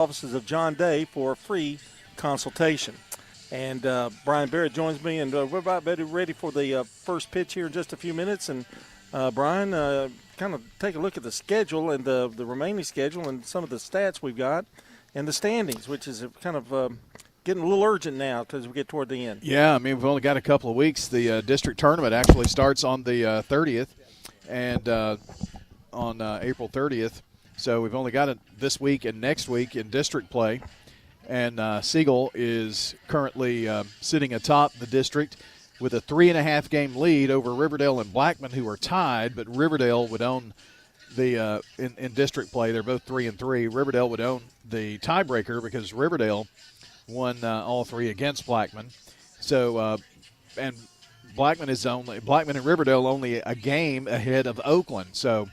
offices of John Day for a free consultation. And Brian Barrett joins me, and we're about ready for the first pitch here in just a few minutes. And Brian, kind of take a look at the schedule and the remaining schedule and some of the stats we've got and the standings, which is kind of getting a little urgent now as we get toward the end. Yeah, I mean, we've only got a couple of weeks. The district tournament actually starts on the 30th and on April 30th. So we've only got it this week and next week in district play. And Siegel is currently sitting atop the district with a 3.5-game lead over Riverdale and Blackman, who are tied, but Riverdale would own the in district play. They're both 3-3. Riverdale would own the tiebreaker because Riverdale won all three against Blackman. So and Blackman and Riverdale only a game ahead of Oakland. So.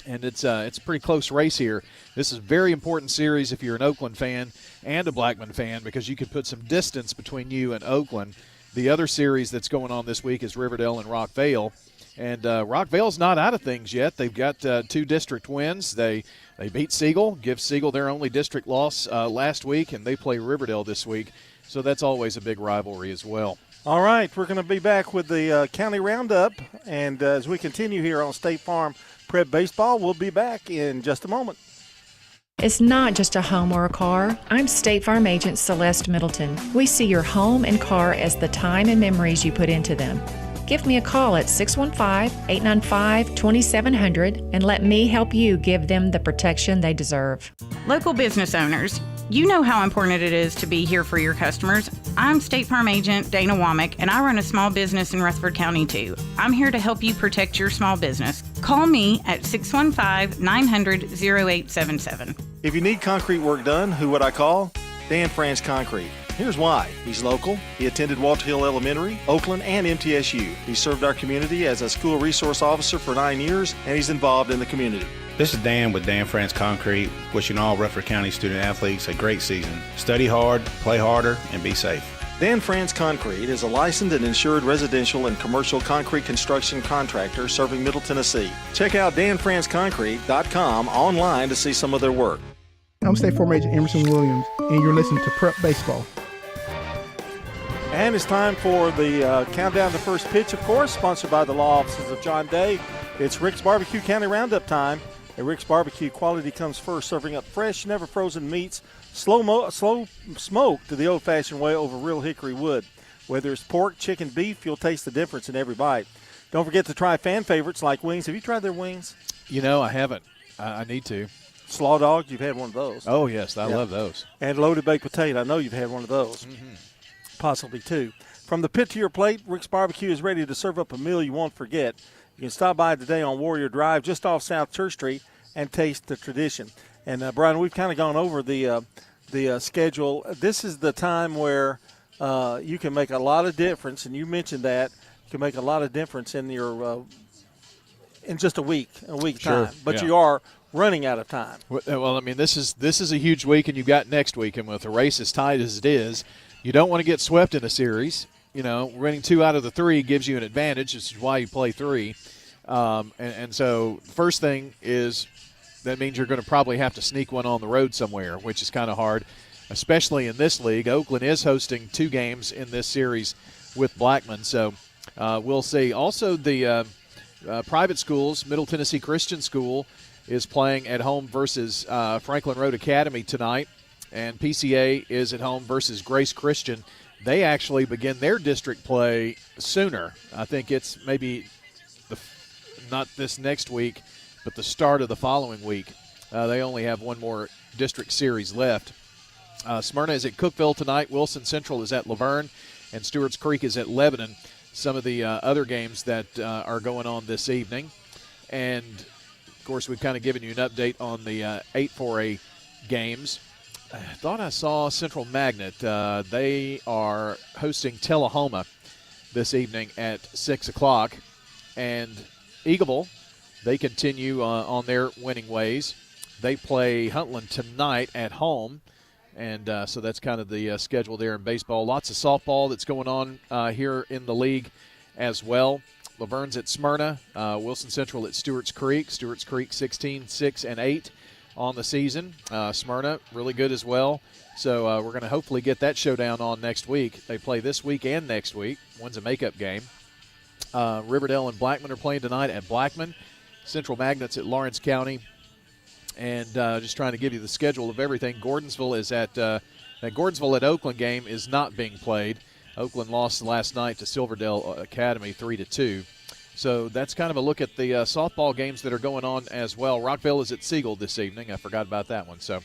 And it's a pretty close race here. This is a very important series if you're an Oakland fan and a Blackman fan, because you could put some distance between you and Oakland. The other series that's going on this week is Riverdale and Rockvale. And Rockvale's not out of things yet. They've got 2 district wins. They beat Siegel, give Siegel their only district loss last week, and they play Riverdale this week. So that's always a big rivalry as well. All right, we're going to be back with the County Roundup. And as we continue here on State Farm Prep Baseball, we'll be back in just a moment. It's not just a home or a car. I'm State Farm Agent Celeste Middleton. We see your home and car as the time and memories you put into them. Give me a call at 615-895-2700 and let me help you give them the protection they deserve. Local business owners, you know how important it is to be here for your customers. I'm State Farm Agent Dana Womack, and I run a small business in Rutherford County, too. I'm here to help you protect your small business. Call me at 615-900-0877. If you need concrete work done, who would I call? Dan France Concrete. Here's why. He's local. He attended Walter Hill Elementary, Oakland, and MTSU. He served our community as a school resource officer for 9 years, and he's involved in the community. This is Dan with Dan France Concrete, wishing all Rutherford County student-athletes a great season. Study hard, play harder, and be safe. Dan France Concrete is a licensed and insured residential and commercial concrete construction contractor serving Middle Tennessee. Check out danfranceconcrete.com online to see some of their work. I'm State Farm Agent Emerson Williams, and you're listening to Prep Baseball. And it's time for the countdown to first pitch, of course, sponsored by the law offices of John Day. It's Rick's Barbecue County Roundup time. At Rick's Barbecue, quality comes first, serving up fresh, never frozen meats, slow smoked to the old-fashioned way over real hickory wood. Whether it's pork, chicken, beef, you'll taste the difference in every bite. Don't forget to try fan favorites like wings. Have you tried their wings? You know, I haven't. I need to. Slaw Dog, you've had one of those. Oh, yes, I love those. And loaded baked potato, I know you've had one of those. Mm-hmm. Possibly two. From the pit to your plate, Rick's Barbecue is ready to serve up a meal you won't forget. You can stop by today on Warrior Drive just off South Church Street and taste the tradition. And, Brian, we've kind of gone over the schedule. This is the time where you can make a lot of difference, and you mentioned that. You can make a lot of difference in your in just a week Sure, time. But yeah. you are running out of time. Well, I mean, this is a huge week, and you've got next week. And with the race as tight as it is, you don't want to get swept in a series. You know, winning 2 out of the 3 gives you an advantage. This is why you play 3. And so the first thing is that means you're going to probably have to sneak one on the road somewhere, which is kind of hard, especially in this league. Oakland is hosting 2 games in this series with Blackman, so we'll see. Also, the private schools, Middle Tennessee Christian School is playing at home versus Franklin Road Academy tonight, and PCA is at home versus Grace Christian. They actually begin their district play sooner. I think it's maybe not this next week, but the start of the following week. They only have one more district series left. Smyrna is at Cookville tonight. Wilson Central is at Laverne, and Stewart's Creek is at Lebanon. Some of the other games that are going on this evening. And, of course, we've kind of given you an update on the 8-4A games. I thought I saw Central Magnet. They are hosting Tullahoma this evening at 6 o'clock. And Eagleville, they continue on their winning ways. They play Huntland tonight at home. And so that's kind of the schedule there in baseball. Lots of softball that's going on here in the league as well. Laverne's at Smyrna. Wilson Central at Stewart's Creek. Stewart's Creek 16-6-8. on the season. Smyrna, really good as well. So we're going to hopefully get that showdown on next week. They play this week and next week. One's a makeup game. Riverdale and Blackman are playing tonight at Blackman. Central Magnets at Lawrence County. And just trying to give you the schedule of everything. Gordonsville is at that Gordonsville at Oakland game is not being played. Oakland lost last night to Silverdale Academy 3-2. So that's kind of a look at the softball games that are going on as well. Rockville is at Siegel this evening. I forgot about that one. So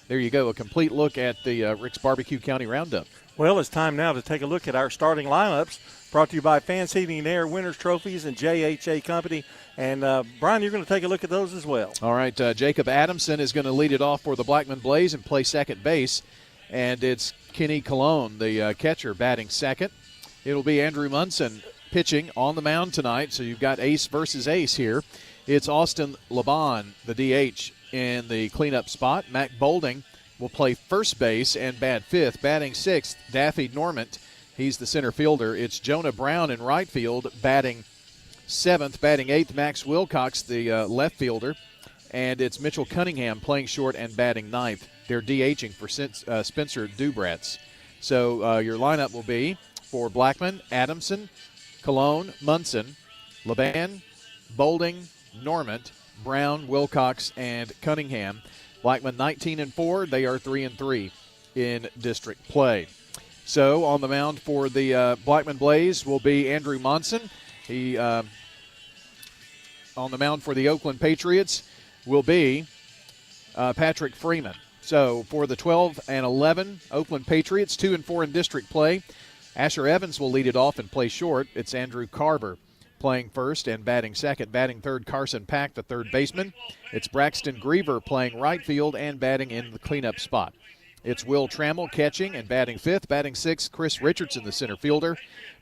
there you go, a complete look at the Rick's Barbecue County Roundup. Well, it's time now to take a look at our starting lineups, brought to you by Fans Heating and Air, Winners Trophies, and JHA Company. And, Brian, you're going to take a look at those as well. All right, Jacob Adamson is going to lead it off for the Blackman Blaze and play second base. And it's Kenny Colon, the catcher, batting second. It'll be Andrew Munson pitching on the mound tonight, so you've got ace versus ace here. It's Austin Laban, the DH, in the cleanup spot. Mac Bolding will play first base and bat fifth. Batting sixth, Daffy Normant. He's the center fielder. It's Jonah Brown in right field, batting seventh. Batting eighth, Max Wilcox, the left fielder. And it's Mitchell Cunningham playing short and batting ninth. They're DHing for Spencer Dubratz. So your lineup will be for Blackman, Adamson, Cologne, Munson, Laban, Bolding, Normant, Brown, Wilcox, and Cunningham. Blackman 19-4. They are 3-3 in district play. So on the mound for the Blackman Blaze will be Andrew Monson. He on the mound for the Oakland Patriots will be Patrick Freeman. So for the 12-11 Oakland Patriots, 2-4 in district play, Asher Evans will lead it off and play short. It's Andrew Carver playing first and batting second. Batting third, Carson Pack, the third baseman. It's Braxton Griever playing right field and batting in the cleanup spot. It's Will Trammell catching and batting fifth. Batting sixth, Chris Richardson, the center fielder.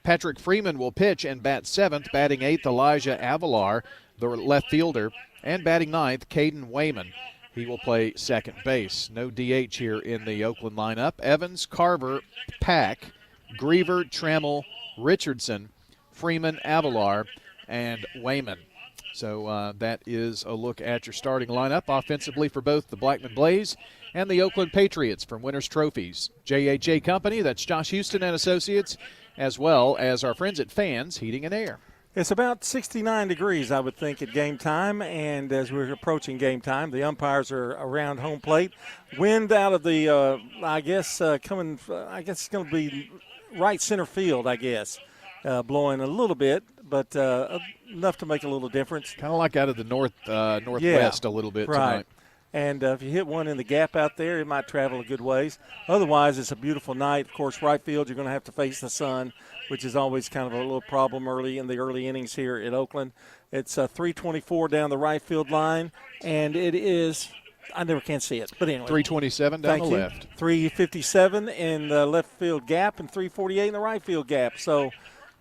Patrick Freeman will pitch and bat seventh. Batting eighth, Elijah Avalar, the left fielder. And batting ninth, Caden Wayman. He will play second base. No DH here in the Oakland lineup. Evans, Carver, Pack, Griever, Trammell, Richardson, Freeman, Avalar, and Wayman. So that is a look at your starting lineup offensively for both the Blackman Blaze and the Oakland Patriots from Winners Trophies. JHA Company, that's Josh Houston and Associates, as well as our friends at Fans Heating and Air. It's about 69 degrees, I would think, at game time, and as we're approaching game time, the umpires are around home plate. Wind out of the, coming, I guess it's going to be right center field, I guess, blowing a little bit, but enough to make a little difference. Kind of like out of the northwest a little bit right. tonight. And if you hit one in the gap out there, it might travel a good ways. Otherwise, it's a beautiful night. Of course, right field, you're going to have to face the sun, which is always kind of a little problem early in the early innings here at Oakland. It's 324 down the right field line, and it is – I never can see it. But anyway. 327 down the left. 357 in the left field gap and 348 in the right field gap. So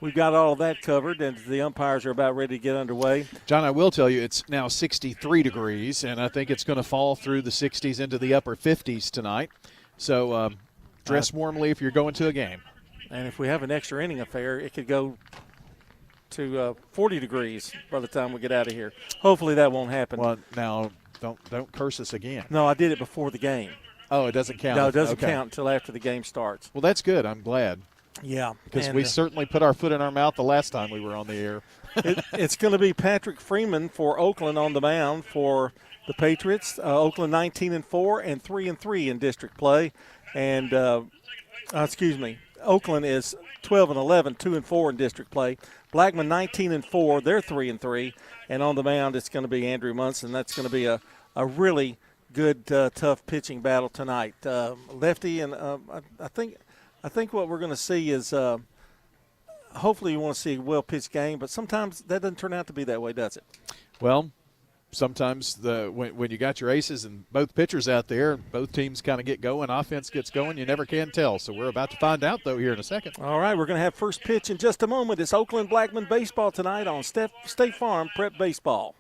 we've got all of that covered, and the umpires are about ready to get underway. John, I will tell you it's now 63 degrees, and I think it's going to fall through the 60s into the upper 50s tonight. So dress warmly if you're going to a game. And if we have an extra inning affair, it could go to 40 degrees by the time we get out of here. Hopefully that won't happen. Well, now don't curse us again. No, I did it before the game. Oh, it doesn't count? No, it doesn't count until after the game starts. Well, that's good. I'm glad. Yeah. Because we certainly put our foot in our mouth the last time we were on the air. It's going to be Patrick Freeman for Oakland on the mound for the Patriots. Oakland 19-4 and 3-3 in district play. And, Oakland is 12-11, 2-4 in district play. Blackman 19-4, they're 3-3, and on the mound it's going to be Andrew Munson. That's going to be a really good, tough pitching battle tonight. Lefty, and I think what we're going to see is hopefully you want to see a well-pitched game, but sometimes that doesn't turn out to be that way, does it? Well, sometimes when you got your aces and both pitchers out there, both teams kind of get going, offense gets going, you never can tell. So we're about to find out, though, here in a second. All right, we're going to have first pitch in just a moment. It's Oakland Blackman baseball tonight on State Farm Prep Baseball.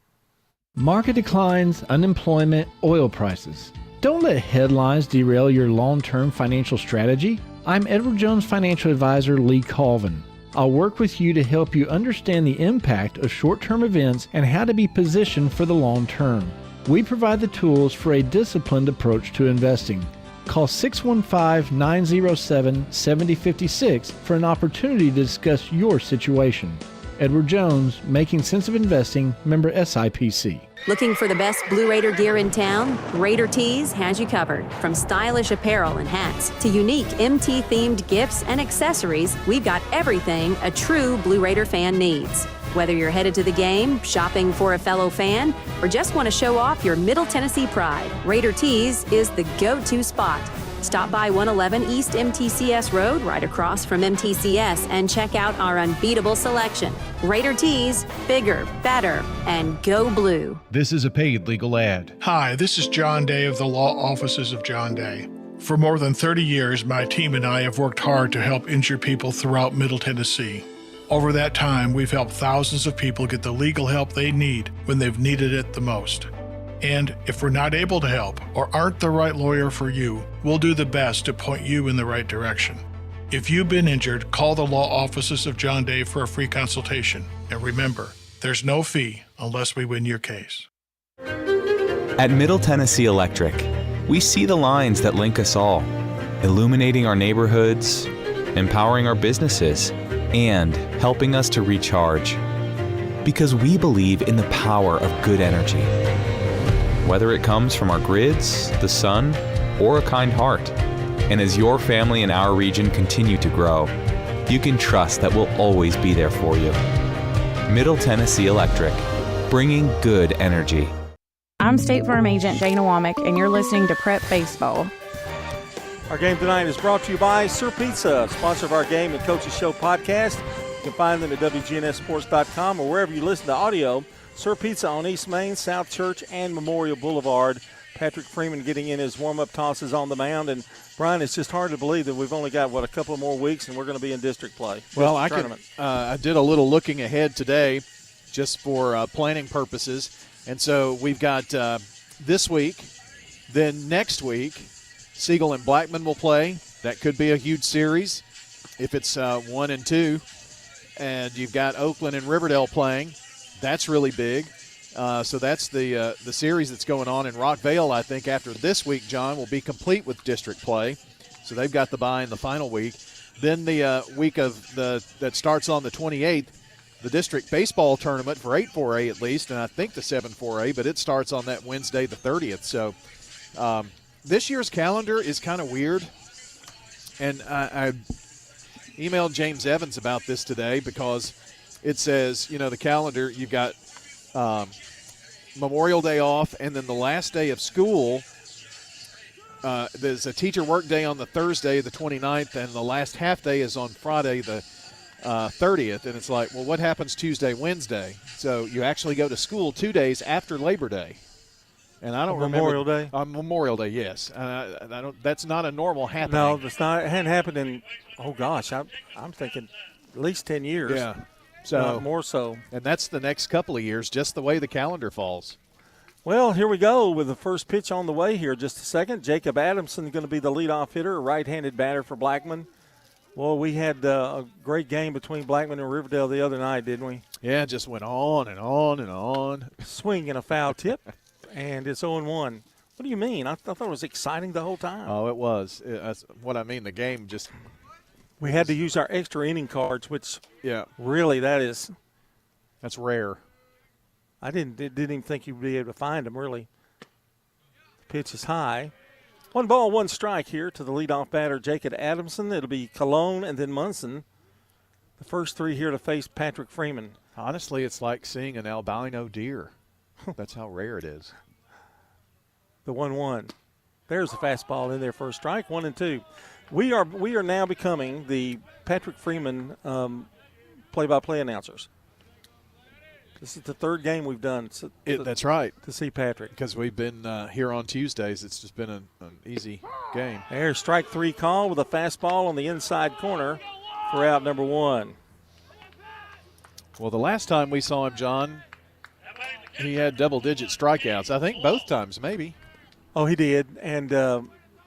Market declines, unemployment, oil prices. Don't let headlines derail your long-term financial strategy. I'm Edward Jones Financial Advisor Lee Colvin. I'll work with you to help you understand the impact of short-term events and how to be positioned for the long term. We provide the tools for a disciplined approach to investing. Call 615-907-7056 for an opportunity to discuss your situation. Edward Jones, Making Sense of Investing, member SIPC. Looking for the best Blue Raider gear in town? Raider Tees has you covered. From stylish apparel and hats to unique MT-themed gifts and accessories, we've got everything a true Blue Raider fan needs. Whether you're headed to the game, shopping for a fellow fan, or just want to show off your Middle Tennessee pride, Raider Tees is the go-to spot. Stop by 111 East MTCS Road, right across from MTCS, and check out our unbeatable selection. Raider Tees, bigger, better, and go blue. This is a paid legal ad. Hi, this is John Day of the Law Offices of John Day. For more than 30 years, my team and I have worked hard to help injured people throughout Middle Tennessee. Over that time, we've helped thousands of people get the legal help they need when they've needed it the most. And if we're not able to help or aren't the right lawyer for you, we'll do the best to point you in the right direction. If you've been injured, call the Law Offices of John Day for a free consultation. And remember, there's no fee unless we win your case. At Middle Tennessee Electric, we see the lines that link us all, illuminating our neighborhoods, empowering our businesses, and helping us to recharge. Because we believe in the power of good energy. Whether it comes from our grids, the sun, or a kind heart. And as your family and our region continue to grow, you can trust that we'll always be there for you. Middle Tennessee Electric, bringing good energy. I'm State Farm Agent Dana Womack, and you're listening to Prep Baseball. Our game tonight is brought to you by Sir Pizza, sponsor of our Game and Coaches Show podcast. You can find them at wgnssports.com or wherever you listen to audio. Sir Pizza on East Main, South Church, and Memorial Boulevard. Patrick Freeman getting in his warm-up tosses on the mound. And, Brian, it's just hard to believe that we've only got, a couple more weeks, and we're going to be in district play. Well, I did a little looking ahead today just for planning purposes. And so we've got this week, then next week, Siegel and Blackman will play. That could be a huge series if it's 1 and 2. And you've got Oakland and Riverdale playing. That's really big. So that's the series that's going on in Rockvale. I think after this week, John, will be complete with district play. So they've got the bye in the final week. Then the week that starts on the 28th, the district baseball tournament for 8-4A at least, and I think the 7-4A, but it starts on that Wednesday the 30th. So this year's calendar is kind of weird. And I emailed James Evans about this today because it says, the calendar, you've got Memorial Day off, and then the last day of school, there's a teacher work day on the Thursday, the 29th, and the last half day is on Friday, the 30th. And it's like, well, what happens Tuesday, Wednesday? So you actually go to school 2 days after Labor Day. And I don't remember. Memorial Day? On Memorial Day, yes. I don't. That's not a normal happening. No, it's not. It hadn't happened in, I'm thinking at least 10 years. Yeah. So more so. And that's the next couple of years, just the way the calendar falls. Well, here we go with the first pitch on the way here. Just a second. Jacob Adamson going to be the leadoff hitter, a right-handed batter for Blackman. Well, we had a great game between Blackman and Riverdale the other night, didn't we? Yeah, it just went on and on and on. Swing and a foul tip, and it's 0-1. What do you mean? I thought it was exciting the whole time. Oh, it was. That's what I mean. The game just – we had to use our extra inning cards, which really that's rare. I didn't even think you'd be able to find them, really. The pitch is high. 1 ball, 1 strike here to the leadoff batter, Jacob Adamson. It'll be Cologne and then Munson. The first 3 here to face Patrick Freeman. Honestly, it's like seeing an albino deer. That's how rare it is. The 1-1. There's the fastball in there for a strike, 1-2. We are now becoming the Patrick Freeman play-by-play announcers. This is the 3rd game we've done. That's right. To see Patrick. Because we've been here on Tuesdays. It's just been an easy game. There's strike 3 call with a fastball on the inside corner for out number 1. Well, the last time we saw him, John, he had double-digit strikeouts. I think both times, maybe. Oh, he did, and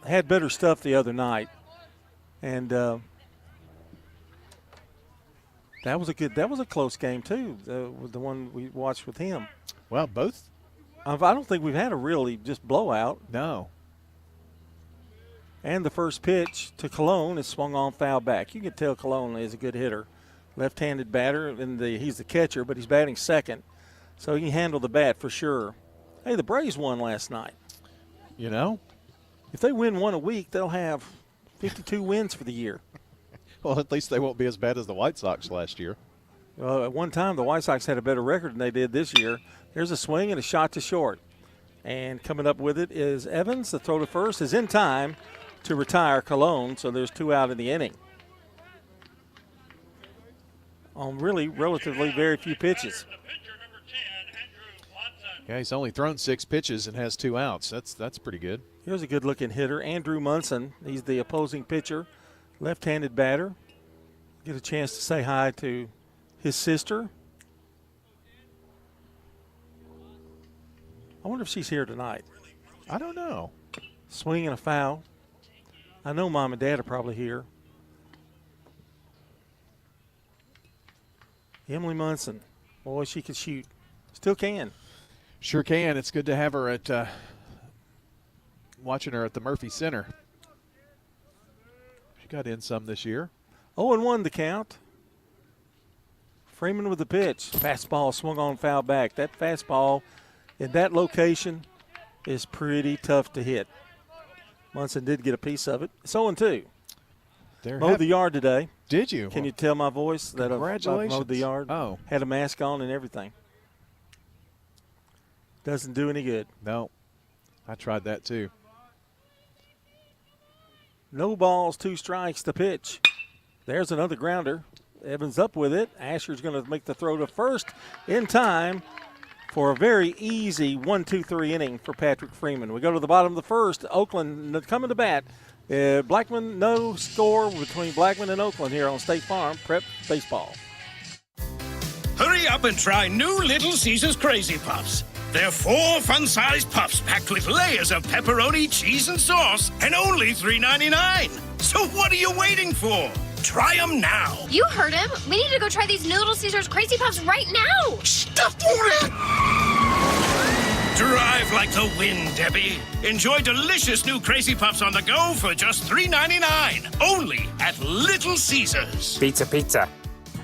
had better stuff the other night. And that was a close game too. The one we watched with him. Well, both I don't think we've had a really just blowout. No. And the first pitch to Cologne is swung on foul back. You can tell Cologne is a good hitter. Left-handed batter, and he's the catcher, but he's batting second. So he can handle the bat for sure. Hey, the Braves won last night. You know? If they win one a week, they'll have 52 wins for the year. Well, at least they won't be as bad as the White Sox last year. At one time, the White Sox had a better record than they did this year. There's a swing and a shot to short. And coming up with it is Evans. The throw to first is in time to retire Cologne, so there's 2 out in the inning. On really relatively very few pitches. Yeah, he's only thrown 6 pitches and has 2 outs. That's pretty good. Here's a good-looking hitter, Andrew Munson. He's the opposing pitcher, left-handed batter. Get a chance to say hi to his sister. I wonder if she's here tonight. I don't know. Swing and a foul. I know Mom and Dad are probably here. Emily Munson. Boy, she can shoot. Still can. Sure can. It's good to have her at watching her at the Murphy Center. She got in some this year. 0-1 the count. Freeman with the pitch. Fastball swung on foul back. That fastball in that location is pretty tough to hit. Munson did get a piece of it. It's 0-2. Mowed the yard today. Did you? Can you tell my voice that I've mowed the yard? Oh. Had a mask on and everything. Doesn't do any good. No. I tried that too. No balls, 2 strikes, the pitch. There's another grounder. Evans up with it. Asher's going to make the throw to first in time for a very easy 1-2-3 inning for Patrick Freeman. We go to the bottom of the first. Oakland coming to bat. Blackman, no score between Blackman and Oakland here on State Farm Prep Baseball. Hurry up and try new Little Caesars Crazy Puffs. They're 4 fun-sized puffs packed with layers of pepperoni, cheese, and sauce, and only $3.99. So what are you waiting for? Try them now. You heard him. We need to go try these new Little Caesars Crazy Puffs right now. Stop it! Drive like the wind, Debbie. Enjoy delicious new Crazy Puffs on the go for just $3.99. Only at Little Caesars. Pizza, pizza.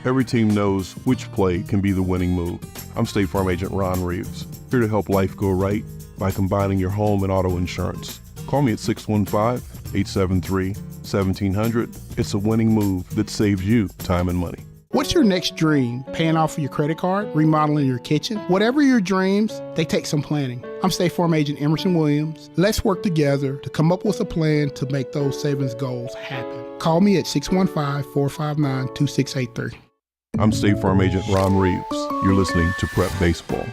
Every team knows which play can be the winning move. I'm State Farm Agent Ron Reeves, here to help life go right by combining your home and auto insurance. Call me at 615-873-1700. It's a winning move that saves you time and money. What's your next dream? Paying off your credit card? Remodeling your kitchen? Whatever your dreams, they take some planning. I'm State Farm Agent Emerson Williams. Let's work together to come up with a plan to make those savings goals happen. Call me at 615-459-2683. I'm State Farm Agent Ron Reeves. You're listening to Prep Baseball.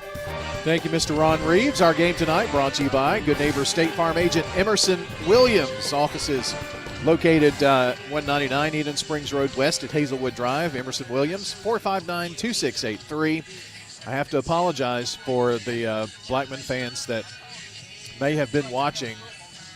Thank you, Mr. Ron Reeves. Our game tonight brought to you by good neighbor State Farm Agent Emerson Williams. Offices located 199 Eden Springs Road West at Hazelwood Drive. Emerson Williams, 459-2683. I have to apologize for the Blackman fans that may have been watching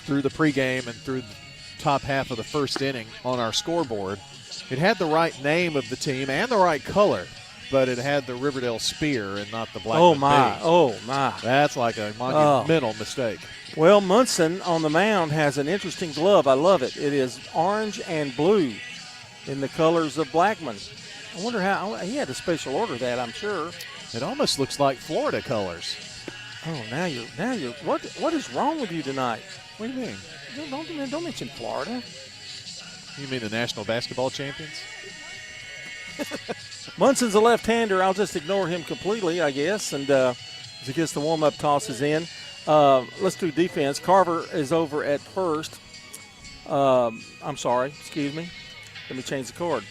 through the pregame and through the top half of the first inning on our scoreboard. It had the right name of the team and the right color, but it had the Riverdale Spear and not the Blackman Bees. Oh, my. That's like a monumental mistake. Well, Munson on the mound has an interesting glove. I love it. It is orange and blue in the colors of Blackman. I wonder how – he had a special order of that, I'm sure. It almost looks like Florida colors. Oh, now you're what is wrong with you tonight? What do you mean? Don't mention Florida. You mean the national basketball champions? Munson's a left-hander. I'll just ignore him completely, I guess. And as he gets the warm-up tosses in. Let's do defense. Carver is over at first. I'm sorry. Excuse me. Let me change the cord.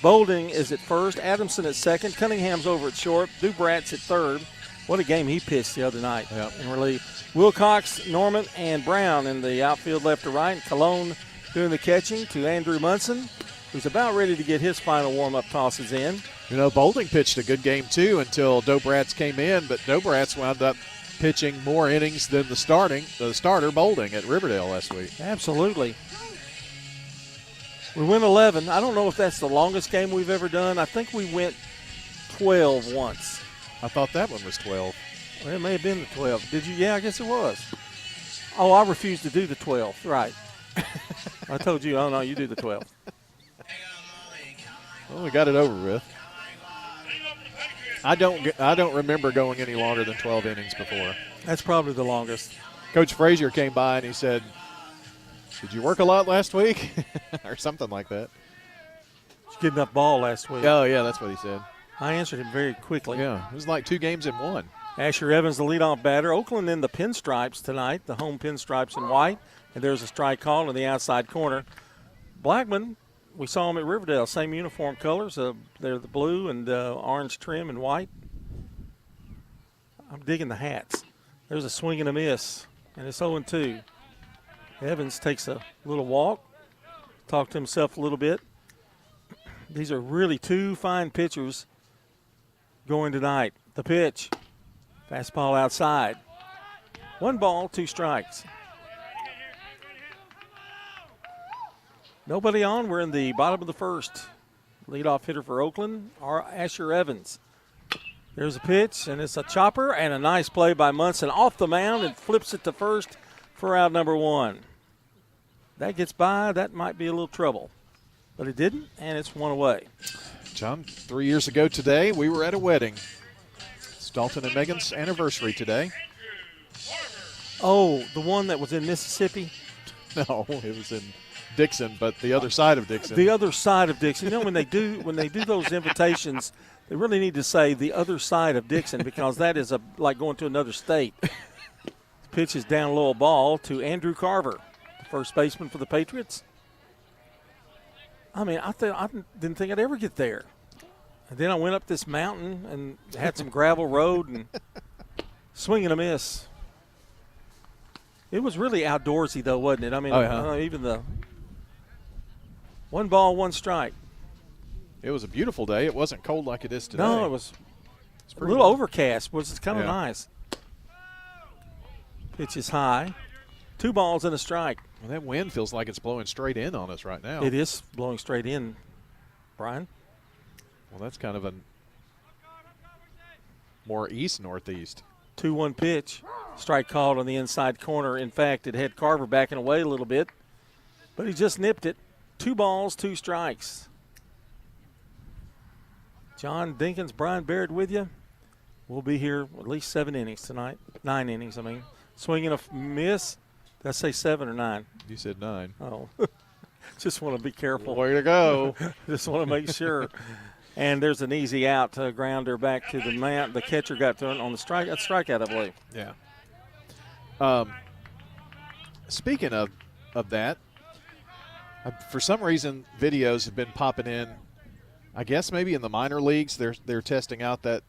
Bolding is at first. Adamson at second. Cunningham's over at short. Dubrat's at third. What a game he pitched the other night in relief. Wilcox, Norman, and Brown in the outfield left to right. Cologne doing the catching to Andrew Munson, who's about ready to get his final warm-up tosses in. You know, Bolding pitched a good game, too, until Dobratz came in, but Dobratz wound up pitching more innings than the starter Bolding at Riverdale last week. Absolutely. We went 11. I don't know if that's the longest game we've ever done. I think we went 12 once. I thought that one was 12. Well, it may have been the 12th. Did you? Yeah, I guess it was. Oh, I refused to do the 12th. Right. I told you, oh, no, you do the 12th. Well, we got it over with. I don't remember going any longer than 12 innings before. That's probably the longest. Coach Frazier came by and he said, "Did you work a lot last week?" or something like that. Did you get enough ball last week? Oh, yeah, that's what he said. I answered him very quickly. Yeah, it was like 2 games in 1. Asher Evans, the leadoff batter. Oakland in the pinstripes tonight, the home pinstripes in white. And there's a strike call in the outside corner. Blackman, we saw him at Riverdale, same uniform colors. They're the blue and orange trim and white. I'm digging the hats. There's a swing and a miss, and it's 0-2. Evans takes a little walk, talked to himself a little bit. These are really 2 fine pitchers going tonight. The pitch, fastball outside. 1 ball, 2 strikes. Nobody on. We're in the bottom of the first. Leadoff hitter for Oakland, Asher Evans. There's a pitch, and it's a chopper, and a nice play by Munson off the mound and flips it to first for out number 1. That gets by. That might be a little trouble. But it didn't, and it's 1 away. John, 3 years ago today, we were at a wedding. It's Dalton and Megan's anniversary today. Oh, the one that was in Mississippi? No, it was in Dixon, but the other side of Dixon. The other side of Dixon. You know, when they do those invitations, they really need to say the other side of Dixon, because that is like going to another state. The pitch is down low ball to Andrew Carver, the first baseman for the Patriots. I mean, I didn't think I'd ever get there. And then I went up this mountain and had some gravel road and swing and a miss. It was really outdoorsy, though, wasn't it? I mean, even the 1 ball, 1 strike. It was a beautiful day. It wasn't cold like it is today. No, it was a little overcast, which is kind of nice. Pitch is high. 2 balls and a strike. Well, that wind feels like it's blowing straight in on us right now. It is blowing straight in, Brian. Well, that's kind of a more east-northeast. 2-1 pitch. Strike called on the inside corner. In fact, it had Carver backing away a little bit, but he just nipped it. 2 balls, 2 strikes. John Dinkins, Brian Baird with you. We'll be here at least 7 innings tonight. 9 innings, I mean. Swinging a miss. Did I say 7 or 9? You said 9. Oh. Just want to be careful. Way to go. Just want to make sure. And there's an easy out grounder back to the man. The catcher got thrown on the strikeout, I believe. Yeah. Speaking of that, for some reason, videos have been popping in. I guess maybe in the minor leagues, they're testing out that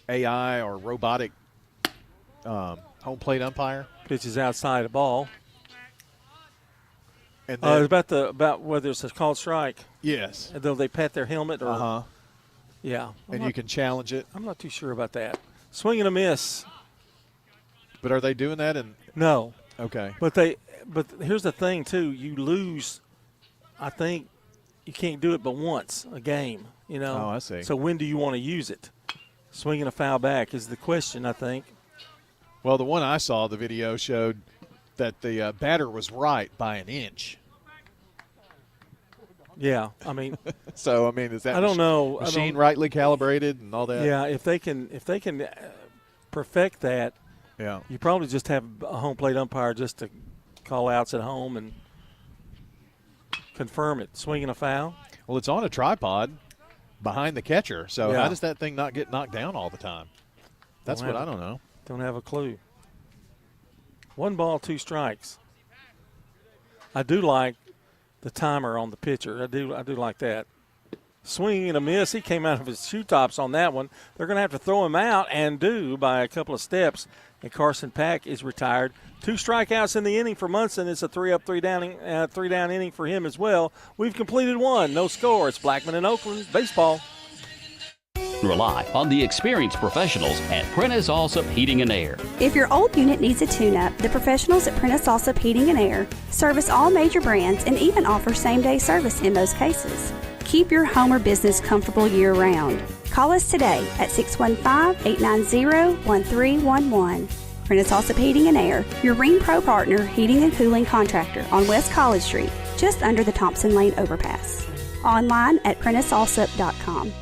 AI or robotic home plate umpire. Pitches outside the ball. And then, about whether it's a called strike. Yes. Though they pat their helmet or yeah. You can challenge it. I'm not too sure about that. Swing and a miss. But are they doing that? No. Okay. But here's the thing too. You lose. I think you can't do it but once a game. You know. Oh, I see. So when do you want to use it? Swinging a foul back is the question, I think. Well, the one I saw, the video showed that the batter was right by an inch. Yeah, I mean. So I mean, is that I don't know. Machine rightly calibrated and all that? Yeah, if they can perfect that. Yeah. You probably just have a home plate umpire just to call outs at home and confirm it. Swinging a foul. Well, it's on a tripod behind the catcher, so Yeah. how does that thing not get knocked down all the time? That's what I don't know. Don't have a clue. 1 ball, 2 strikes. I do like the timer on the pitcher. I do like that. Swing and a miss. He came out of his shoe tops on that one. They're going to have to throw him out, and do by a couple of steps. And Carson Pack is retired. 2 strikeouts in the inning for Munson. It's a 3-up, 3-down inning for him as well. We've completed 1. No score. It's Blackman and Oakland baseball. Rely on the experienced professionals at Prentice Allsup Heating and Air. If your old unit needs a tune-up, the professionals at Prentice Allsup Heating and Air service all major brands and even offer same-day service in most cases. Keep your home or business comfortable year-round. Call us today at 615-890-1311. Prentice Allsup Heating and Air, your Ring Pro partner heating and cooling contractor on West College Street, just under the Thompson Lane overpass. Online at PrenticeAllsup.com.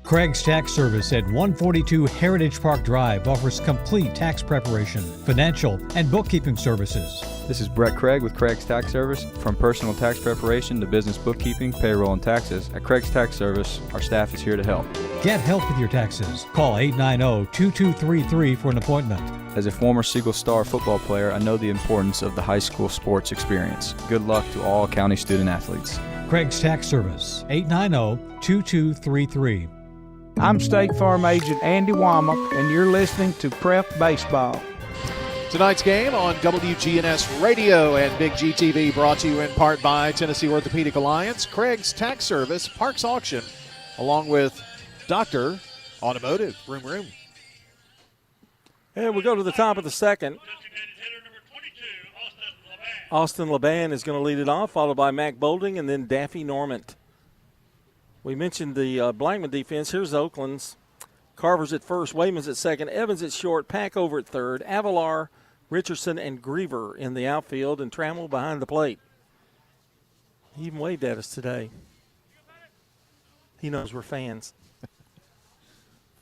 Craig's Tax Service at 142 Heritage Park Drive offers complete tax preparation, financial, and bookkeeping services. This is Brett Craig with Craig's Tax Service. From personal tax preparation to business bookkeeping, payroll, and taxes, at Craig's Tax Service, our staff is here to help. Get help with your taxes. Call 890-2233 for an appointment. As a former Siegel Star football player, I know the importance of the high school sports experience. Good luck to all county student athletes. Craig's Tax Service, 890-2233. I'm State Farm Agent Andy Womack, and you're listening to Prep Baseball. Tonight's game on WGNS Radio and Big G TV, brought to you in part by Tennessee Orthopedic Alliance, Craig's Tax Service, Parks Auction, along with Dr. Automotive. Room. And we go to the top of the second. Austin Laban is going to lead it off, followed by Mac Bolding and then Daffy Normant. We mentioned the Blackman defense. Here's Oakland's. Carver's at first, Wayman's at second, Evans at short, Pack over at third, Avalar, Richardson, and Griever in the outfield, and Trammell behind the plate. He even waved at us today. He knows we're fans.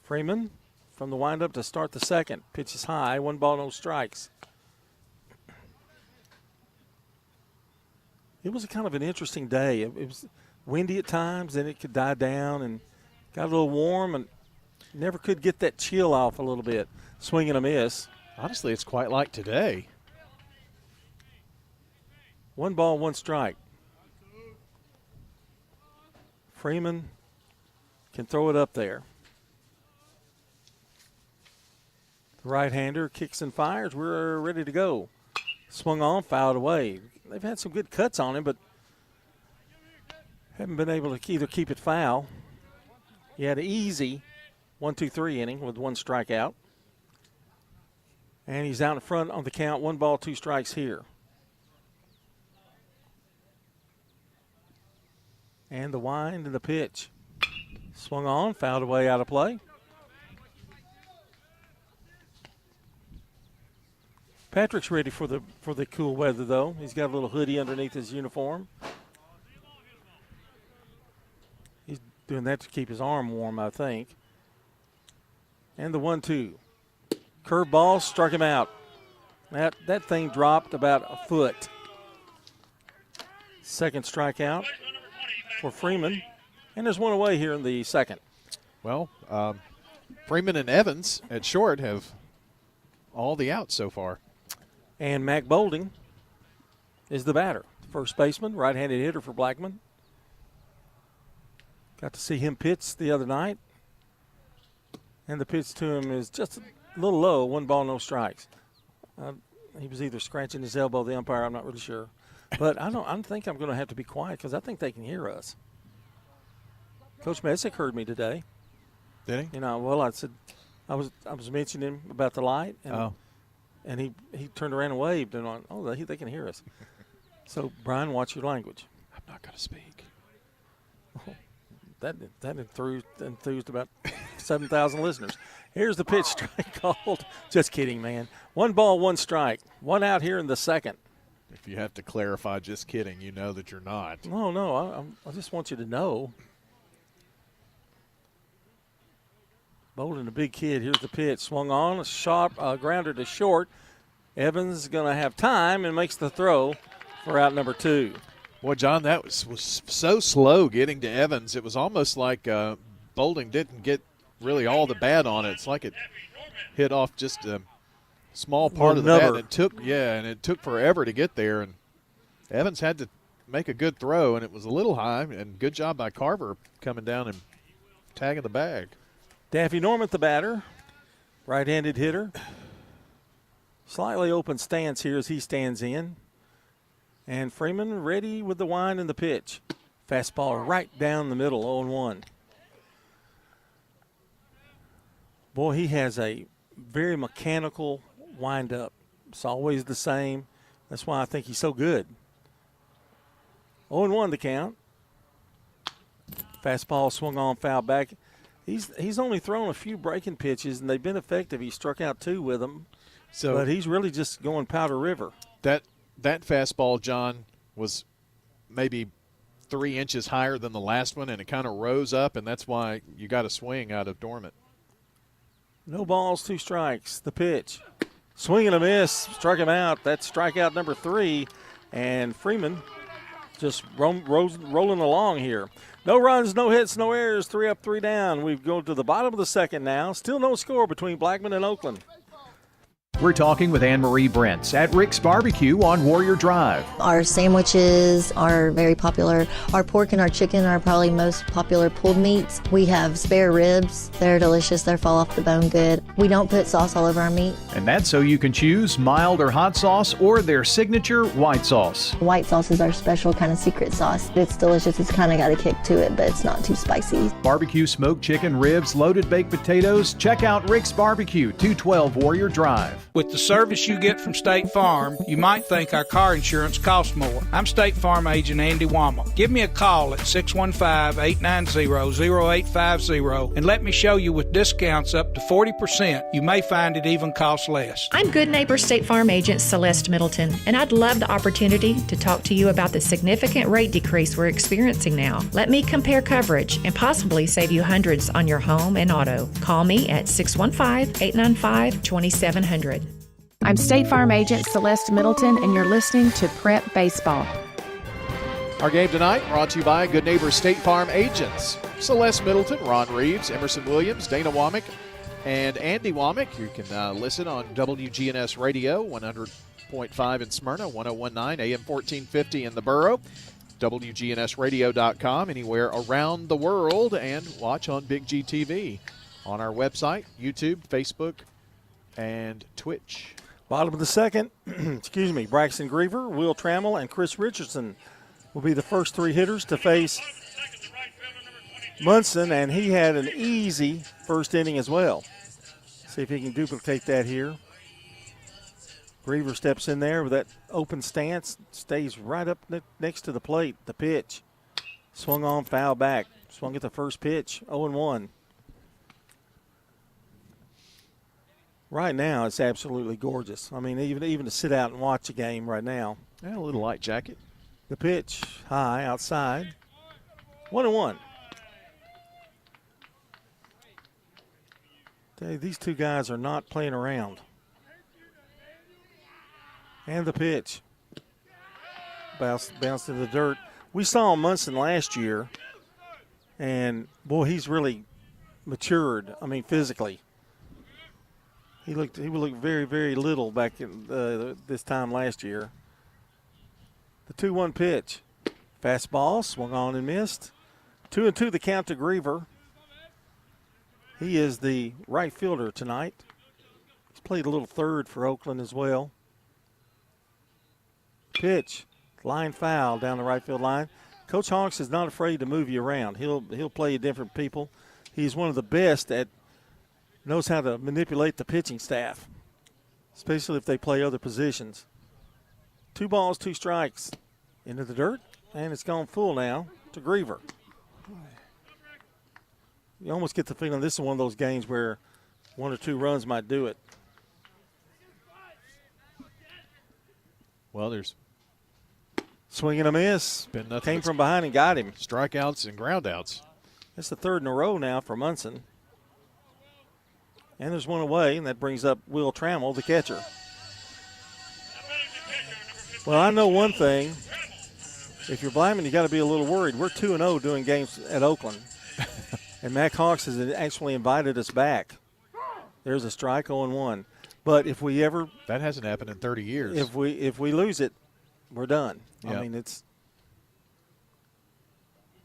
Freeman from the windup to start the second. Pitches high, 1 ball, no strikes. It was a kind of an interesting day. It was windy at times, then it could die down and got a little warm and never could get that chill off a little bit. Swing and a miss. Honestly, it's quite like today. 1 ball, 1 strike. Freeman can throw it up there. The right-hander kicks and fires. We're ready to go. Swung on, fouled away. They've had some good cuts on him, but haven't been able to either keep it foul. He had an easy 1-2-3 inning with 1 strikeout. And he's out in front on the count, 1 ball, 2 strikes here. And the wind and the pitch. Swung on, fouled away, out of play. Patrick's ready for the cool weather, though. He's got a little hoodie underneath his uniform. He's doing that to keep his arm warm, I think. And the 1-2. Curve ball, struck him out. That thing dropped about a foot. Second strikeout for Freeman. And there's 1 away here in the second. Well, Freeman and Evans at short have all the outs so far. And Mac Bolding is the batter. First baseman, right-handed hitter for Blackman. Got to see him pitch the other night. And the pitch to him is just a little low, 1 ball, no strikes. He was either scratching his elbow, the umpire, I'm not really sure. But I think I'm going to have to be quiet because I think they can hear us. Coach Messick heard me today. Did he? You know, well, I said I was mentioning him about the light, and he turned around and waved, and went, they can hear us. So, Brian, watch your language. I'm not going to speak. That enthused about 7,000 listeners. Here's the pitch strike called. Just kidding, man. 1 ball, 1 strike. 1 out here in the second. If you have to clarify, just kidding, you know that you're not. No, I just want you to know. Bolden, a big kid. Here's the pitch. Swung on, a sharp grounder to short. Evans is going to have time and makes the throw for out number 2. Boy, John, that was so slow getting to Evans. It was almost like Bolding didn't get really all the bat on it. It's like it hit off just a small part of the bat. It took forever to get there. And Evans had to make a good throw, and it was a little high. And good job by Carver coming down and tagging the bag. Daffy Normant, the batter, right-handed hitter. Slightly open stance here as he stands in. And Freeman ready with the wind and the pitch. Fastball right down the middle, 0-1. Boy, he has a very mechanical wind-up. It's always the same. That's why I think he's so good. 0-1 the count. Fastball swung on, foul back. He's only thrown a few breaking pitches, and they've been effective. He struck out 2 with them, but he's really just going Powder River. That fastball, John, was maybe 3 inches higher than the last one, and it kind of rose up, and that's why you got a swing out of Dormant. No balls, 2 strikes. The pitch. Swing and a miss. Struck him out. That's strikeout number 3, and Freeman just rolling along here. No runs, no hits, no errors. 3 up, 3 down. We've gone to the bottom of the second now. Still no score between Blackman and Oakland. We're talking with Anne-Marie Brents at Rick's Barbecue on Warrior Drive. Our sandwiches are very popular. Our pork and our chicken are probably most popular pulled meats. We have spare ribs. They're delicious. They fall off the bone good. We don't put sauce all over our meat. And that's so you can choose mild or hot sauce or their signature white sauce. White sauce is our special kind of secret sauce. It's delicious. It's kind of got a kick to it, but it's not too spicy. Barbecue smoked chicken, ribs, loaded baked potatoes. Check out Rick's Barbecue, 212 Warrior Drive. With the service you get from State Farm, you might think our car insurance costs more. I'm State Farm agent Andy Womack. Give me a call at 615-890-0850 and let me show you with discounts up to 40%. You may find it even costs less. I'm Good Neighbor State Farm agent Celeste Middleton, and I'd love the opportunity to talk to you about the significant rate decrease we're experiencing now. Let me compare coverage and possibly save you hundreds on your home and auto. Call me at 615-895-2700. I'm State Farm agent Celeste Middleton, and you're listening to Prep Baseball. Our game tonight brought to you by Good Neighbor State Farm agents Celeste Middleton, Ron Reeves, Emerson Williams, Dana Womack, and Andy Womack. You can listen on WGNS Radio, 100.5 in Smyrna, 101.9 AM 1450 in the borough, WGNSradio.com, anywhere around the world, and watch on Big G TV on our website, YouTube, Facebook, and Twitch. Bottom of the second, Braxton Griever, Will Trammell, and Chris Richardson will be the first 3 hitters to face Munson, and he had an easy first inning as well. See if he can duplicate that here. Griever steps in there with that open stance, stays right up next to the plate. The pitch. Swung on, foul back. Swung at the first pitch, 0-1. Right now, it's absolutely gorgeous. I mean, even to sit out and watch a game right now. Yeah, a little light jacket. The pitch, high, outside. 1-1. These two guys are not playing around. And the pitch. Bounced into the dirt. We saw Munson last year, and, boy, he's really matured, physically. He looked very, very little back in this time last year. The 2-1 pitch. Fastball, swung on and missed. 2-2 the count to Griever. He is the right fielder tonight. He's played a little third for Oakland as well. Pitch. Line foul down the right field line. Coach Hawks is not afraid to move you around. He'll play different people. He's one of the best at knows how to manipulate the pitching staff, especially if they play other positions. 2 balls, 2 strikes. Into the dirt, and it's gone full now to Griever. You almost get the feeling this is one of those games where 1 or 2 runs might do it. Well, there's swing and a miss. Been nothing. Came from behind and got him. Strikeouts and groundouts. That's the 3rd in a row now for Munson. And there's one away, and that brings up Will Trammell, the catcher. Well, I know one thing. If you're Blackman, you got to be a little worried. We're 2-0 doing games at Oakland. And Mac Hawks has actually invited us back. There's a strike, 0-1. But if we ever – that hasn't happened in 30 years. If we lose it, we're done. Yep. It's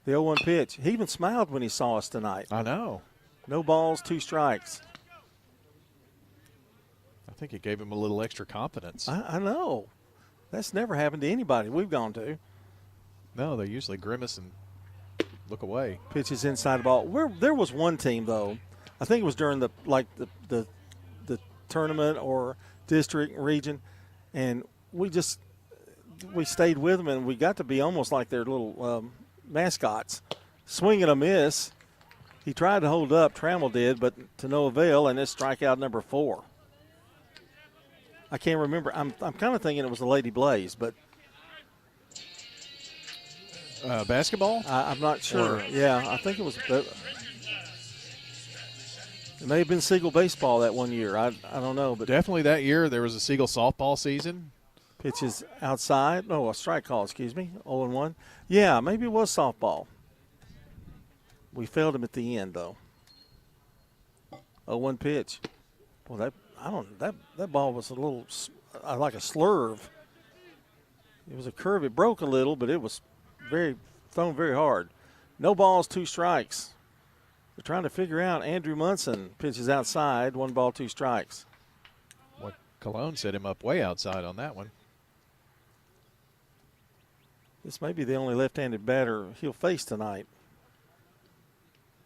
the 0-1 pitch. He even smiled when he saw us tonight. I know. No balls, 2 strikes. I think it gave him a little extra confidence. I know. That's never happened to anybody we've gone to. No, they usually grimace and look away. Pitches inside the ball. There was one team, though, I think it was during the tournament or district region, and we stayed with them, and we got to be almost like their little mascots. Swing and a miss. He tried to hold up, Trammell did, but to no avail, and it's strikeout number 4. I can't remember. I'm kind of thinking it was the Lady Blaze, but basketball? I'm not sure. Yeah, I think it was. It may have been Siegel baseball that one year. I don't know, but definitely that year there was a Siegel softball season. Pitches outside. No, a strike call. Excuse me. 0-1. Yeah, maybe it was softball. We failed him at the end, though. 0-1 pitch. Well, that ball was a little like a slurve. It was a curve. It broke a little, but it was thrown very hard. No balls, 2 strikes. They're trying to figure out. Andrew Munson pitches outside. 1 ball, 2 strikes. What Cologne set him up way outside on that one. This may be the only left-handed batter he'll face tonight.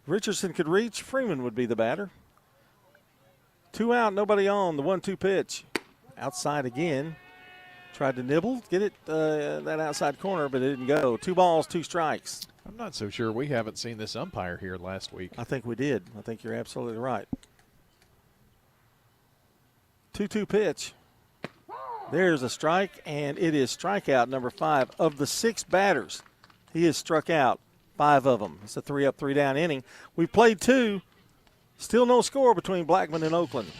Richardson could reach. Freeman would be the batter. 2 out, nobody on. The 1-2 pitch. Outside again. Tried to nibble, get it that outside corner, but it didn't go. 2 balls, 2 strikes. I'm not so sure we haven't seen this umpire here last week. I think we did. I think you're absolutely right. 2-2 pitch. There's a strike, and it is strikeout number 5. Of the 6 batters, he has struck out 5 of them. It's a 3-up, 3-down inning. We've played 2. Still no score between Blackman and Oakland.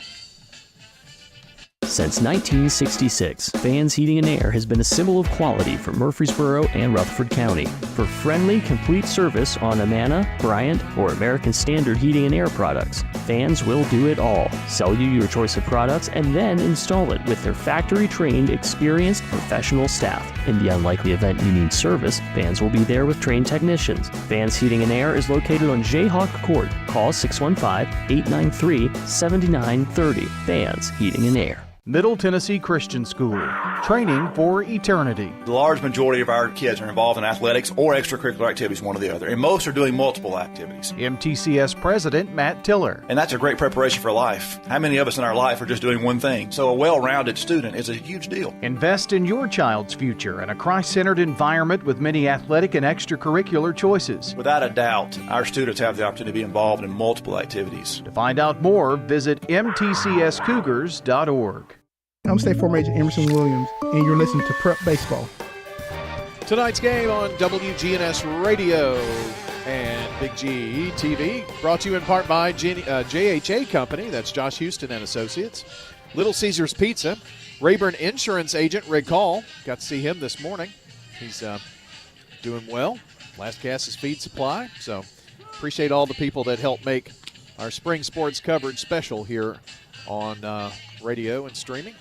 Since 1966, Fans Heating and Air has been a symbol of quality for Murfreesboro and Rutherford County. For friendly, complete service on Amana, Bryant, or American Standard heating and air products, Fans will do it all. Sell you your choice of products and then install it with their factory-trained, experienced, professional staff. In the unlikely event you need service, Fans will be there with trained technicians. Fans Heating and Air is located on Jayhawk Court. Call 615-893-7930. Fans Heating and Air. Middle Tennessee Christian School, training for eternity. The large majority of our kids are involved in athletics or extracurricular activities, one or the other, and most are doing multiple activities. MTCS President Matt Tiller. And that's a great preparation for life. How many of us in our life are just doing one thing? So a well-rounded student is a huge deal. Invest in your child's future in a Christ-centered environment with many athletic and extracurricular choices. Without a doubt, our students have the opportunity to be involved in multiple activities. To find out more, visit mtcscougars.org. I'm State Farm Agent Emerson Williams, and you're listening to Prep Baseball. Tonight's game on WGNS Radio and Big G TV, brought to you in part by JHA Company, that's Josh Houston and Associates, Little Caesars Pizza, Rayburn Insurance Agent Rick Hall, got to see him this morning. He's doing well. Last Gas is feed supply, so appreciate all the people that help make our spring sports coverage special here on radio and streaming.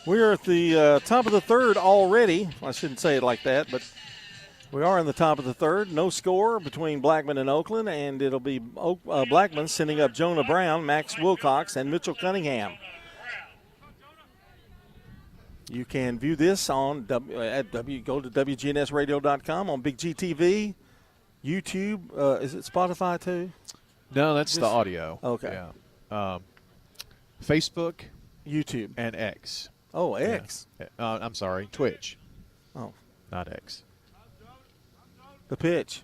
We're at the top of the 3rd already. I shouldn't say it like that, but we are in the top of the 3rd. No score between Blackman and Oakland, and it'll be Blackman sending up Jonah Brown, Max Wilcox, and Mitchell Cunningham. You can view this on go to WGNSradio.com, on Big G TV, YouTube. Is it Spotify too? No, that's the audio. Okay. Yeah. Facebook, YouTube, and X. Oh, X. Yeah. I'm sorry, Twitch. Oh. Not X. The pitch.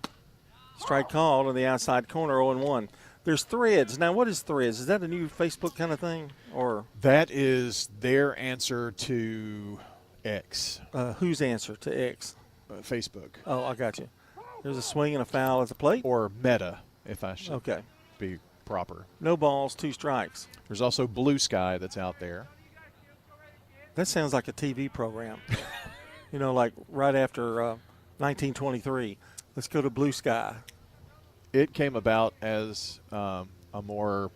Strike called on the outside corner, 0-1. There's Threads. Now, what is Threads? Is that a new Facebook kind of thing? Or that is their answer to X. Whose answer to X? Facebook. Oh, I got you. There's a swing and a foul at the plate? Or Meta, if I should okay. be proper. No balls, 2 strikes. There's also Blue Sky that's out there. That sounds like a TV program. You know, like right after 1923. Let's go to Blue Sky. It came about as a more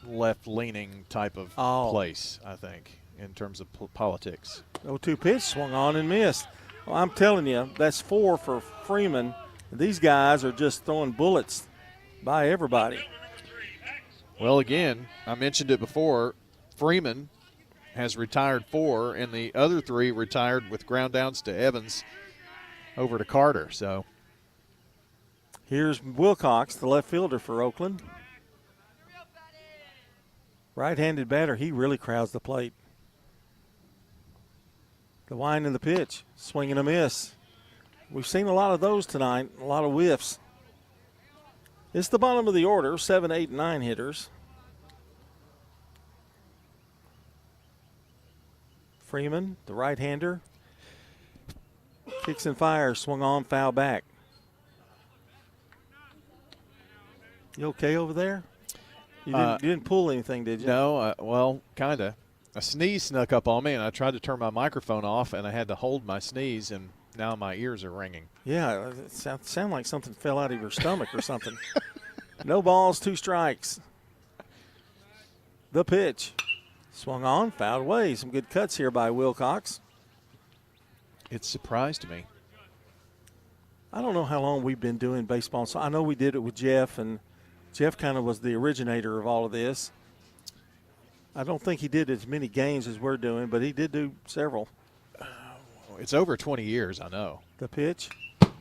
left-leaning type of place, I think, in terms of politics. 0-2 pitch, swung on and missed. Well, I'm telling you, that's 4 for Freeman. These guys are just throwing bullets by everybody. Well, again, I mentioned it before, Freeman has retired 4, and the other 3 retired with ground downs to Evans over to Carter. So here's Wilcox, the left fielder for Oakland. Right-handed batter, he really crowds the plate. The wind and the pitch, swing and a miss. We've seen a lot of those tonight, a lot of whiffs. It's the bottom of the order, 7, 8, 9 hitters. Freeman, the right-hander, kicks and fires, swung on, foul back. You okay over there? You didn't pull anything, did you? No, well, kind of. A sneeze snuck up on me, and I tried to turn my microphone off, and I had to hold my sneeze, and now my ears are ringing. Yeah, it sounded like something fell out of your stomach or something. No balls, 2 strikes. The pitch. Swung on, fouled away. Some good cuts here by Wilcox. It surprised me. I don't know how long we've been doing baseball. So I know we did it with Jeff, and Jeff kind of was the originator of all of this. I don't think he did as many games as we're doing, but he did do several. It's over 20 years, I know. The pitch.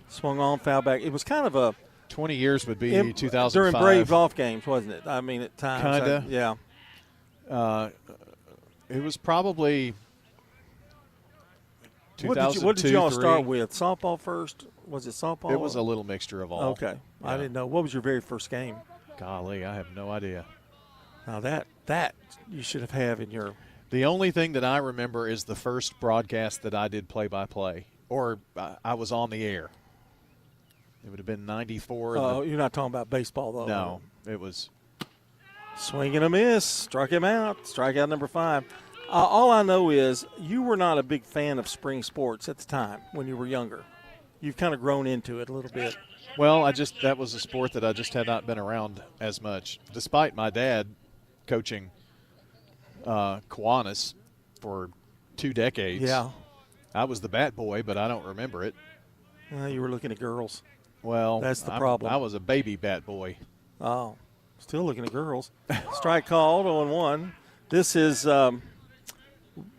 Swung on, foul back. It was kind of a 20 years would be 2005. During Brave golf games, wasn't it? I mean, at times. Kind of. Yeah. It was probably 2002, What did you all start with? Softball first? Was it softball? It was a little mixture of all. Okay. Yeah. I didn't know. What was your very first game? Golly, I have no idea. Now that you should have in your. The only thing that I remember is the first broadcast that I did play-by-play, or I was on the air. It would have been 94. Oh, you're not talking about baseball, though. No, it was. Swing and a miss. Struck him out. Strikeout number 5. All I know is you were not a big fan of spring sports at the time when you were younger. You've kind of grown into it a little bit. Well, that was a sport that I just had not been around as much, despite my dad coaching Kiwanis for 2 decades. Yeah. I was the bat boy, but I don't remember it. You were looking at girls. Well, that's the problem. I was a baby bat boy. Oh, still looking at girls. Strike called, 0-1. This is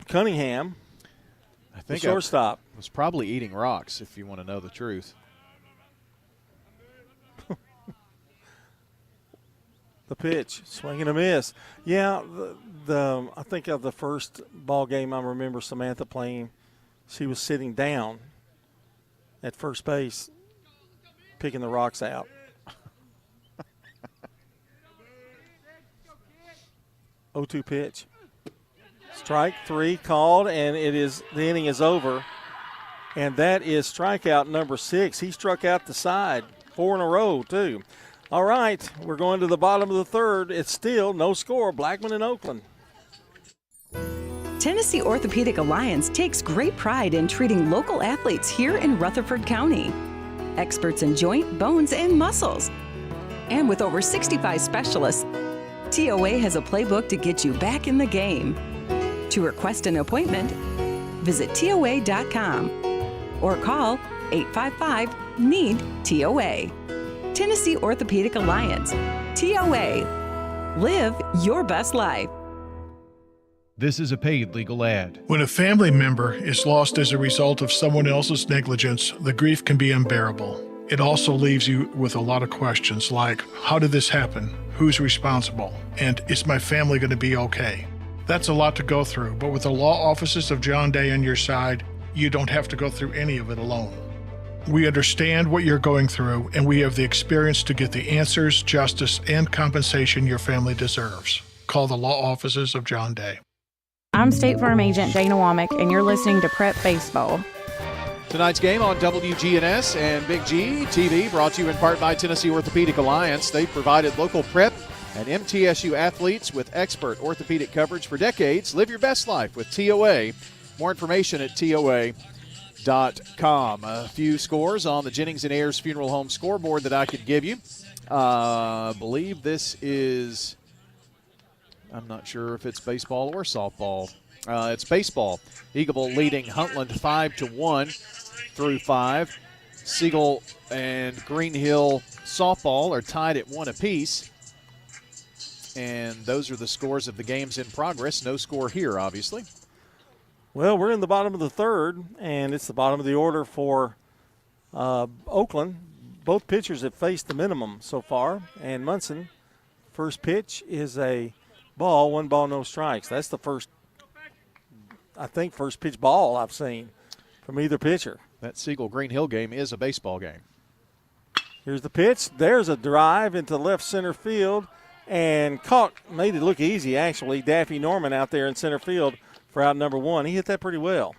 Cunningham, I think the shortstop. I was probably eating rocks, if you want to know the truth. The pitch, swing and a miss. Yeah, I think of the first ball game I remember Samantha playing, she was sitting down at first base, picking the rocks out. Oh, 2 pitch. Strike 3 called, and the inning is over. And that is strikeout number 6. He struck out the side 4 in a row, too. All right, we're going to the bottom of the third. It's still no score, Blackman and Oakland. Tennessee Orthopedic Alliance takes great pride in treating local athletes here in Rutherford County. Experts in joint, bones, and muscles. And with over 65 specialists, TOA has a playbook to get you back in the game. To request an appointment, visit TOA.com or call 855-NEED-TOA. Tennessee Orthopedic Alliance. TOA. Live your best life. This is a paid legal ad. When a family member is lost as a result of someone else's negligence, the grief can be unbearable. It also leaves you with a lot of questions like, how did this happen? Who's responsible? And is my family going to be okay? That's a lot to go through, but with the law offices of John Day on your side, you don't have to go through any of it alone. We understand what you're going through, and we have the experience to get the answers, justice, and compensation your family deserves. Call the law offices of John Day. I'm State Farm Agent Dana Womack, and you're listening to Prep Baseball. Tonight's game on WGNS and Big G TV, brought to you in part by Tennessee Orthopedic Alliance. They provided local prep and MTSU athletes with expert orthopedic coverage for decades. Live your best life with TOA. More information at TOA.com. A few scores on the Jennings and Ayers Funeral Home scoreboard that I could give you. I believe this is, I'm not sure if it's baseball or softball. It's baseball. Eagleville leading Huntland 5-1 through 5. Siegel and Green Hill softball are tied at 1 apiece. And those are the scores of the games in progress. No score here, obviously. Well, we're in the bottom of the third, and it's the bottom of the order for Oakland. Both pitchers have faced the minimum so far. And Munson, first pitch is a ball, 1 ball, no strikes. That's the first pitch ball I've seen from either pitcher. That Siegel Green Hill game is a baseball game. Here's the pitch. There's a drive into left center field, and caught. Made it look easy, actually. Daffy Norman out there in center field for out number 1. He hit that pretty well.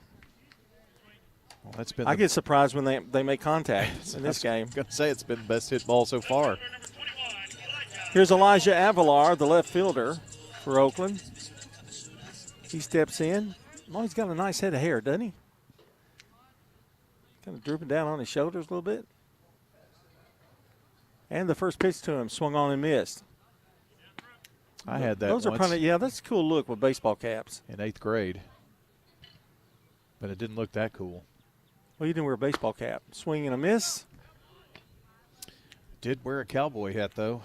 Well, that's been. I get surprised when they make contact in this game. I was going to say it's been the best hit ball so far. Here's Elijah Avalar, the left fielder for Oakland. He steps in. Oh, he's got a nice head of hair, doesn't he? Kind of drooping down on his shoulders a little bit. And the first pitch to him swung on and missed. I had that Those once. are kind of, yeah, that's a cool look with baseball caps. In 8th grade. But it didn't look that cool. Well, you didn't wear a baseball cap. Swing and a miss. Did wear a cowboy hat, though.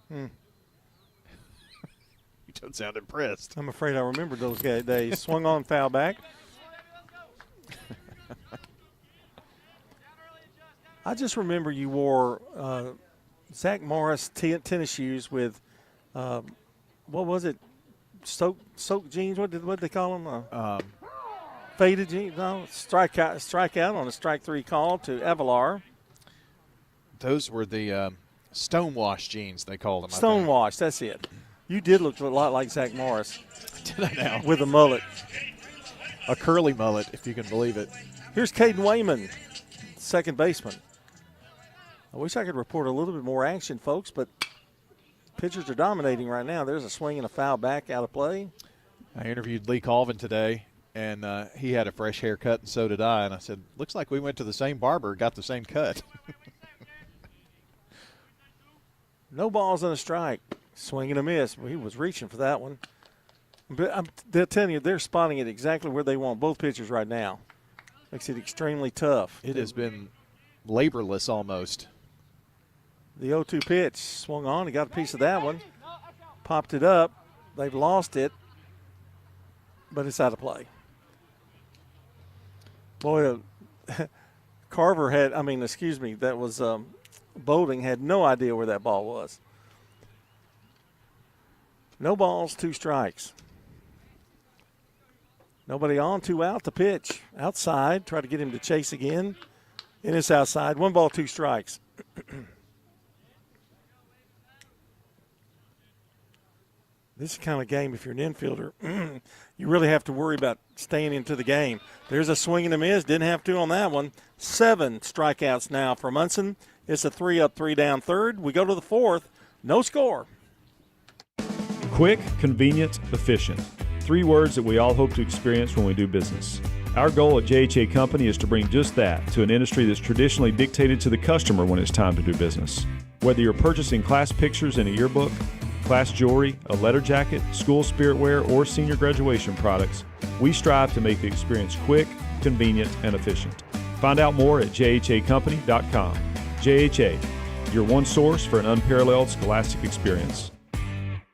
Hmm. You don't sound impressed. I'm afraid I remember those days. Swung on, foul back. I just remember you wore Zach Morris tennis shoes with, what was it, soaked jeans? What did they call them? Faded jeans? No, strikeout on a strike 3 call to Avalar. Those were the stonewash jeans, they called them. Stonewash, that's it. You did look a lot like Zach Morris. Did I now? With a mullet. A curly mullet, if you can believe it. Here's Caden Wayman, second baseman. I wish I could report a little bit more action, folks, but pitchers are dominating right now. There's a swing and a foul back out of play. I interviewed Lee Colvin today, and he had a fresh haircut, and so did I. And I said, looks like we went to the same barber, got the same cut. No balls and a strike. Swing and a miss. He was reaching for that one. But they're telling you, they're spotting it exactly where they want both pitchers right now. Makes it extremely tough. It has been laborless almost. The 0-2 pitch swung on. He got a piece of that one. Popped it up. They've lost it, but it's out of play. Boy, Carver had, that was Boulding had no idea where that ball was. No balls, 2 strikes. Nobody on, 2 out. The pitch outside. Try to get him to chase again. And it's outside. 1 ball, 2 strikes. This is the kind of game, if you're an infielder, you really have to worry about staying into the game. There's a swing and a miss. Didn't have to on that one. 7 strikeouts now for Munson. It's a 3-up, 3-down third. We go to the 4th. No score. Quick, convenient, efficient. 3 words that we all hope to experience when we do business. Our goal at JHA Company is to bring just that to an industry that's traditionally dictated to the customer when it's time to do business. Whether you're purchasing class pictures in a yearbook, class jewelry, a letter jacket, school spirit wear, or senior graduation products, we strive to make the experience quick, convenient, and efficient. Find out more at jhacompany.com. JHA, your one source for an unparalleled scholastic experience.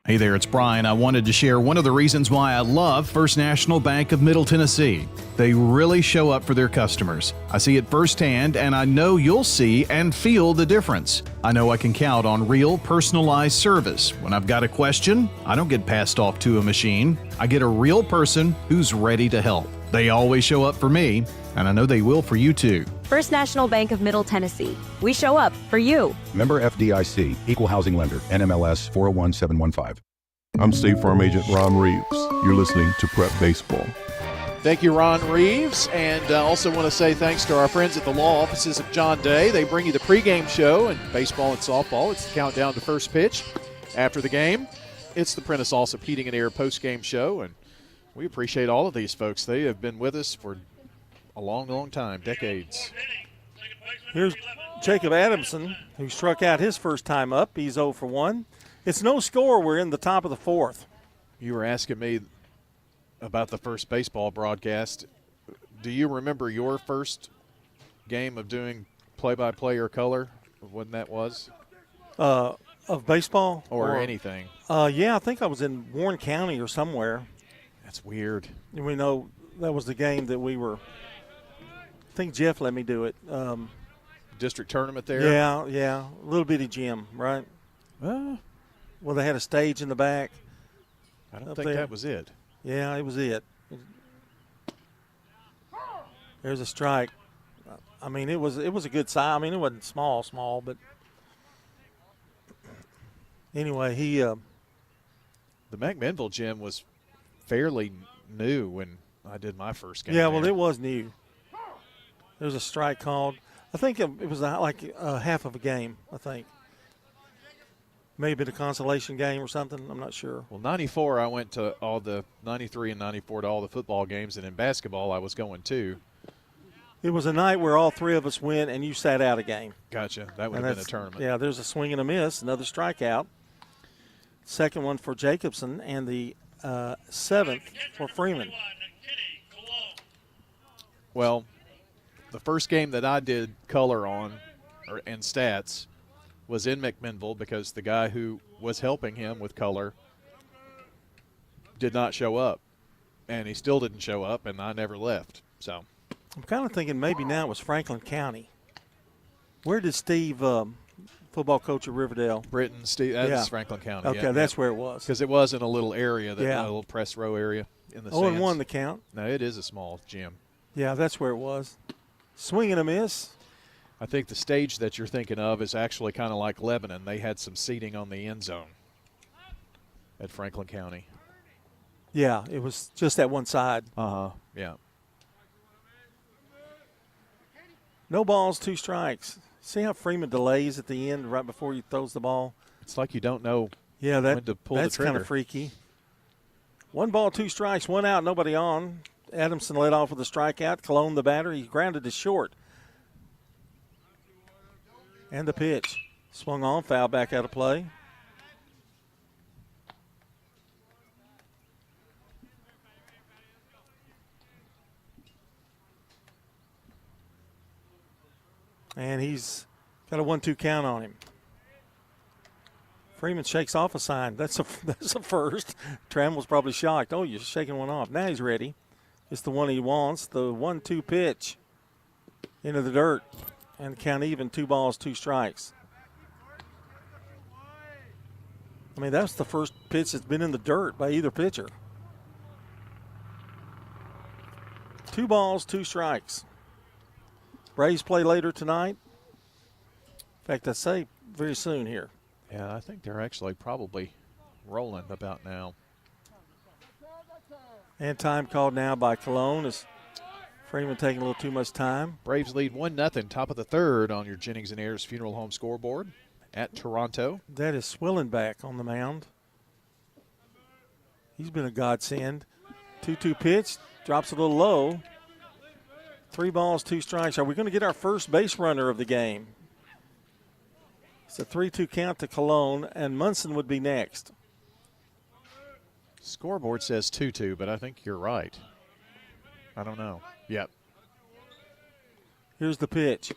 Hey there, it's Brian. I wanted to share one of the reasons why I love First National Bank of Middle Tennessee. They really show up for their customers. I see it firsthand, and I know you'll see and feel the difference. I know I can count on real, personalized service. When I've got a question, I don't get passed off to a machine. I get a real person who's ready to help. They always show up for me, and I know they will for you too. First National Bank of Middle Tennessee. We show up for you. Member FDIC, Equal Housing Lender, NMLS 401715. I'm State Farm Agent Ron Reeves. You're listening to Prep Baseball. Thank you, Ron Reeves. And also want to say thanks to our friends at the law offices of John Day. They bring you the pregame show and baseball and softball. It's the countdown to first pitch. After the game, it's the Prentice Allsup Heating and Air postgame show. And we appreciate all of these folks. They have been with us for a long, long time, decades. Here's Jacob Adamson, who struck out his first time up. He's 0 for 1. It's no score. We're in the top of the 4th. You were asking me about the first baseball broadcast. Do you remember your first game of doing play-by-play or color, when that was? Of baseball? Or anything. Yeah, I think I was in Warren County or somewhere. That's weird. And we know that was the game that we were – I think Jeff let me do it. District tournament there? Yeah. A little bitty gym, right? Well, they had a stage in the back. I don't think that was it. Yeah, it was it. There's a strike. I mean, it was a good size. I mean, it wasn't small, but anyway, he the McMinnville gym was fairly new when I did my first game. Yeah, well, there. it was new. There was a strike called. I think it was like half of a game, I think. Maybe a consolation game or something. I'm not sure. Well, 94, I went to all the 93 and 94 to all the football games, and in basketball I was going too. It was a night where all three of us went, and you sat out a game. Gotcha. That would have been a tournament. Yeah, there's a swing and a miss, another strikeout. Second one for Jacobson, and the seventh for Freeman. Well, the first game that I did color on and stats was in McMinnville because the guy who was helping him with color did not show up. And he still didn't show up, and I never left. So I'm kind of thinking maybe now it was Franklin County. Where did Steve, football coach at Riverdale? Britton, Steve, that's Franklin County. Okay, that's where it was. Because it was in a little area, a little press row area in the stands. 0-1 the count. No, it is a small gym. Yeah, that's where it was. Swing and a miss. I think the stage that you're thinking of is actually kind of like Lebanon. They had some seating on the end zone at Franklin County. Yeah, it was just that one side. Yeah. No balls, 2 strikes. See how Freeman delays at the end right before he throws the ball? It's like you don't know when to pull the trigger. That's kind of freaky. 1 ball, 2 strikes, 1 out, nobody on. Adamson led off with a strikeout. Cologne, the batter, he grounded to short. And the pitch. Swung on, foul back out of play. And he's got a 1-2 count on him. Freeman shakes off a sign. That's a first. Trammell's probably shocked. Oh, you're shaking one off. Now he's ready. It's the one he wants. The 1-2 pitch into the dirt. And count even, 2 balls, 2 strikes. I mean, that's the first pitch that's been in the dirt by either pitcher. 2 balls, 2 strikes. Braves play later tonight. In fact, I say very soon here. Yeah, I think they're actually probably rolling about now. And time called now by Cologne as Freeman taking a little too much time. Braves lead 1-0, top of the third on your Jennings and Ayers Funeral Home scoreboard at Toronto. That is Swillenback on the mound. He's been a godsend. 2-2 pitch, drops a little low. 3 balls, 2 strikes. Are we going to get our first base runner of the game? It's a 3-2 count to Cologne, and Munson would be next. Scoreboard says 2-2, but I think you're right. I don't know. Yep. Here's the pitch.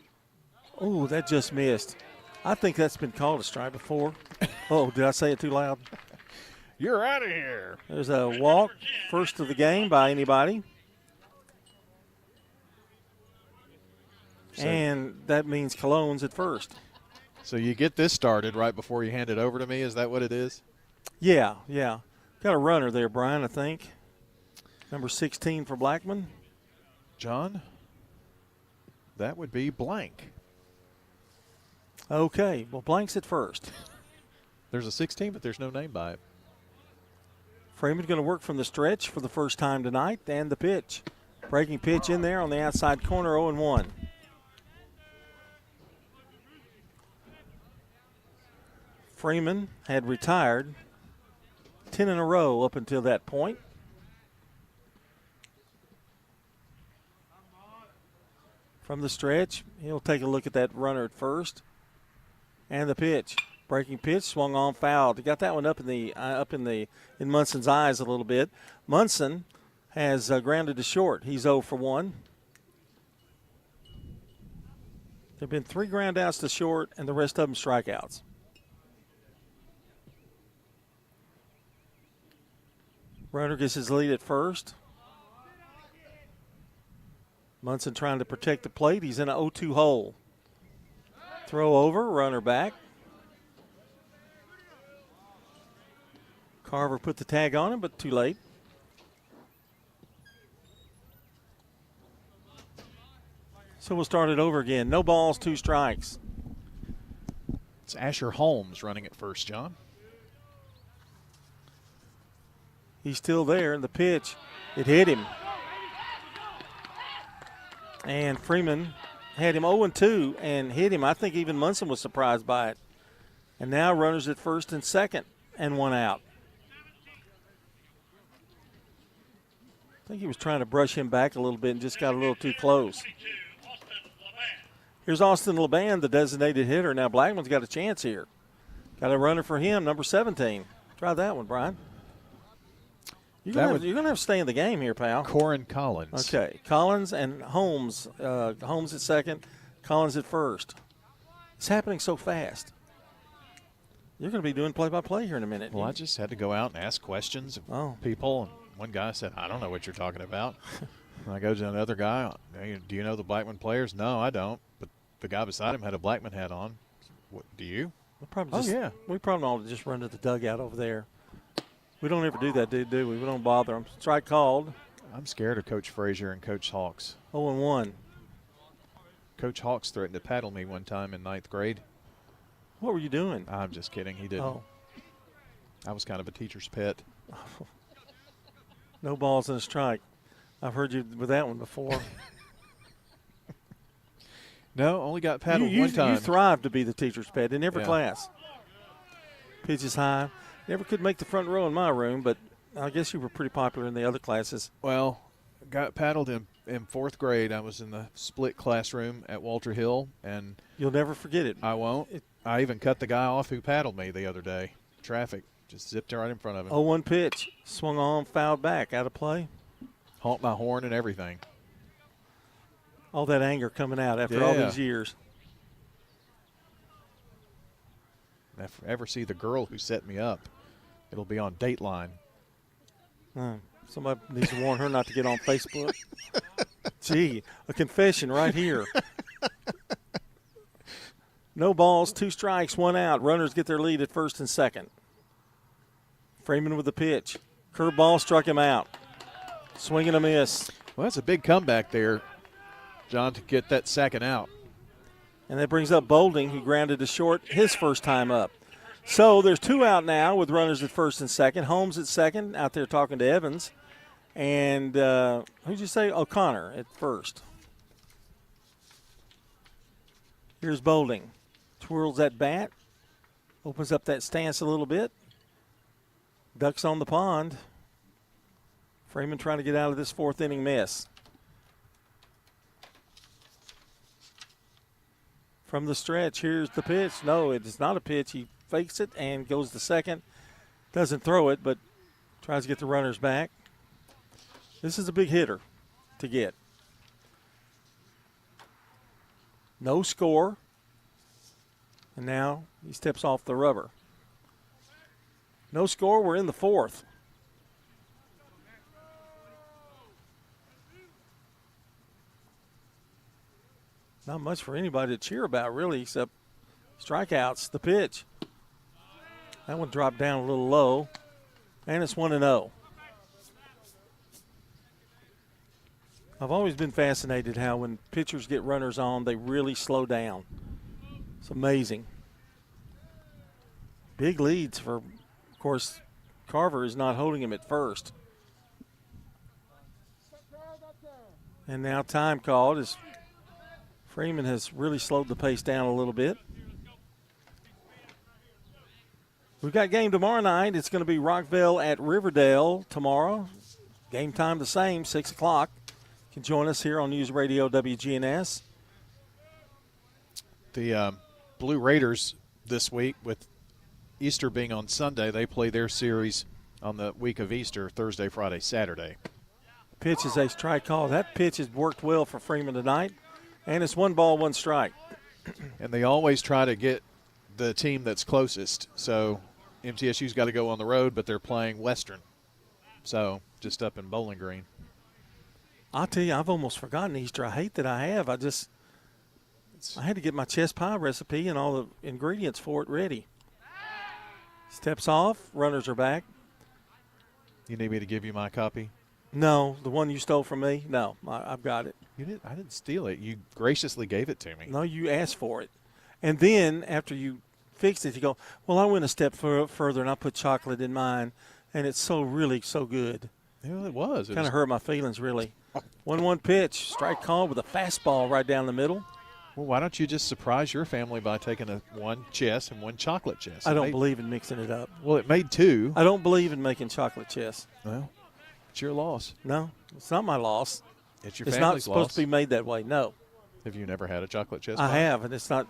Oh, that just missed. I think that's been called a strike before. Oh, did I say it too loud? You're out of here. There's a walk, first of the game by anybody. And that means Cologne's at first. So you get this started right before you hand it over to me? Is that what it is? Yeah. Got a runner there, Brian, I think. Number 16 for Blackman. John, that would be Blank. Okay, well, Blank's at first. There's a 16, but there's no name by it. Freeman's going to work from the stretch for the first time tonight, and the pitch. Breaking pitch in there on the outside corner, 0-1. Freeman had retired 10 in a row up until that point. From the stretch, he'll take a look at that runner at first. And the pitch. Breaking pitch, swung on, fouled. He got that one up in Munson's eyes a little bit. Munson has grounded to short. He's 0 for 1. There have been 3 ground outs to short, and the rest of them strikeouts. Runner gets his lead at first. Munson trying to protect the plate. He's in an 0-2 hole. Throw over, runner back. Carver put the tag on him, but too late. So we'll start it over again. No balls, 2 strikes. It's Asher Holmes running at first, John. He's still there, and the pitch, it hit him. And Freeman had him 0-2 and hit him. I think even Munson was surprised by it. And now runners at first and second and 1 out. I think he was trying to brush him back a little bit and just got a little too close. Here's Austin Laban, the designated hitter. Now Blackman's got a chance here. Got a runner for him, number 17. Try that one, Brian. You're going to have to stay in the game here, pal. Corin Collins. Okay, Collins and Holmes. Holmes at second, Collins at first. It's happening so fast. You're going to be doing play-by-play here in a minute. Well, I just had to go out and ask questions of people. And one guy said, I don't know what you're talking about. And I go to another guy, hey, do you know the Blackman players? No, I don't. But the guy beside him had a Blackman hat on. What, do you? We probably ought to just run to the dugout over there. We don't ever do that, do we? We don't bother them. Strike called. I'm scared of Coach Frazier and Coach Hawks. 0-1. Coach Hawks threatened to paddle me one time in 9th grade. What were you doing? I'm just kidding. He didn't. Oh. I was kind of a teacher's pet. No balls and a strike. I've heard you with that one before. No, only got paddled one time. You thrived to be the teacher's pet in every class. Pitch is high. Never could make the front row in my room, but I guess you were pretty popular in the other classes. Well, got paddled in 4th grade. I was in the split classroom at Walter Hill. And you'll never forget it. I won't. I even cut the guy off who paddled me the other day. Traffic just zipped right in front of him. 0-1 pitch. Swung on, fouled back. Out of play. Honked my horn and everything. All that anger coming out after all these years. If I ever see the girl who set me up, it'll be on Dateline. Somebody needs to warn her not to get on Facebook. Gee, a confession right here. No balls, 2 strikes, 1 out. Runners get their lead at first and second. Freeman with the pitch. Curveball struck him out. Swing and a miss. Well, that's a big comeback there, John, to get that second out. And that brings up Bolding, who grounded to short his first time up. So there's 2 out now with runners at first and second. Holmes at second, out there talking to Evans. And who'd you say? O'Connor at first. Here's Bolding. Twirls that bat. Opens up that stance a little bit. Ducks on the pond. Freeman trying to get out of this 4th inning mess. From the stretch, here's the pitch. No, it is not a pitch. He fakes it and goes to second. Doesn't throw it, but tries to get the runners back. This is a big hitter to get. No score. And now he steps off the rubber. No score. We're in the 4th. Not much for anybody to cheer about, really, except strikeouts. The pitch. That one dropped down a little low, and it's 1-0. I've always been fascinated how when pitchers get runners on, they really slow down. It's amazing. Big leads for, of course, Carver is not holding him at first. And now time called as Freeman has really slowed the pace down a little bit. We've got game tomorrow night. It's going to be Rockville at Riverdale tomorrow. Game time the same, 6 o'clock. You can join us here on News Radio WGNS. The Blue Raiders this week, with Easter being on Sunday, they play their series on the week of Easter, Thursday, Friday, Saturday. Pitch is a strike call. That pitch has worked well for Freeman tonight. And it's 1 ball, 1 strike. And they always try to get the team that's closest. So MTSU's got to go on the road, but they're playing Western. So just up in Bowling Green. I'll tell you, I've almost forgotten Easter. I hate that I have. I had to get my chess pie recipe and all the ingredients for it ready. Steps off. Runners are back. You need me to give you my copy? No, the one you stole from me? No, I've got it. I didn't steal it. You graciously gave it to me. No, you asked for it. And then after you fixed it, you go, well, I went a step further and I put chocolate in mine, and it's so good. Yeah, it was. Kind of hurt my feelings, really. 1-1 pitch, strike call with a fastball right down the middle. Well, why don't you just surprise your family by taking one chess and one chocolate chess? I don't believe in mixing it up. Well, it made 2. I don't believe in making chocolate chess. Well, it's your loss. No, it's not my loss. It's your It's family's not supposed loss. to be made that way. No. Have you never had a chocolate chess I pie? have, and it's not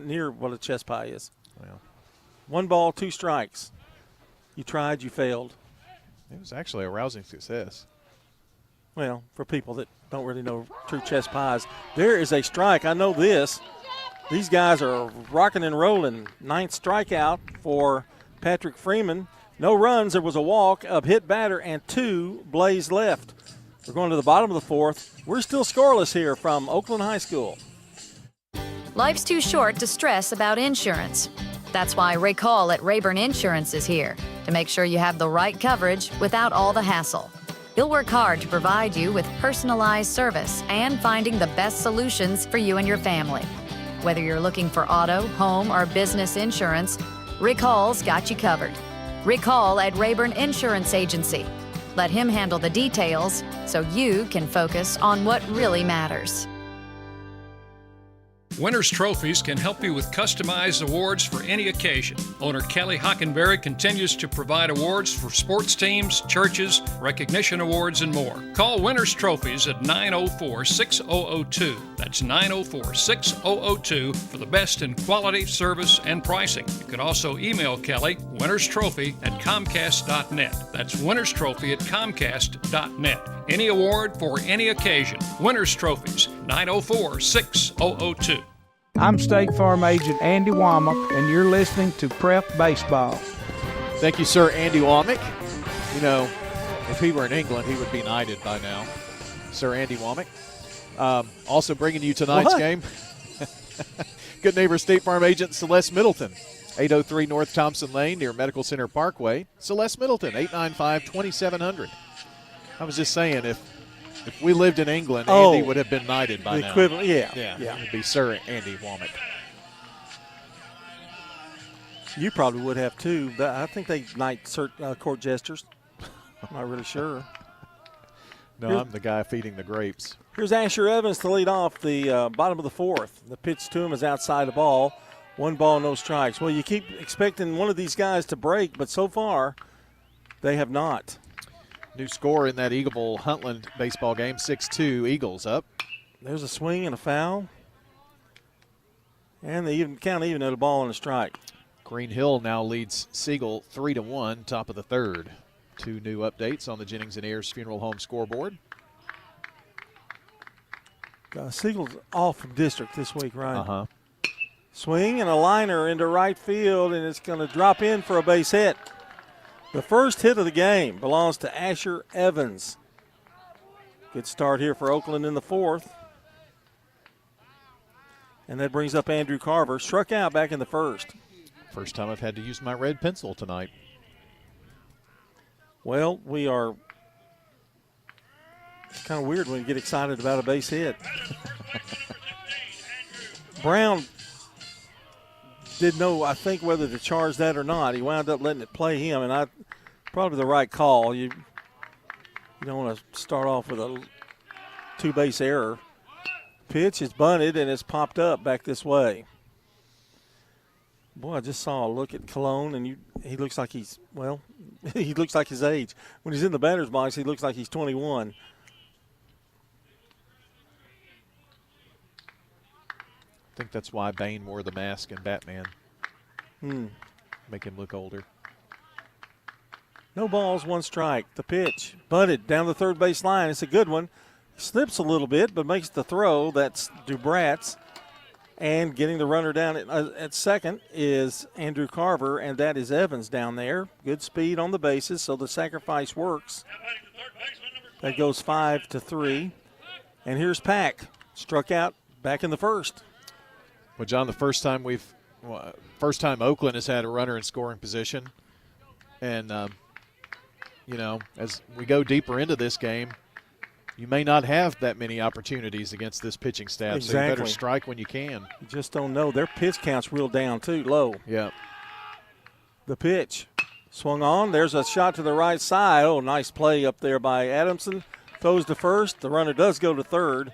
near what a chess pie is. Well, 1 ball, 2 strikes. You tried, you failed. it was actually a rousing success. Well, for people that don't really know true chess pies, there is a strike. I know this. These guys are rocking and rolling. 9th strikeout for Patrick Freeman. No runs. There was a walk, a hit batter, and 2 blaze left. We're going to the bottom of the 4th. We're still scoreless here from Oakland High School. Life's too short to stress about insurance. That's why Ray Call at Rayburn Insurance is here to make sure you have the right coverage without all the hassle. He'll work hard to provide you with personalized service and finding the best solutions for you and your family. Whether you're looking for auto, home, or business insurance, Rick Hall's got you covered. Rick Hall at Rayburn Insurance Agency. Let him handle the details so you can focus on what really matters. Winners Trophies can help you with customized awards for any occasion. Owner Kelly Hockenberry continues to provide awards for sports teams, churches, recognition awards, and more. Call Winners Trophies at 904-6002. That's 904-6002 for the best in quality, service, and pricing. You can also email Kelly, winnerstrophy@comcast.net. That's winnerstrophy@comcast.net. Any award for any occasion. Winners Trophies, 904-6002. I'm State Farm Agent Andy Womack, and you're listening to Prep Baseball. Thank you, sir, Andy Womack. You know, if he were in England, he would be knighted by now. Sir Andy Womack. Also bringing you tonight's game. Good neighbor State Farm Agent Celeste Middleton. 803 North Thompson Lane near Medical Center Parkway. Celeste Middleton, 895-2700. I was just saying, if we lived in England, Andy would have been knighted by now. The equivalent, yeah. It would be Sir Andy Womack. You probably would have too. But I think they knight court jesters. I'm not really sure. No, I'm the guy feeding the grapes. Here's Asher Evans to lead off the bottom of the 4th. The pitch to him is outside the ball. 1 ball, no strikes. Well, you keep expecting one of these guys to break, but so far they have not. New score in that Eagleville-Huntland baseball game, 6-2, Eagles up. There's a swing and a foul. And they count even at a ball and a strike. Green Hill now leads Siegel 3-1, top of the 3rd. 2 new updates on the Jennings & Ayers Funeral Home scoreboard. Siegel's off from district this week, right? Uh-huh. Swing and a liner into right field, and it's going to drop in for a base hit. The first hit of the game belongs to Asher Evans. Good start here for Oakland in the 4th. And that brings up Andrew Carver. Struck out back in the 1st. First time I've had to use my red pencil tonight. Well, we are kind of weird when you get excited about a base hit. Brown didn't know, I think, whether to charge that or not. He wound up letting it play him, and probably the right call. You don't want to start off with a 2-base error. Pitch is bunted, and it's popped up back this way. Boy, I just saw a look at Cologne, and he looks like he looks like his age. When he's in the batter's box, he looks like he's 21. I think that's why Bane wore the mask in Batman. Make him look older. No balls, 1 strike. The pitch, bunted down the 3rd base line. It's a good one. Slips a little bit, but makes the throw. That's Dubratz. And getting the runner down at second is Andrew Carver, and that is Evans down there. Good speed on the bases, so the sacrifice works. That goes 5-3. And here's Pack. Struck out back in the 1st. Well, John, the first time Oakland has had a runner in scoring position, and as we go deeper into this game, you may not have that many opportunities against this pitching staff. Exactly. So you better strike when you can. You just don't know. Their pitch count's real down, too, low. Yeah. The pitch swung on. There's a shot to the right side. Oh, nice play up there by Adamson. Throws to first. The runner does go to third.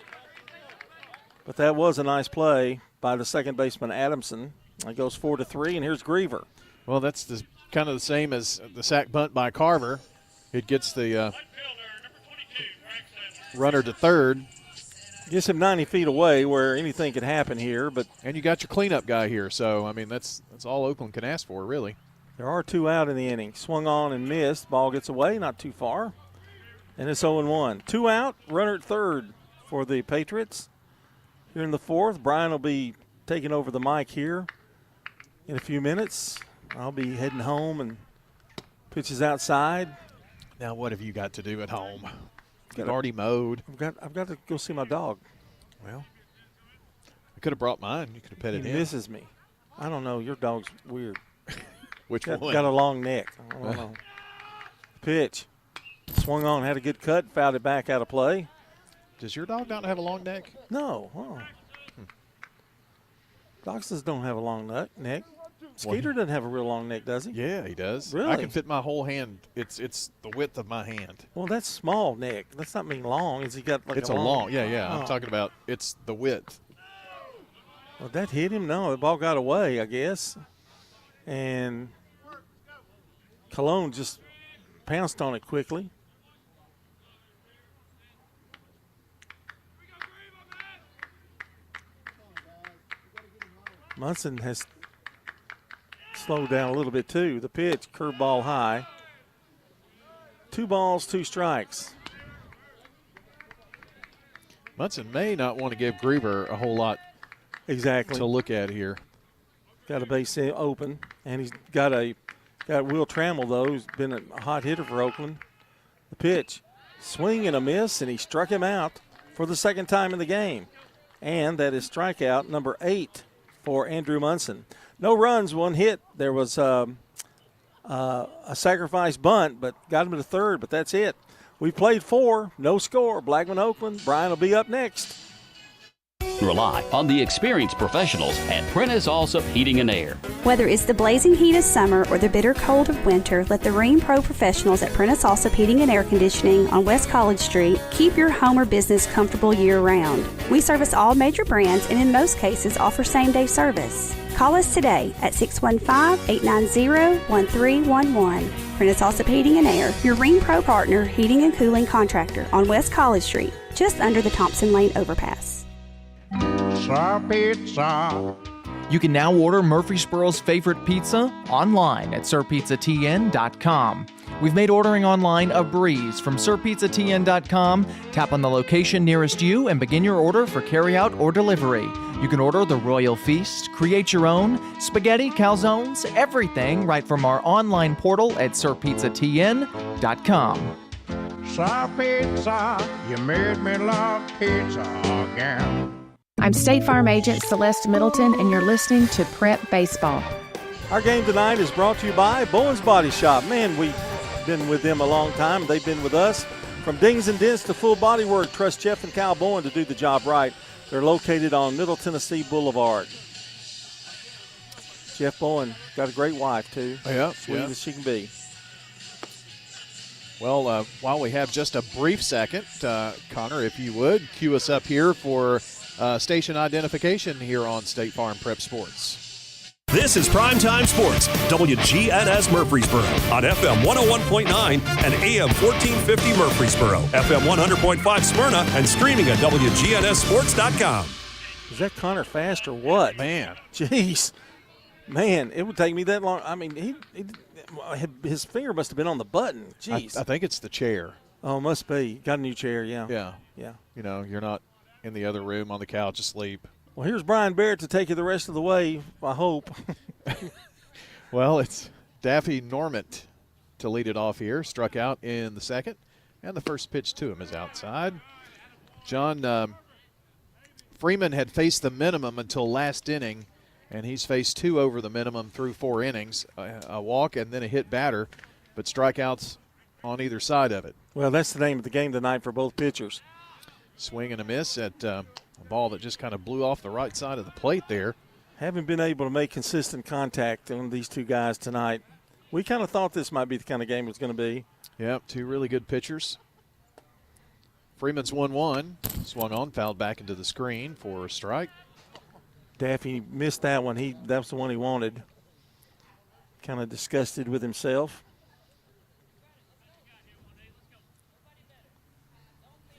But that was a nice play by the second baseman, Adamson. It goes 4-3, and here's Griever. Well, that's kind of the same as the sac bunt by Carver. It gets the runner to third. Gets him 90 feet away where anything could happen here. And you got your cleanup guy here. So, I mean, that's all Oakland can ask for, really. There are 2 out in the inning. Swung on and missed. Ball gets away, not too far. And it's 0-1. 2 out, runner at third for the Patriots. Here in the fourth, Brian will be taking over the mic here in a few minutes. I'll be heading home and pitches outside. Now what have you got to do at home? You've already mowed. I've got to go see my dog. Well, I could have brought mine. You could have petted him. He misses me. I don't know. Your dog's weird. Which one? Got a long neck. I don't know. Pitch. Swung on, had a good cut, fouled it back out of play. Does your dog not have a long neck? No. Oh. Dachshunds don't have a long neck. Skeeter doesn't have a real long neck, does he? Yeah, he does. Really? I can fit my whole hand. It's the width of my hand. Well, that's small neck. That's not mean long. Is he got like it's a long? Yeah. Oh. I'm talking about it's the width. Well, that hit him? No, the ball got away, I guess. And Cologne just pounced on it quickly. Munson has slowed down a little bit too. The pitch, curveball high. 2 balls, 2 strikes. Munson may not want to give Griever a whole lot to look at here. Got a base open, and he's got Will Trammell, though, who's been a hot hitter for Oakland. The pitch, swing and a miss, and he struck him out for the second time in the game. And that is strikeout number 8 for Andrew Munson. No runs, 1 hit. There was a sacrifice bunt, but got him to third, but that's it. We played 4, no score. Blackman, Oakland. Brian will be up next. Rely on the experienced professionals at Prentice Allsup Heating and Air. Whether it's the blazing heat of summer or the bitter cold of winter, let the Rheem Pro professionals at Prentice Allsup Heating and Air Conditioning on West College Street keep your home or business comfortable year-round. We service all major brands and in most cases offer same-day service. Call us today at 615-890-1311. Prentice Allsup Heating and Air, your Rheem Pro partner heating and cooling contractor on West College Street, just under the Thompson Lane overpass. Pizza. You can now order Murfreesboro's favorite pizza online at sirpizzatn.com. We've made ordering online a breeze from sirpizzatn.com. Tap on the location nearest you and begin your order for carryout or delivery. You can order the Royal Feast, create your own, spaghetti, calzones, everything right from our online portal at sirpizzatn.com. Sir Pizza, you made me love pizza again. I'm State Farm Agent Celeste Middleton, and you're listening to Prep Baseball. Our game tonight is brought to you by Bowen's Body Shop. Man, we've been with them a long time. They've been with us. From dings and dents to full body work, trust Jeff and Kyle Bowen to do the job right. They're located on Middle Tennessee Boulevard. Jeff Bowen got a great wife, too. Yeah, Sweet as she can be. Well, while we have just a brief second, Connor, if you would, cue us up here for station identification here on State Farm Prep Sports. This is Primetime Sports, WGNS Murfreesboro on FM 101.9 and AM 1450 Murfreesboro, FM 100.5 Smyrna, and streaming at wgnssports.com. Is that Connor fast or what? Man. Jeez. Man, it would take me that long. I mean, his finger must have been on the button. Jeez. I think it's the chair. Oh, must be. Got a new chair, yeah. Yeah. Yeah. You know, you're not in the other room on the couch asleep. Well, here's Brian Barrett to take you the rest of the way, I hope. Well, it's Daffy Normant to lead it off here. Struck out in the second, and the first pitch to him is outside. John Freeman had faced the minimum until last inning, and he's faced 2 over the minimum through 4 innings, a walk and then a hit batter. But strikeouts on either side of it. Well, that's the name of the game tonight for both pitchers. Swing and a miss at a ball that just kind of blew off the right side of the plate there. Haven't been able to make consistent contact on these two guys tonight. We kind of thought this might be the kind of game it was going to be. Yep, two really good pitchers. Freeman's 1-1. Swung on, fouled back into the screen for a strike. Daffy missed that one. That was the one he wanted. Kind of disgusted with himself.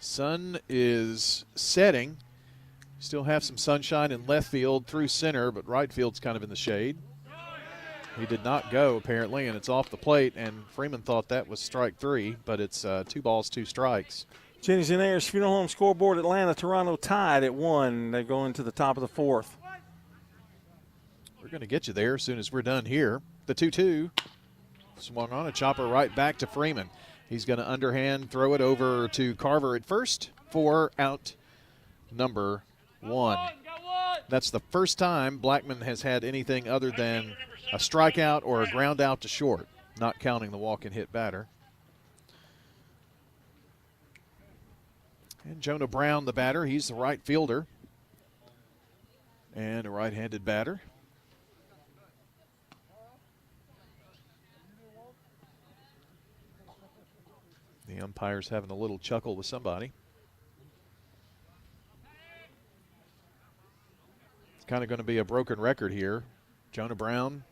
Sun is setting. Still have some sunshine in left field through center, but right field's kind of in the shade. He did not go, apparently, and it's off the plate, and Freeman thought that was strike 3, but it's 2 balls, 2 strikes. Jenny's in Ayers Funeral Home scoreboard. Atlanta, Toronto tied at 1. They're going to the top of the 4th. We're going to get you there as soon as we're done here. The 2-2 swung on, a chopper right back to Freeman. He's going to underhand throw it over to Carver at first for out number 1. That's the first time Blackman has had anything other than a strikeout or a ground out to short, not counting the walk-in hit batter. And Jonah Brown, the batter, he's the right fielder and a right-handed batter. The umpire's having a little chuckle with somebody. It's kind of going to be a broken record here. Jonah Brown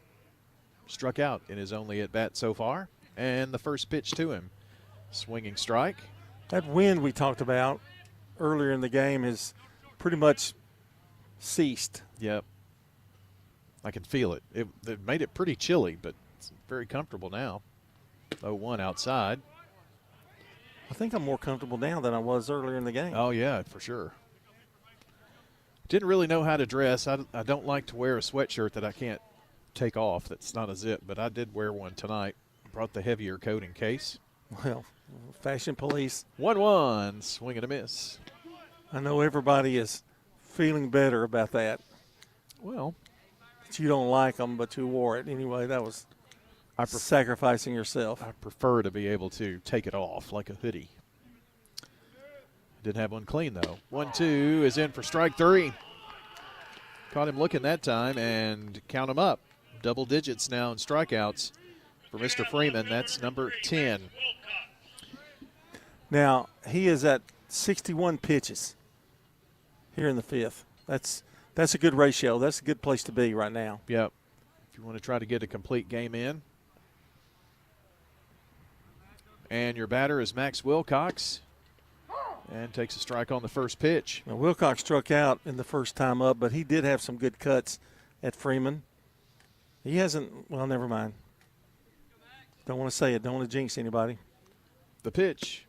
struck out in his only at-bat so far, and the first pitch to him. Swinging strike. That wind we talked about earlier in the game has pretty much ceased. Yep. I can feel it. It made it pretty chilly, but it's very comfortable now. 0-1 outside. I think I'm more comfortable now than I was earlier in the game. Oh, yeah, for sure. Didn't really know how to dress. I don't like to wear a sweatshirt that I can't take off that's not a zip, but I did wear one tonight. Brought the heavier coat in case. Well, fashion police. 1-1, swing and a miss. I know everybody is feeling better about that. Well. That you don't like them, but you wore it. Anyway, that was sacrificing yourself. I prefer to be able to take it off like a hoodie. Didn't have one clean, though. 1-2 is in for strike 3. Caught him looking that time, and count him up. Double digits now in strikeouts for Mr. Freeman. That's number 10. Now, he is at 61 pitches here in the 5th. That's a good ratio. That's a good place to be right now. Yep. If you want to try to get a complete game in. And your batter is Max Wilcox. And takes a strike on the first pitch. Now, Wilcox struck out in the first time up, but he did have some good cuts at Freeman. He hasn't, well, never mind. Don't want to say it. Don't want to jinx anybody. The pitch.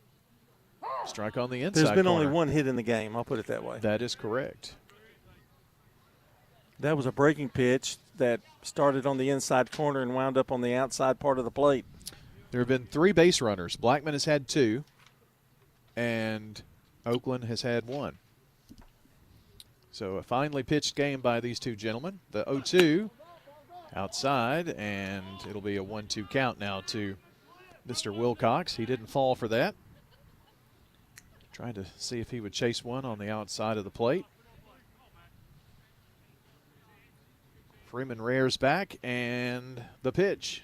Strike on the inside There's been corner. only one hit in the game. I'll put it that way. That is correct. That was a breaking pitch that started on the inside corner and wound up on the outside part of the plate. There have been 3 base runners. Blackman has had 2, and Oakland has had 1. So a finely pitched game by these two gentlemen. The 0-2 outside, and it'll be a 1-2 count now to Mr. Wilcox. He didn't fall for that. Trying to see if he would chase one on the outside of the plate. Freeman rears back, and the pitch.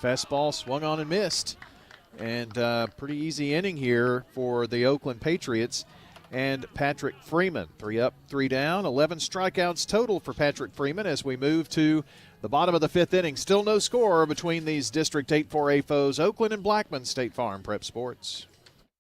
Fastball swung on and missed. And pretty easy inning here for the Oakland Patriots and Patrick Freeman. 3 up, 3 down, 11 strikeouts total for Patrick Freeman as we move to the bottom of the 5th inning. Still no score between these District 8-4A foes, Oakland and Blackman. State Farm Prep Sports.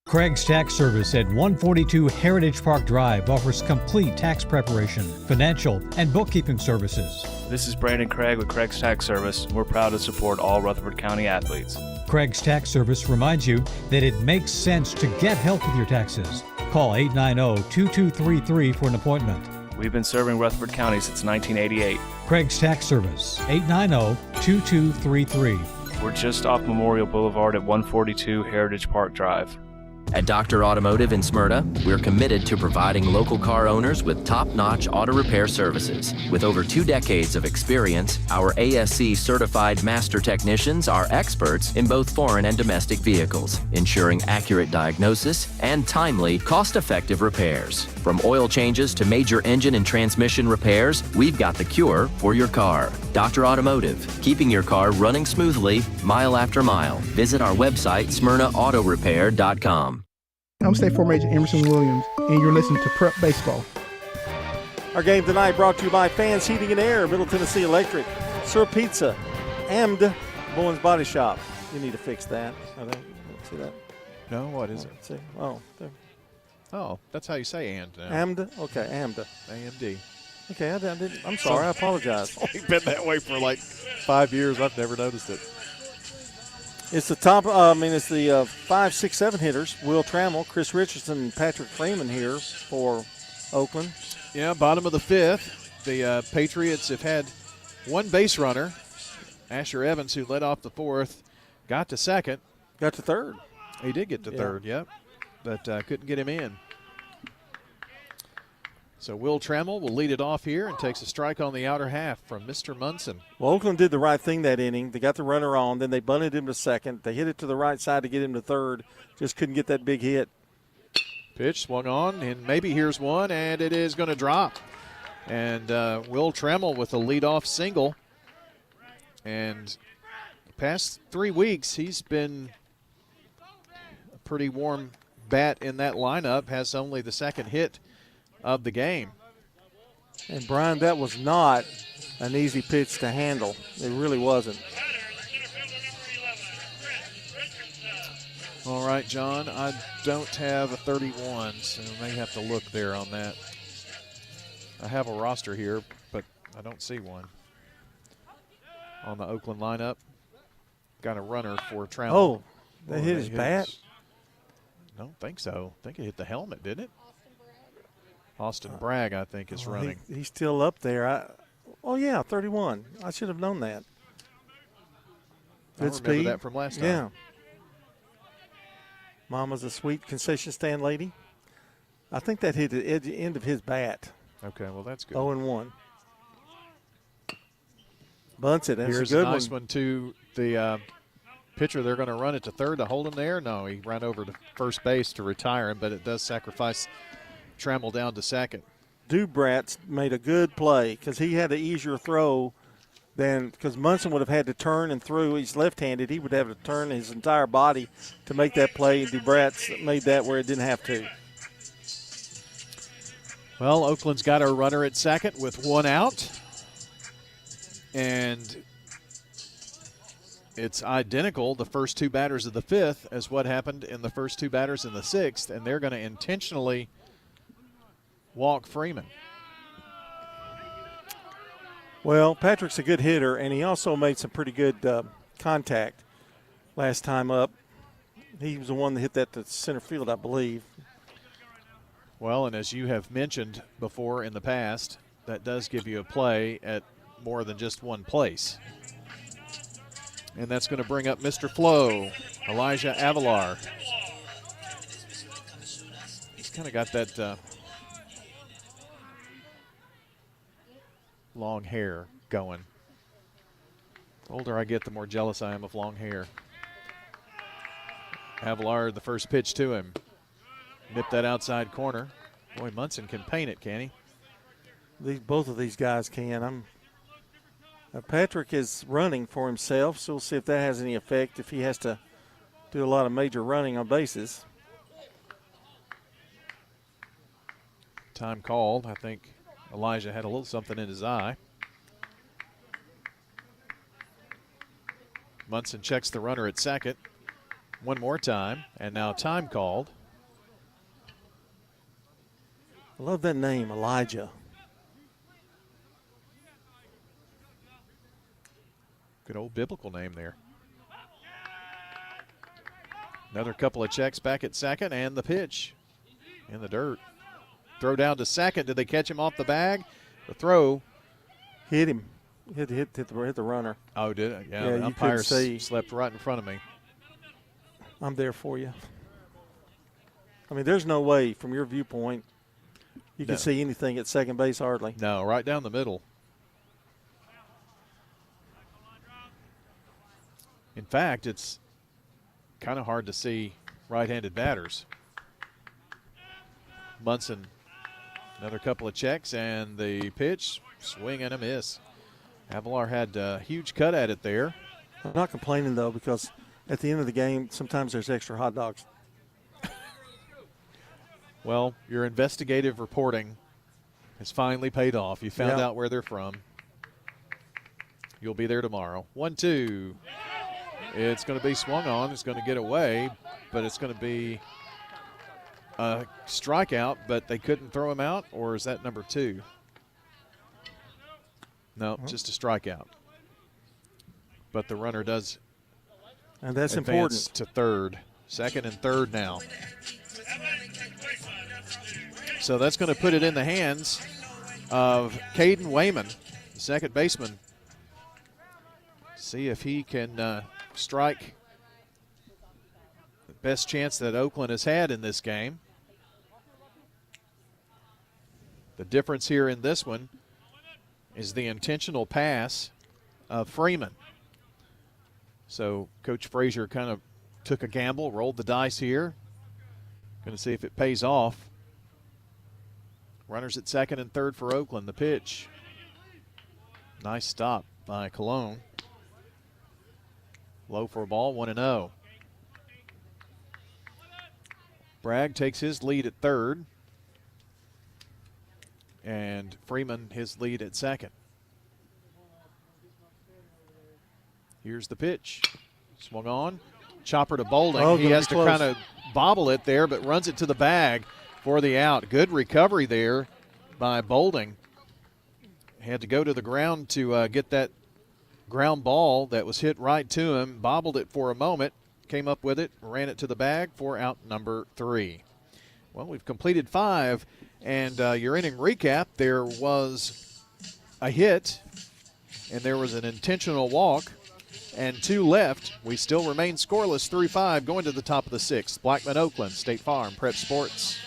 Craig's Tax Service at 142 Heritage Park Drive offers complete tax preparation, financial, and bookkeeping services. This is Brandon Craig with Craig's Tax Service. We're proud to support all Rutherford County athletes. Craig's Tax Service reminds you that it makes sense to get help with your taxes. Call 890-2233 for an appointment. We've been serving Rutherford County since 1988. Craig's Tax Service, 890-2233. We're just off Memorial Boulevard at 142 Heritage Park Drive. At Dr. Automotive in Smyrna, we're committed to providing local car owners with top-notch auto repair services. With over 2 decades of experience, our ASC certified master technicians are experts in both foreign and domestic vehicles, ensuring accurate diagnosis and timely, cost-effective repairs. From oil changes to major engine and transmission repairs, we've got the cure for your car. Dr. Automotive, keeping your car running smoothly, mile after mile. Visit our website, smyrnaautorepair.com. I'm State Farm Agent Emerson Williams, and you're listening to Prep Baseball. Our game tonight brought to you by Fans Heating and Air, Middle Tennessee Electric, Sir Pizza, and Bowen's Body Shop. You need to fix that. I think. See that? No, what is it? See. Oh, there. Oh, that's how you say and now. AMD? Okay, AMD. AMD. Okay, I'm sorry. I apologize. It's only been that way for like 5 years. I've never noticed it. It's the top. It's the 5, 6, 7 hitters. Will Trammell, Chris Richardson, and Patrick Freeman here for Oakland. Yeah, bottom of the 5th. The Patriots have had one base runner, Asher Evans, who led off the 4th, got to 2nd. Got to 3rd. He did get to 3rd, yep. But couldn't get him in. So Will Trammell will lead it off here and takes a strike on the outer half from Mr. Munson. Well, Oakland did the right thing that inning. They got the runner on, then they bunted him to 2nd. They hit it to the right side to get him to 3rd. Just couldn't get that big hit. Pitch swung on, and maybe here's one, and it is going to drop. And Will Trammell with a leadoff single. And the past 3 weeks, he's been a pretty warm bat in that lineup, has only the 2nd hit of the game. And, Brian, that was not an easy pitch to handle. It really wasn't. All right, John, I don't have a 31, so I may have to look there on that. I have a roster here, but I don't see one on the Oakland lineup. Got a runner for Trammell. Oh, they hit his bat? I don't think so. I think it hit the helmet, didn't it? Austin Bragg, I think, is running. He's still up there. 31. I should have known that. Good I speed. remember that from last time. Yeah. Mama's a sweet concession stand lady. I think that hit the end of his bat. Okay, well, that's good. 0-1. Bunts it. That's Here's a good a nice one. one to the pitcher. They're going to run it to 3rd to hold him there. No, he ran over to first base to retire him, but it does sacrifice Trammell down to 2nd. Dubratz made a good play because he had an easier throw than because Munson would have had to turn and through. He's left-handed. He would have to turn his entire body to make that play. Dubratz made that where it didn't have to. Well, Oakland's got a runner at 2nd with 1 out. And it's identical, the first 2 batters of the 5th, as what happened in the first 2 batters in the 6th. And they're going to intentionally walk Freeman. Well, Patrick's a good hitter, and he also made some pretty good contact last time up. He was the one that hit that to center field, I believe. Well, and as you have mentioned before in the past, that does give you a play at more than just one place. And that's going to bring up Mr. Flo, Elijah Avalar. He's kind of got that long hair going. The older I get, the more jealous I am of long hair. Avalar, the first pitch to him. Nip that outside corner. Boy, Munson can paint it, can he? Both of these guys can. Patrick is running for himself, so we'll see if that has any effect, if he has to do a lot of major running on bases. Time called. I think Elijah had a little something in his eye. Munson checks the runner at 2nd. One more time, and now time called. I love that name, Elijah. Good old biblical name there. Another couple of checks back at 2nd, and the pitch in the dirt. Throw down to 2nd. Did they catch him off the bag? The throw hit him. Hit the runner. Oh, did it? Yeah, Yeah, the you umpire couldn't see. slept right in front of me. I'm there for you. I mean, there's no way from your viewpoint you can see anything at second base hardly. No, right down the middle. In fact, it's kind of hard to see right-handed batters. Munson, another couple of checks, and the pitch, swing and a miss. Avalar had a huge cut at it there. I'm not complaining, though, because at the end of the game, sometimes there's extra hot dogs. Well, your investigative reporting has finally paid off. You found out where they're from. You'll be there tomorrow. 1-2. It's going to be swung on. It's going to get away, but it's going to be a strikeout, but they couldn't throw him out, or is that number 2? No, just a strikeout. But the runner does and that's advance important to third. Second and third now. So that's going to put it in the hands of Caden Wayman, the second baseman. See if he can strike the best chance that Oakland has had in this game. The difference here in this one is the intentional pass of Freeman. So Coach Frazier kind of took a gamble, rolled the dice here. Going to see if it pays off. Runners at second and third for Oakland. The pitch. Nice stop by Cologne. Low for a ball, 1-0. Bragg takes his lead at third. And Freeman his lead at second. Here's the pitch. Swung on. Chopper to Boulding. Oh, he has to kind of bobble it there, but runs it to the bag for the out. Good recovery there by Boulding. Had to go to the ground to get that ground ball that was hit right to him. Bobbled it for a moment. Came up with it. Ran it to the bag for out number 3. Well, we've completed 5. And your inning recap, there was a hit, and there was an intentional walk, and 2 left. We still remain scoreless, 3-5, going to the top of the 6th. Blackman, Oakland, State Farm, Prep Sports.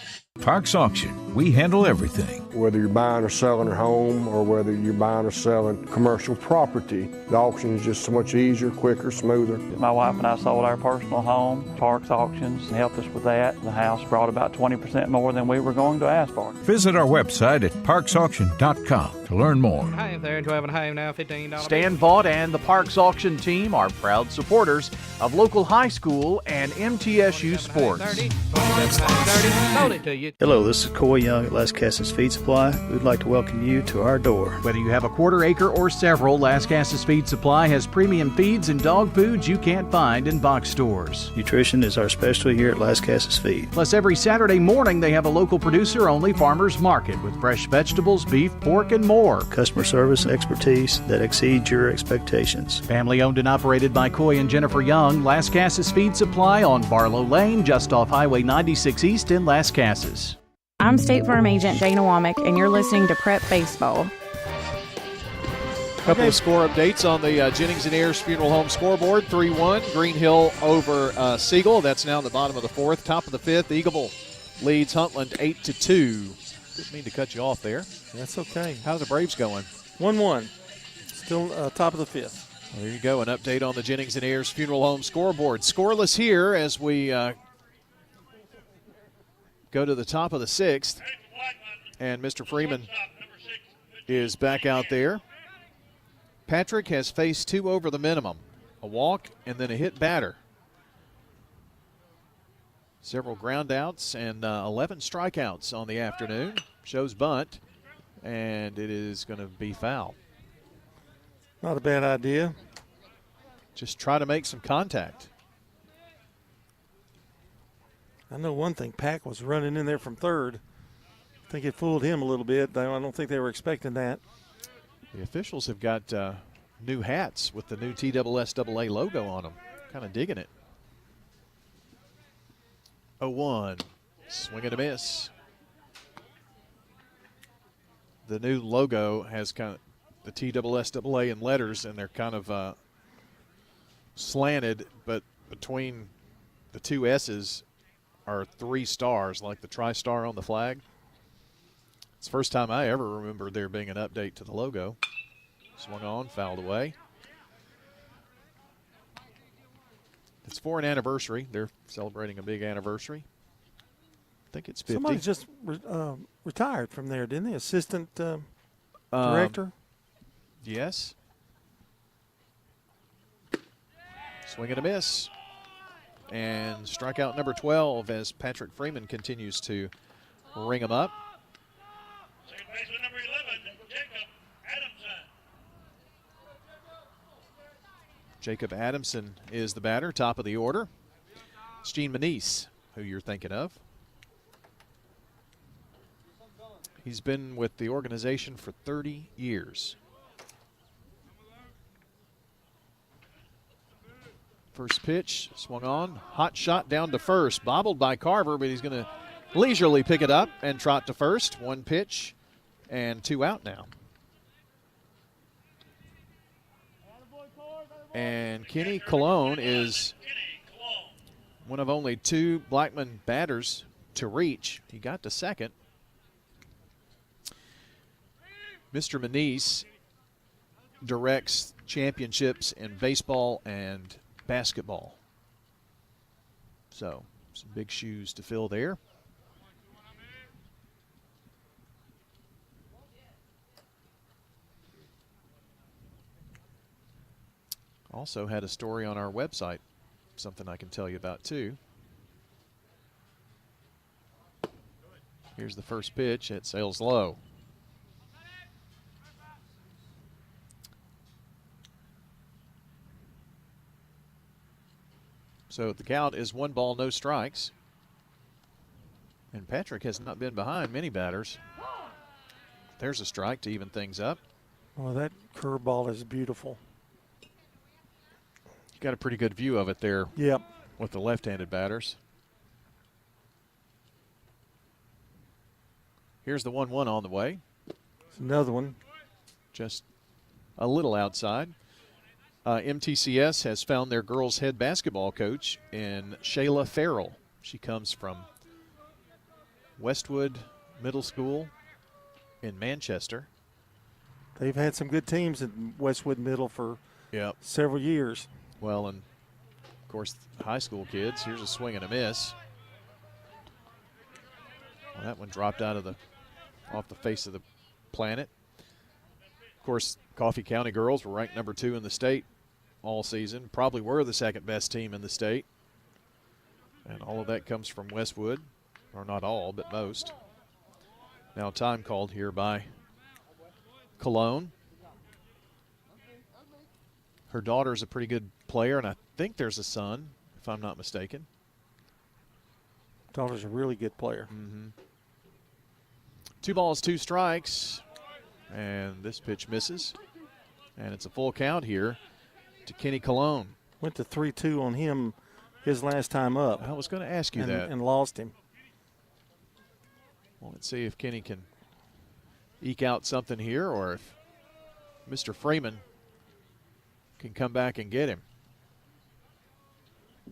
Parks Auction. We handle everything. Whether you're buying or selling a home or whether you're buying or selling commercial property, the auction is just so much easier, quicker, smoother. My wife and I sold our personal home. Parks Auctions helped us with that. The house brought about 20% more than we were going to ask for. Visit our website at parksauction.com to learn more. Hi there, 12 and a half now, $15. Stan Vaught and the Parks Auction team are proud supporters of local high school and MTSU sports. 30, sold it to you. Hello, this is Coy Young at Las Casas Feed Supply. We'd like to welcome you to our door. Whether you have a quarter acre or several, Las Casas Feed Supply has premium feeds and dog foods you can't find in box stores. Nutrition is our specialty here at Las Casas Feed. Plus, every Saturday morning they have a local producer-only farmers market with fresh vegetables, beef, pork, and more. Customer service and expertise that exceeds your expectations. Family owned and operated by Coy and Jennifer Young, Las Casas Feed Supply on Barlow Lane, just off Highway 96 East in Las Casas. I'm State Farm Agent Dana Womack, and you're listening to Prep Baseball. Couple of score updates on the Jennings and Ayers Funeral Home scoreboard. 3-1, Green Hill over Siegel. That's now in the bottom of the 4th. Top of the 5th, Eagleville leads Huntland 8-2. Didn't mean to cut you off there. That's okay. How's the Braves going? 1-1. Still top of the 5th. Well, there you go, an update on the Jennings and Ayers Funeral Home scoreboard. Scoreless here as we go to the top of the 6th. And Mr. Freeman is back out there. Patrick has faced 2 over the minimum, a walk and then a hit batter. Several ground outs and 11 strikeouts on the afternoon. Shows bunt, and it is going to be foul. Not a bad idea. Just try to make some contact. I know one thing, Pack was running in there from third. I think it fooled him a little bit. I don't think they were expecting that. The officials have got new hats with the new TSSAA logo on them. Kind of digging it. 0-1. Swing and a miss. The new logo has kind of the TSSAA in letters, and they're kind of slanted, but between the 2 S's are 3 stars, like the tri-star on the flag. It's the first time I ever remember there being an update to the logo. Swung on, fouled away. It's for an anniversary. They're celebrating a big anniversary. I think it's 50. Somebody just retired from there, didn't they? Assistant director? Yes. Swing and a miss. And strikeout number 12 as Patrick Freeman continues to ring him up. Second baseman number 11, Jacob Adamson. Jacob Adamson is the batter, top of the order. It's Gene Manise, who you're thinking of. He's been with the organization for 30 years. First pitch, swung on, hot shot down to first, bobbled by Carver, but he's going to leisurely pick it up and trot to first. 1 pitch and 2 out now. And Kenny Colon is one of only 2 Blackman batters to reach. He got to second. Mr. Manise directs championships in baseball and basketball. So, some big shoes to fill there. Also had a story on our website, something I can tell you about too. Here's the first pitch. It sails low. So the count is 1 ball, no strikes. And Patrick has not been behind many batters. There's a strike to even things up. Well, that curveball is beautiful. You got a pretty good view of it there. Yep. With the left-handed batters. Here's the 1-1 on the way. It's another one. Just a little outside. MTCS has found their girls' head basketball coach in Shayla Farrell. She comes from Westwood Middle School in Manchester. They've had some good teams in Westwood Middle for several years. Well, and, of course, high school kids. Here's a swing and a miss. Well, that one dropped off the face of the planet. Of course, Coffee County girls were ranked number 2 in the state all season. Probably were the second best team in the state. And all of that comes from Westwood, or not all, but most. Now time called here by Cologne. Her daughter's a pretty good player, and I think there's a son, if I'm not mistaken. Daughter's a really good player. 2 balls, 2 strikes, and this pitch misses. And it's a full count here to Kenny Cologne. Went to 3-2 on him his last time up. I was going to ask you that. And lost him. Well, let's see if Kenny can eke out something here, or if Mr. Freeman can come back and get him. I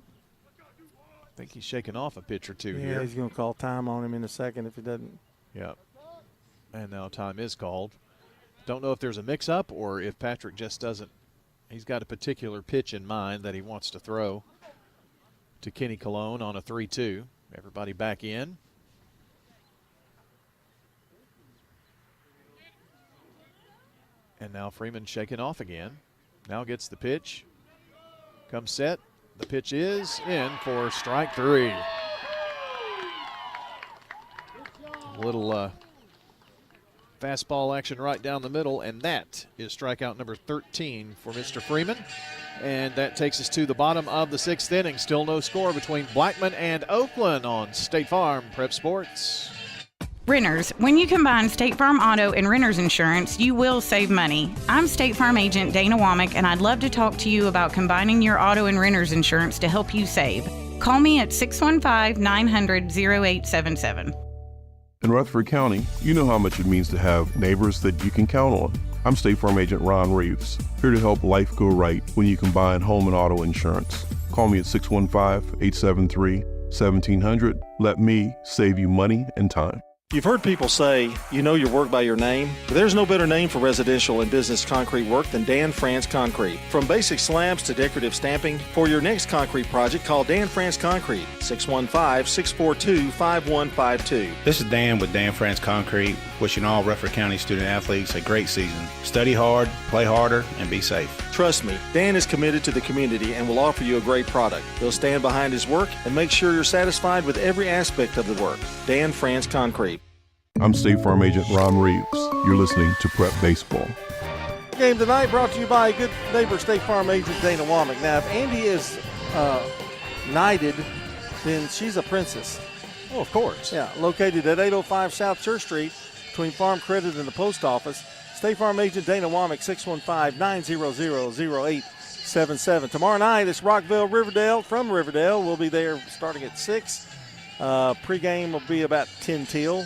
think he's shaking off a pitch or two here. Yeah, he's going to call time on him in a second if he doesn't. Yep. And now time is called. Don't know if there's a mix-up or if Patrick just doesn't. He's got a particular pitch in mind that he wants to throw to Kenny Cologne on a 3-2. Everybody back in. And now Freeman shaking off again. Now gets the pitch. Comes set. The pitch is in for strike 3. A little fastball action right down the middle, and that is strikeout number 13 for Mr. Freeman. And that takes us to the bottom of the 6th inning. Still no score between Blackman and Oakland on State Farm Prep Sports. Renters, when you combine State Farm Auto and Renters Insurance, you will save money. I'm State Farm Agent Dana Womack, and I'd love to talk to you about combining your auto and renters insurance to help you save. Call me at 615-900-0877. In Rutherford County, you know how much it means to have neighbors that you can count on. I'm State Farm Agent Ron Reeves, here to help life go right when you combine home and auto insurance. Call me at 615-873-6969. 1-800-700-1700. Let me save you money and time. You've heard people say, you know your work by your name, but there's no better name for residential and business concrete work than Dan France Concrete. From basic slabs to decorative stamping, for your next concrete project, call Dan France Concrete, 615-642-5152. This is Dan with Dan France Concrete, wishing all Rutherford County student athletes a great season. Study hard, play harder, and be safe. Trust me, Dan is committed to the community and will offer you a great product. He'll stand behind his work and make sure you're satisfied with every aspect of the work. Dan France Concrete. I'm State Farm Agent Ron Reeves. You're listening to Prep Baseball. Game tonight brought to you by good neighbor State Farm Agent Dana Womack. Now, if Andy is knighted, then she's a princess. Oh, of course. Yeah, located at 805 South Church Street between Farm Credit and the Post Office. State Farm Agent Dana Womack, 615-900-0877. Tomorrow night, it's Rockville Riverdale from Riverdale. We'll be there starting at 6. Pre-game will be about 10 till.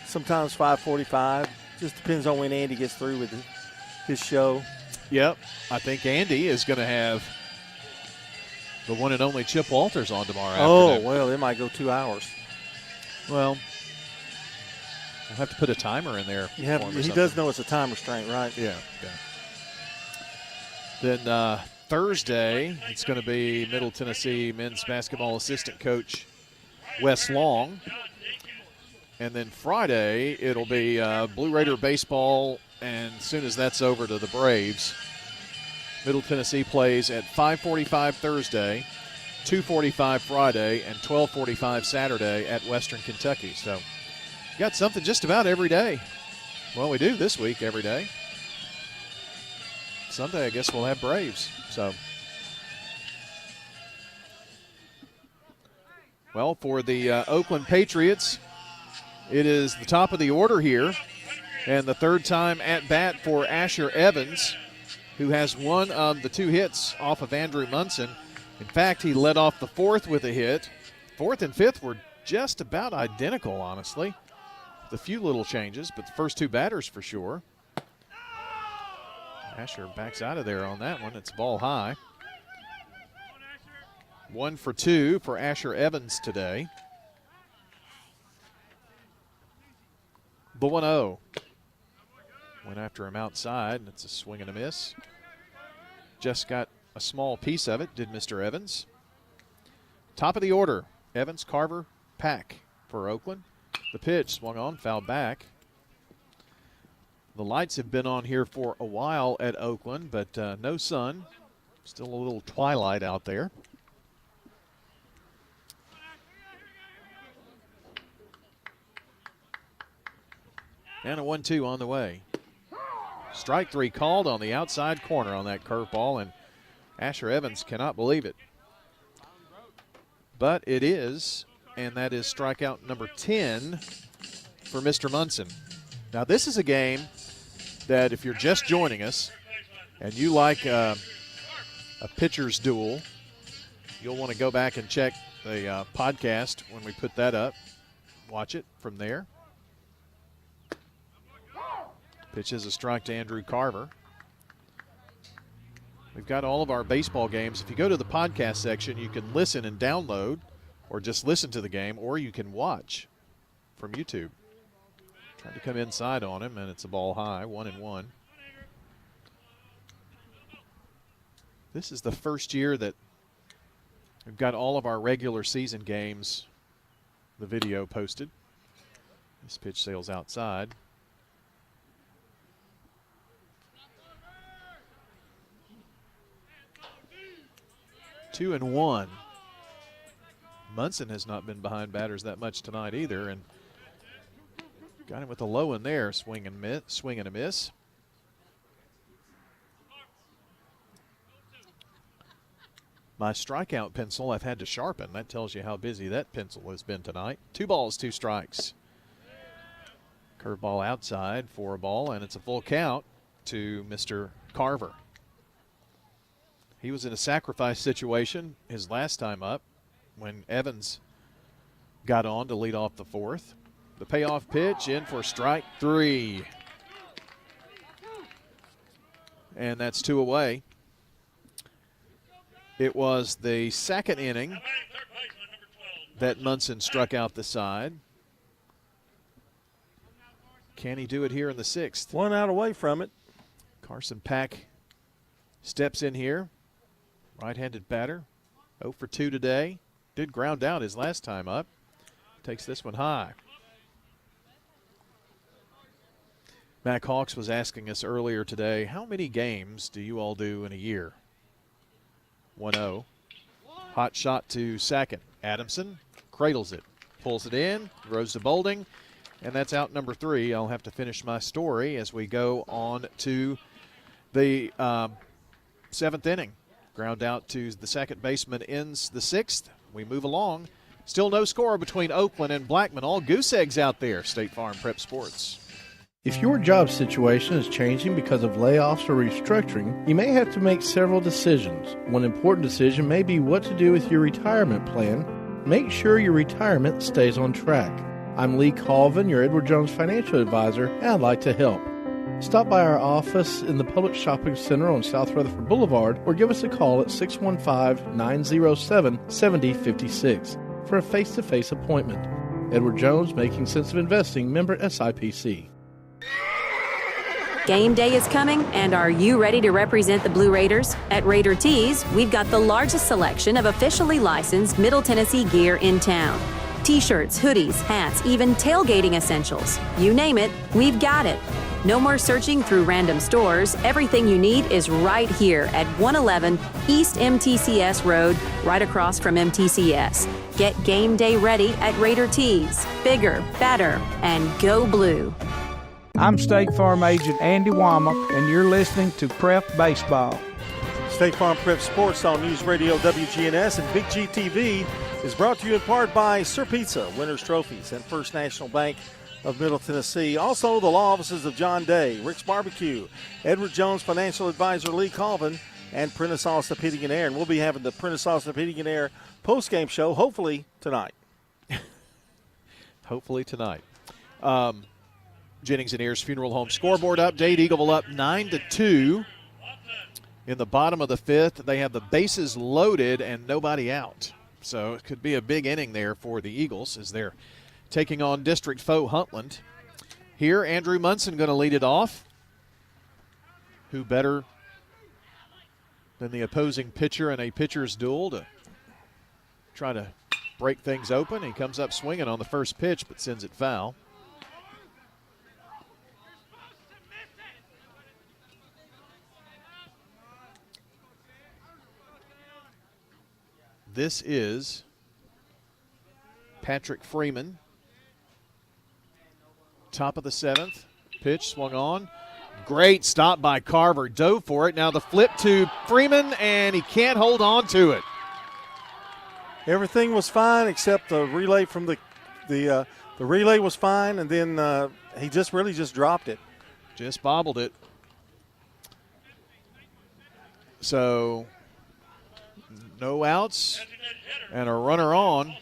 Sometimes 5:45. Just depends on when Andy gets through with his show. Yep. I think Andy is going to have the one and only Chip Walters on tomorrow afternoon. Well, it might go 2 hours. Well, we'll have to put a timer in there. He does know it's a time restraint, right? Yeah. Then Thursday, it's going to be Middle Tennessee men's basketball assistant coach Wes Long. And then Friday, it'll be Blue Raider baseball, and as soon as that's over to the Braves. Middle Tennessee plays at 5:45 Thursday, 2:45 Friday, and 12:45 Saturday at Western Kentucky. So you got something just about every day. Well, we do this week every day. Sunday, I guess we'll have Braves. So, well, for the Oakland Patriots, it is the top of the order here, and the third time at bat for Asher Evans, who has one of the 2 hits off of Andrew Munson. In fact, he led off the 4th with a hit. 4th and 5th were just about identical, honestly, with a few little changes, but the first 2 batters for sure. Asher backs out of there on that one. It's ball high. 1 for 2 for Asher Evans today. The 1-0. Went after him outside, and it's a swing and a miss. Just got a small piece of it, did Mr. Evans. Top of the order, Evans, Carver, Pack for Oakland. The pitch swung on, fouled back. The lights have been on here for a while at Oakland, but no sun. Still a little twilight out there. And a 1-2 on the way. Strike 3 called on the outside corner on that curveball, and Asher Evans cannot believe it. But it is, and that is strikeout number 10 for Mr. Munson. Now, this is a game that if you're just joining us and you like a pitcher's duel, you'll want to go back and check the podcast when we put that up. Watch it from there. Pitch is a strike to Andrew Carver. We've got all of our baseball games. If you go to the podcast section, you can listen and download, or just listen to the game, or you can watch from YouTube. Trying to come inside on him, and it's a ball high, 1-1. This is the first year that we've got all of our regular season games, the video posted. This pitch sails outside. 2-1. Munson has not been behind batters that much tonight either, and got him with a low in there. Swing and a miss. My strikeout pencil I've had to sharpen. That tells you how busy that pencil has been tonight. 2 balls, 2 strikes. Curveball outside for a ball, and it's a full count to Mr. Carver. He was in a sacrifice situation his last time up when Evans got on to lead off the 4th. The payoff pitch in for strike 3. And that's 2 away. It was the second inning that Munson struck out the side. Can he do it here in the 6th? 1 out away from it. Carson Pack steps in here. Right-handed batter. 0 for 2 today. Did ground out his last time up. Takes this one high. Mac Hawks was asking us earlier today, how many games do you all do in a year? 1-0. Hot shot to second. Adamson cradles it, pulls it in, throws to Bolding, and that's out number 3. I'll have to finish my story as we go on to the 7th inning. Ground out to the second baseman, ends the 6th. We move along. Still no score between Oakland and Blackman. All goose eggs out there. State Farm Prep Sports. If your job situation is changing because of layoffs or restructuring, you may have to make several decisions. One important decision may be what to do with your retirement plan. Make sure your retirement stays on track. I'm Lee Colvin, your Edward Jones financial advisor, and I'd like to help. Stop by our office in the Public Shopping Center on South Rutherford Boulevard or give us a call at 615-907-7056 for a face-to-face appointment. Edward Jones, Making Sense of Investing, member SIPC. Game day is coming, and are you ready to represent the Blue Raiders? At Raider Tees, we've got the largest selection of officially licensed Middle Tennessee gear in town. T-shirts, hoodies, hats, even tailgating essentials. You name it, we've got it. No more searching through random stores. Everything you need is right here at 111 East MTCS Road, right across from MTCS. Get game day ready at Raider Tees. Bigger, better, and go blue. I'm State Farm Agent Andy Womack, and you're listening to Prep Baseball. State Farm Prep Sports on News Radio WGNS and Big G TV is brought to you in part by Sir Pizza, Winners Trophies, and First National Bank of Middle Tennessee. Also, the law offices of John Day, Rick's Barbecue, Edward Jones Financial Advisor Lee Colvin, and Prentice Allsup Heating and Air. And we'll be having the Prentice Allsup Heating and Air post-game show, hopefully tonight. Hopefully tonight. Jennings and Ayers Funeral Home scoreboard update. Eagleville up 9-2 in the bottom of the 5th. They have the bases loaded and nobody out. So it could be a big inning there for the Eagles as they're taking on district foe Huntland. Here, Andrew Munson going to lead it off. Who better than the opposing pitcher in a pitcher's duel to try to break things open. He comes up swinging on the first pitch but sends it foul. This is Patrick Freeman. Top of the 7th. Pitch swung on. Great stop by Carver. Dove for it. Now the flip to Freeman, and he can't hold on to it. Everything was fine except the relay from the relay was fine, and then he just really dropped it. Just bobbled it. So no outs and a runner on.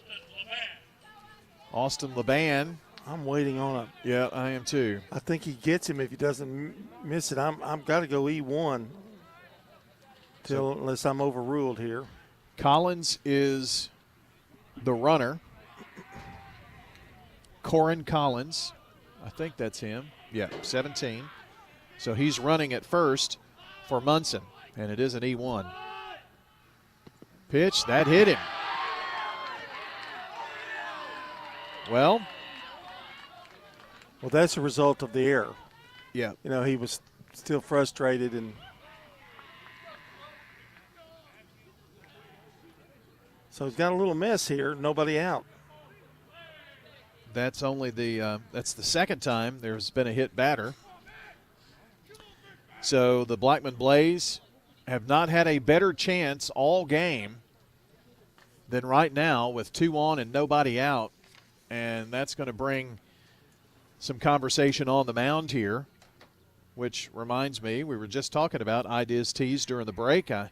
Austin Laban. I'm waiting on it. Yeah, I am too. I think he gets him if he doesn't miss it. I'm got to go E1 unless I'm overruled here. Collins is the runner. Corin Collins. I think that's him. Yeah, 17. So he's running at first for Munson, and it is an E1. Pitch, that hit him. Well, that's a result of the error. Yeah. You know, he was still frustrated, and so he's got a little mess here. Nobody out. That's only that's the second time there's been a hit batter. So the Blackman Blaze have not had a better chance all game than right now with 2 on and nobody out. And that's going to bring some conversation on the mound here, which reminds me, we were just talking about Ideas Tees during the break. I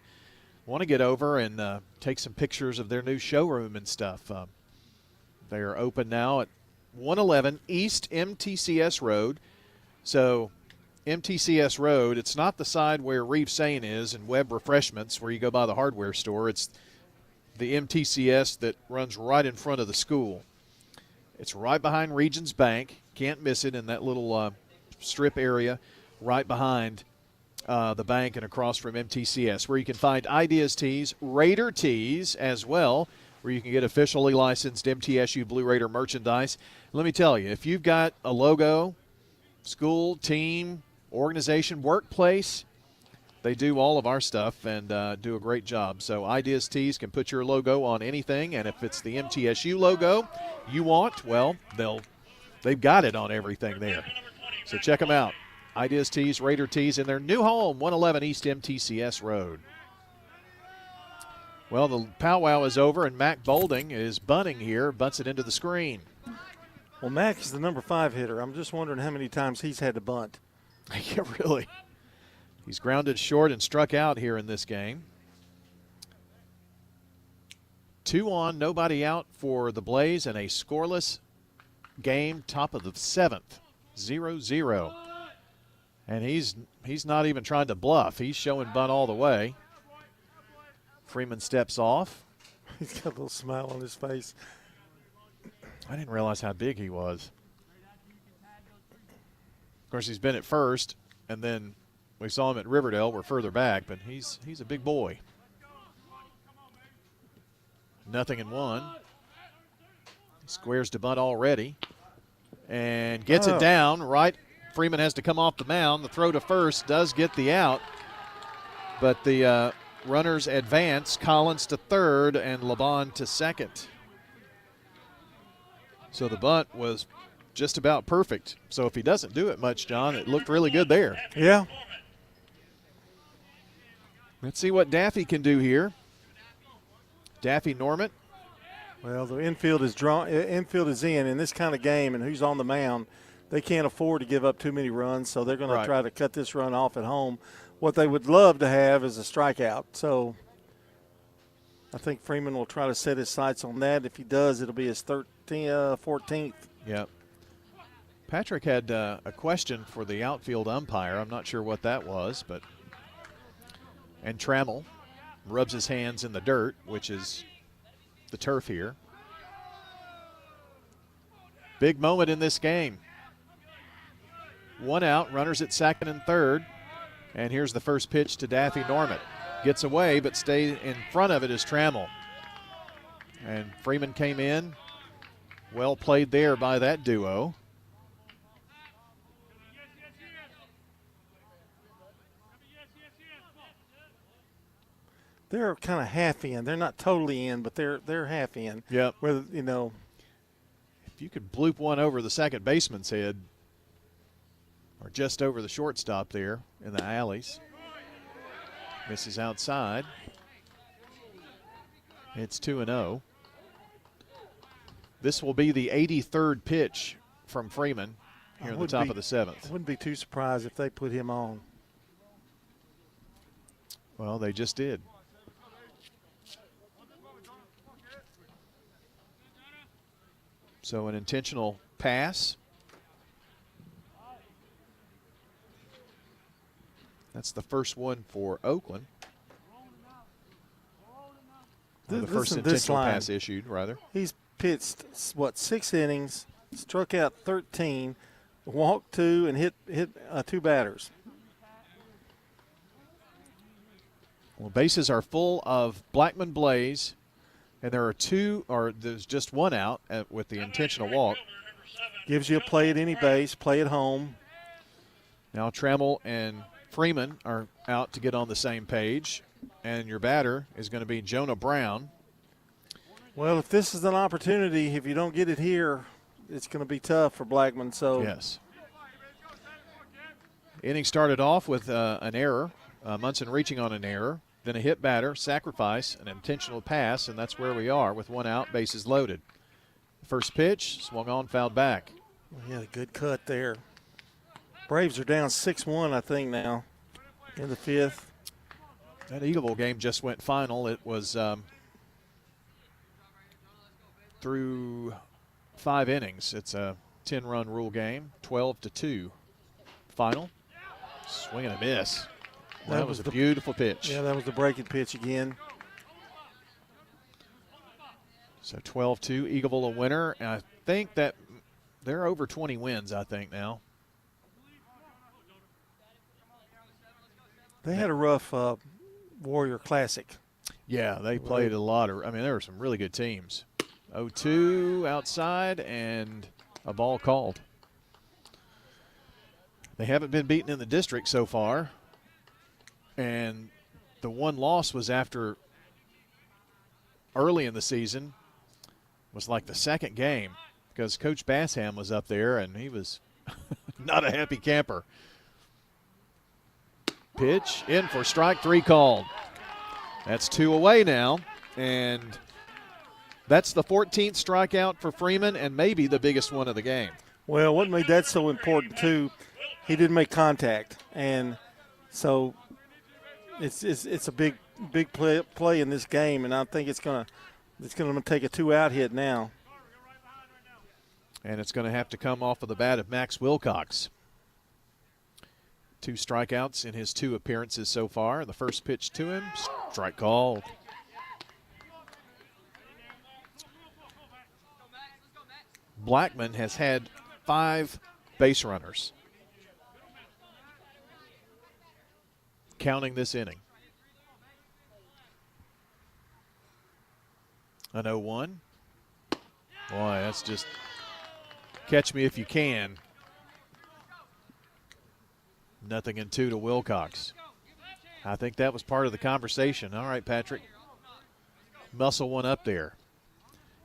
want to get over and take some pictures of their new showroom and stuff. They are open now at 111 East MTCS Road. So MTCS Road, it's not the side where Reeve Sane is and Webb Refreshments where you go by the hardware store. It's the MTCS that runs right in front of the school. It's right behind Regions Bank. Can't miss it in that little strip area right behind the bank and across from MTCS, where you can find Ideas Tees, Raider Tees as well, where you can get officially licensed MTSU Blue Raider merchandise. Let me tell you, if you've got a logo, school, team, organization, workplace, they do all of our stuff and do a great job. So Ideas Tees can put your logo on anything, and if it's the MTSU logo you want, well, they've got it on everything there. So check them out. Ideas Tees, Raider Tees in their new home, 111 East MTCS Road. Well, the powwow is over, and Mac Bolding is bunting here, butts it into the screen. Well, Mac is the number 5 hitter. I'm just wondering how many times he's had to bunt. Yeah, really. He's grounded short and struck out here in this game. 2 on, nobody out for the Blaze, and a scoreless game, top of the 7th, 0-0. And he's not even trying to bluff. He's showing bunt all the way. Freeman steps off. He's got a little smile on his face. I didn't realize how big he was. Of course, he's been at first, and then we saw him at Riverdale. We're further back, but he's a big boy. 0-1. He squares to bunt already and gets it down right. Freeman has to come off the mound. The throw to first does get the out, but the runners advance. Collins to third and Laban to second. So the bunt was just about perfect. So if he doesn't do it much, John, it looked really good there. Yeah. Let's see what Daffy can do here. Daffy Norman. Well, the infield is in this kind of game, and who's on the mound, they can't afford to give up too many runs, so they're going to try to cut this run off at home. What they would love to have is a strikeout. So I think Freeman will try to set his sights on that. If he does, it'll be his 14th. Yep. Patrick had a question for the outfield umpire. I'm not sure what that was, but and Trammell rubs his hands in the dirt, which is the turf here. Big moment in this game. 1 out, runners at second and third. And here's the first pitch to Daffy Norman. Gets away, but stayed in front of it is Trammell. And Freeman came in. Well played there by that duo. They're kind of half in. They're not totally in, but they're half in. Yep. Where, if you could bloop one over the second baseman's head, or just over the shortstop there in the alleys. Misses outside. It's 2-0. This will be the 83rd pitch from Freeman here in the top of the 7th. I wouldn't be too surprised if they put him on. Well, they just did. So an intentional pass. That's the first one for Oakland. The first intentional pass issued, rather. He's pitched, 6 innings, struck out 13, walked 2, and hit 2 batters. Well, bases are full of Blackman Blaze, and there's just 1 out with the intentional walk. Gives you a play at any base, play at home. Now Trammell and Freeman are out to get on the same page, and your batter is going to be Jonah Brown. Well, if this is an opportunity, if you don't get it here, it's going to be tough for Blackman. So yes. Inning started off with an error, Munson reaching on an error, then a hit batter, sacrifice, an intentional pass, and that's where we are with 1 out, bases loaded. First pitch, swung on, fouled back. Well, he had a good cut there. Braves are down 6-1, I think, now in the 5th. That Eagleville game just went final. It was through 5 innings. It's a 10-run rule game, 12-2 final. Swing and a miss. That was a beautiful pitch. Yeah, that was the breaking pitch again. So 12-2, Eagleville a winner. And I think that they're over 20 wins, I think, now. They had a rough Warrior Classic. Yeah, they played a lot of – I mean, there were some really good teams. 0-2 outside and a ball called. They haven't been beaten in the district so far. And the one loss was after early in the season. Was like the second game because Coach Bassham was up there and he was not a happy camper. Pitch in for strike 3 called. That's 2 away now, and that's the 14th strikeout for Freeman and maybe the biggest one of the game. Well, what made that so important too, he didn't make contact, and so it's a big play in this game, and I think it's gonna take a 2-out hit now. And it's going to have to come off of the bat of Max Wilcox. 2 strikeouts in his 2 appearances so far. The first pitch to him, strike called. Blackman has had 5 base runners, counting this inning. An 0-1. Boy, that's just catch me if you can. 0-2 to Wilcox. I think that was part of the conversation. All right, Patrick. Muscle one up there.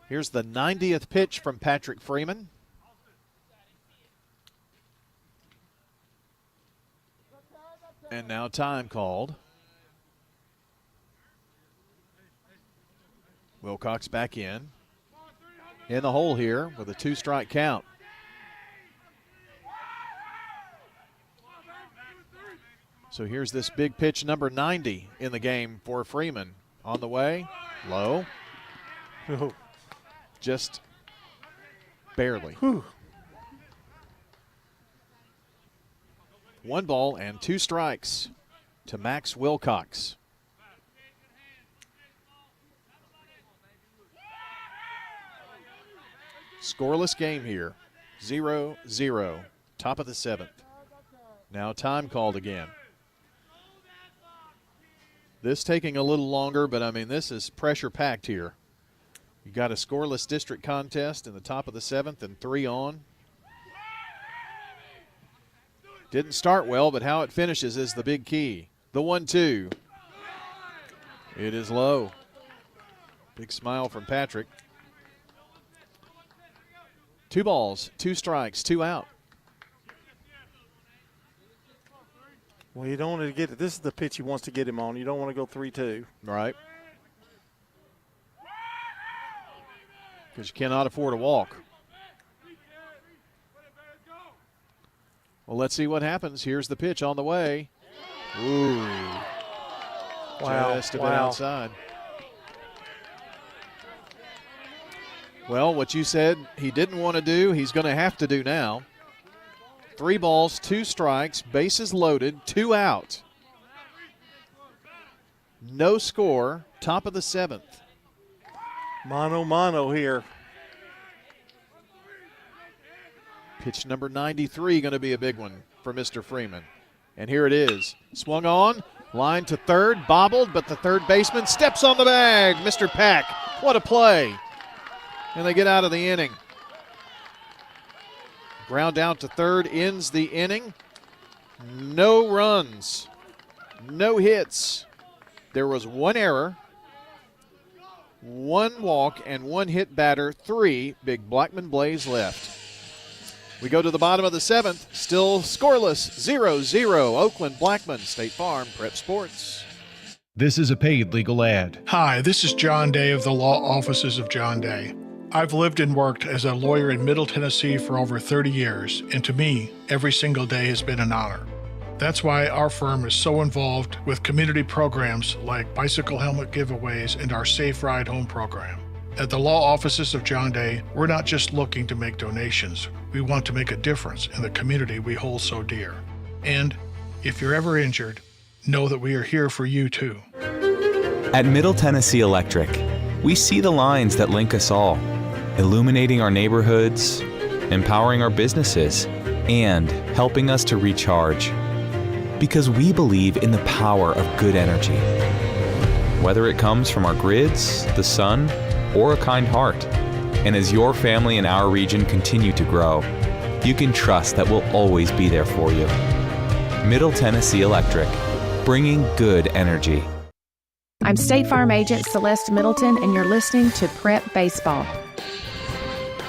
Here's the 90th pitch from Patrick Freeman. And now time called. Wilcox back in the hole here with a 2-strike count. So here's this big pitch, number 90 in the game for Freeman. On the way, low. Just barely. 1 ball and 2 strikes to Max Wilcox. Scoreless game here, 0-0, top of the 7th. Now time called again. This taking a little longer, but I mean, this is pressure-packed here. You got a scoreless district contest in the top of the 7th and 3 on. Didn't start well, but how it finishes is the big key. The 1-2. It is low. Big smile from Patrick. 2 balls, 2 strikes, 2 out. Well, you don't want to get it. This is the pitch he wants to get him on. You don't want to go 3-2. Right. Because you cannot afford a walk. Well, let's see what happens. Here's the pitch on the way. Ooh. Wow. Just a bit outside. Well, what you said he didn't want to do, he's going to have to do now. 3 balls, 2 strikes, bases loaded, 2 out. No score, top of the 7th. Mano here. Pitch number 93 going to be a big one for Mr. Freeman. And here it is. Swung on, line to third, bobbled, but the third baseman steps on the bag. Mr. Pack, what a play. And they get out of the inning. Ground out to third ends the inning. No runs, no hits. There was 1 error, 1 walk, and 1 hit batter. 3 big Blackman Blaze left. We go to the bottom of the 7th, still scoreless, 0-0. Oakland, Blackman, State Farm, Prep Sports. This is a paid legal ad. Hi, this is John Day of the Law Offices of John Day. I've lived and worked as a lawyer in Middle Tennessee for over 30 years, and to me, every single day has been an honor. That's why our firm is so involved with community programs like bicycle helmet giveaways and our Safe Ride Home program. At the Law Offices of John Day, we're not just looking to make donations. We want to make a difference in the community we hold so dear. And if you're ever injured, know that we are here for you too. At Middle Tennessee Electric, We see the lines that link us all, illuminating our neighborhoods, empowering our businesses, and helping us to recharge. Because we believe in the power of good energy. Whether it comes from our grids, the sun, or a kind heart. And as your family and our region continue to grow, you can trust that we'll always be there for you. Middle Tennessee Electric, bringing good energy. I'm State Farm Agent Celeste Middleton, and you're listening to Prep Baseball.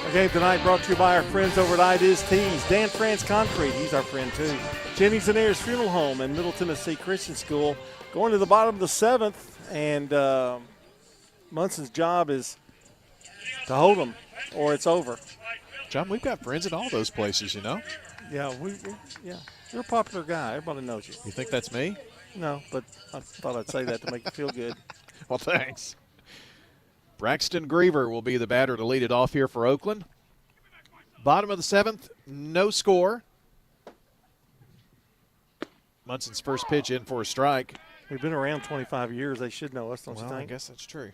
Our game tonight brought to you by our friends over at Ideas Tees. Dan France Concrete, he's our friend too. Jennings and Ayers Funeral Home and Middle Tennessee Christian School. Going to the bottom of the 7th, and Munson's job is to hold them, or it's over. John, we've got friends in all those places, you know. Yeah, yeah. You're a popular guy. Everybody knows you. You think that's me? No, but I thought I'd say that to make you feel good. Well, thanks. Braxton Griever will be the batter to lead it off here for Oakland. Bottom of the 7th, no score. Munson's first pitch in for a strike. We've been around 25 years. They should know us, don't you Well, think? I guess that's true.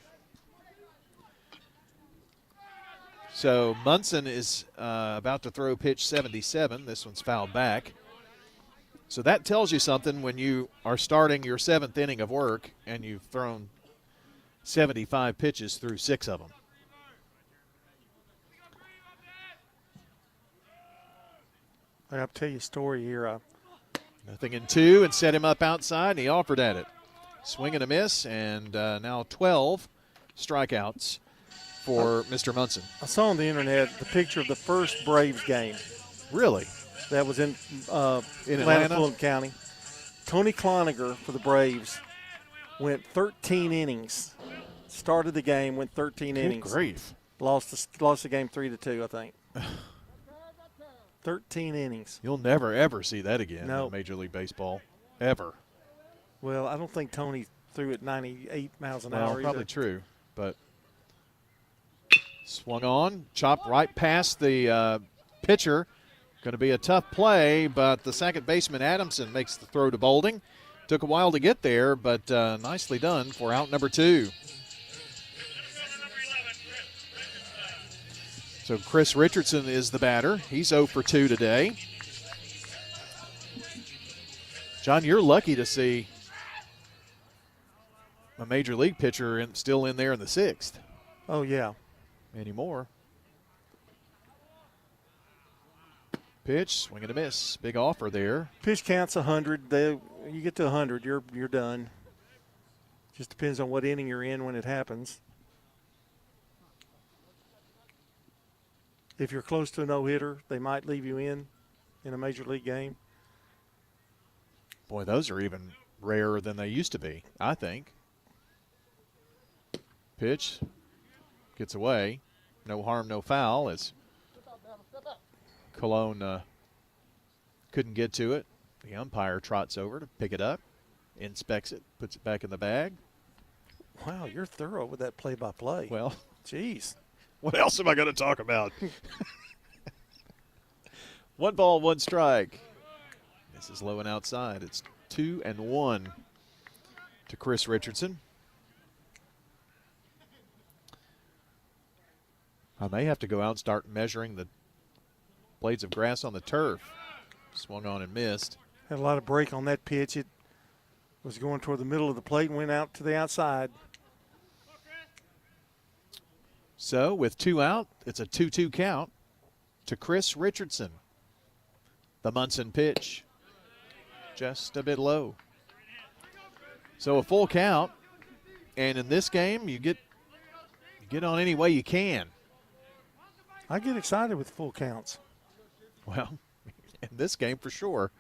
So Munson is about to throw pitch 77. This one's fouled back. So that tells you something when you are starting your 7th inning of work and you've thrown 75 pitches through 6 of them. I have to tell you a story here. Nothing in 2 and set him up outside, and he offered at it. Swing and a miss, and now 12 strikeouts for Mr. Munson. I saw on the internet the picture of the first Braves game. Really? That was in Atlanta? Fulton County. Tony Cloninger for the Braves went 13 innings. Started the game, went 13 innings. Good grief. Lost the game 3-2, I think. 13 innings. You'll never, ever see that again No. in Major League Baseball. Ever. Well, I don't think Tony threw at 98 miles an Well, hour probably either. true, but swung on, chopped right past the pitcher. Going to be a tough play, but the second baseman, Adamson, makes the throw to Bolding. Took a while to get there, but nicely done for out number 2. So Chris Richardson is the batter. He's 0 for 2 today. John, you're lucky to see a major league pitcher still in there in the 6th. Oh, yeah. Anymore. Pitch, swing and a miss. Big offer there. Pitch counts 100. You get to 100, you're done. Just depends on what inning you're in when it happens. If you're close to a no-hitter, they might leave you in a major league game. Boy, those are even rarer than they used to be, I think. Pitch gets away. No harm, no foul as Cologne couldn't get to it. The umpire trots over to pick it up, inspects it, puts it back in the bag. Wow, you're thorough with that play-by-play. Well, jeez. What else am I going to talk about? 1 ball, 1 strike. This is low and outside. It's 2-1 to Chris Richardson. I may have to go out and start measuring the blades of grass on the turf. Swung on and missed. Had a lot of break on that pitch. It was going toward the middle of the plate and went out to the outside. So with 2 out, it's a 2-2 count to Chris Richardson. The Munson pitch, just a bit low. So a full count, and in this game, you get on any way you can. I get excited with full counts. Well, in this game for sure.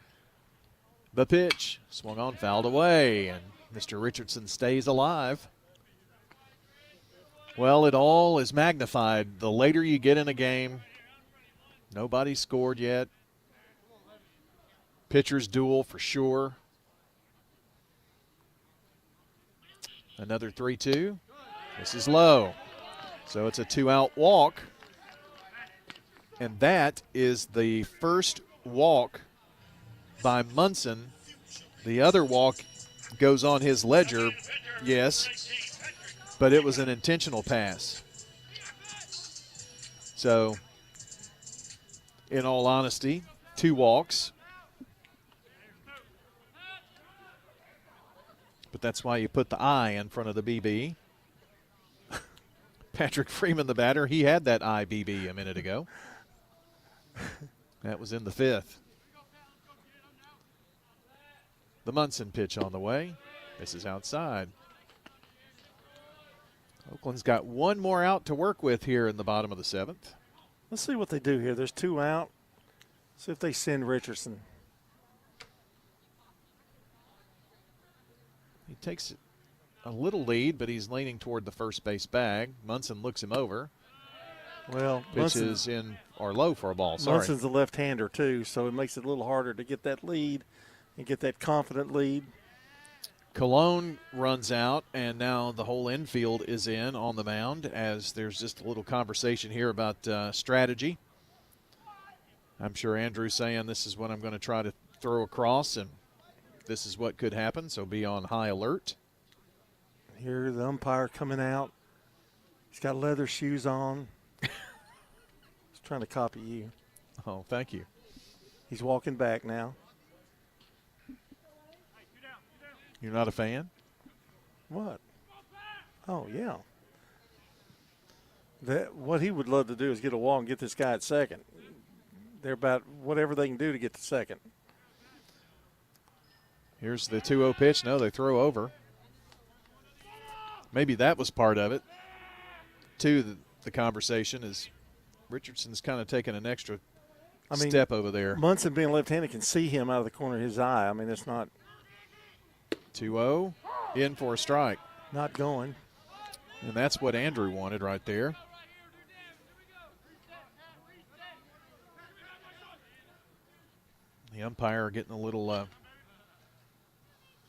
The pitch, swung on, fouled away, and Mr. Richardson stays alive. Well, it all is magnified. The later you get in a game, nobody scored yet. Pitcher's duel for sure. Another 3-2. This is low. So it's a 2-out walk. And that is the first walk by Munson. The other walk goes on his ledger, yes. but it was an intentional pass. So, in all honesty, 2 walks. But that's why you put the I in front of the BB. Patrick Freeman, the batter, he had that IBB a minute ago. That was in the 5th. The Munson pitch on the way. This is outside. Oakland's got 1 more out to work with here in the bottom of the 7th. Let's see what they do here. There's 2 out. See if they send Richardson. He takes a little lead, but he's leaning toward the first base bag. Munson looks him over. Well, pitch is in or low for a ball. Sorry. Munson's a left-hander too, so it makes it a little harder to get that lead and get that confident lead. Cologne runs out, and now the whole infield is in on the mound as there's just a little conversation here about strategy. I'm sure Andrew's saying this is what I'm going to try to throw across, and this is what could happen, so be on high alert. Here the umpire coming out. He's got leather shoes on. He's trying to copy you. Oh, thank you. He's walking back now. You're not a fan? What? Oh, yeah. What he would love to do is get a walk and get this guy at second. They're about whatever they can do to get to second. Here's the 2-0 pitch. No, they throw over. Maybe that was part of it. The conversation is Richardson's kind of taking an extra step over there. Munson being left-handed can see him out of the corner of his eye. I mean, it's not. 2-0, in for a strike. Not going. And that's what Andrew wanted right there. The umpire getting a little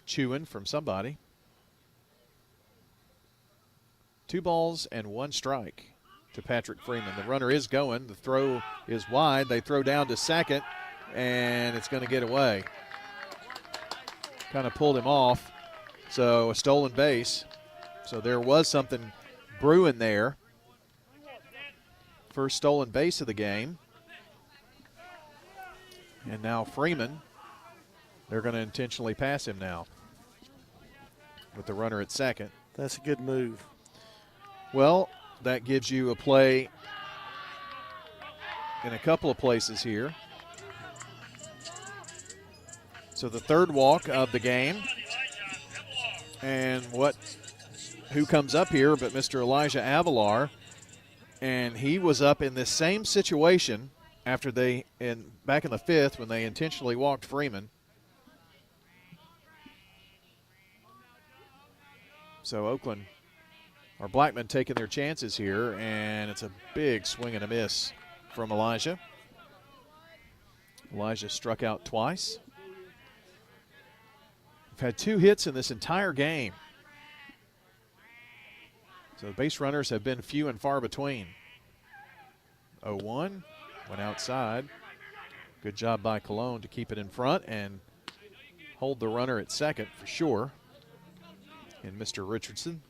chewing from somebody. 2 balls and 1 strike to Patrick Freeman. The runner is going. The throw is wide. They throw down to second, and it's going to get away. Kind of pulled him off. So a stolen base. So there was something brewing there. First stolen base of the game. And now Freeman, they're going to intentionally pass him now with the runner at second. That's a good move. Well, that gives you a play in a couple of places here. So the 3rd walk of the game. And who comes up here but Mr. Elijah Avalar. And he was up in this same situation after back in the 5th when they intentionally walked Freeman. So Oakland, or Blackman, taking their chances here, and it's a big swing and a miss from Elijah. Elijah struck out twice. We've had 2 hits in this entire game. So the base runners have been few and far between. 0-1, went outside. Good job by Cologne to keep it in front and hold the runner at second for sure. And Mr. Richardson.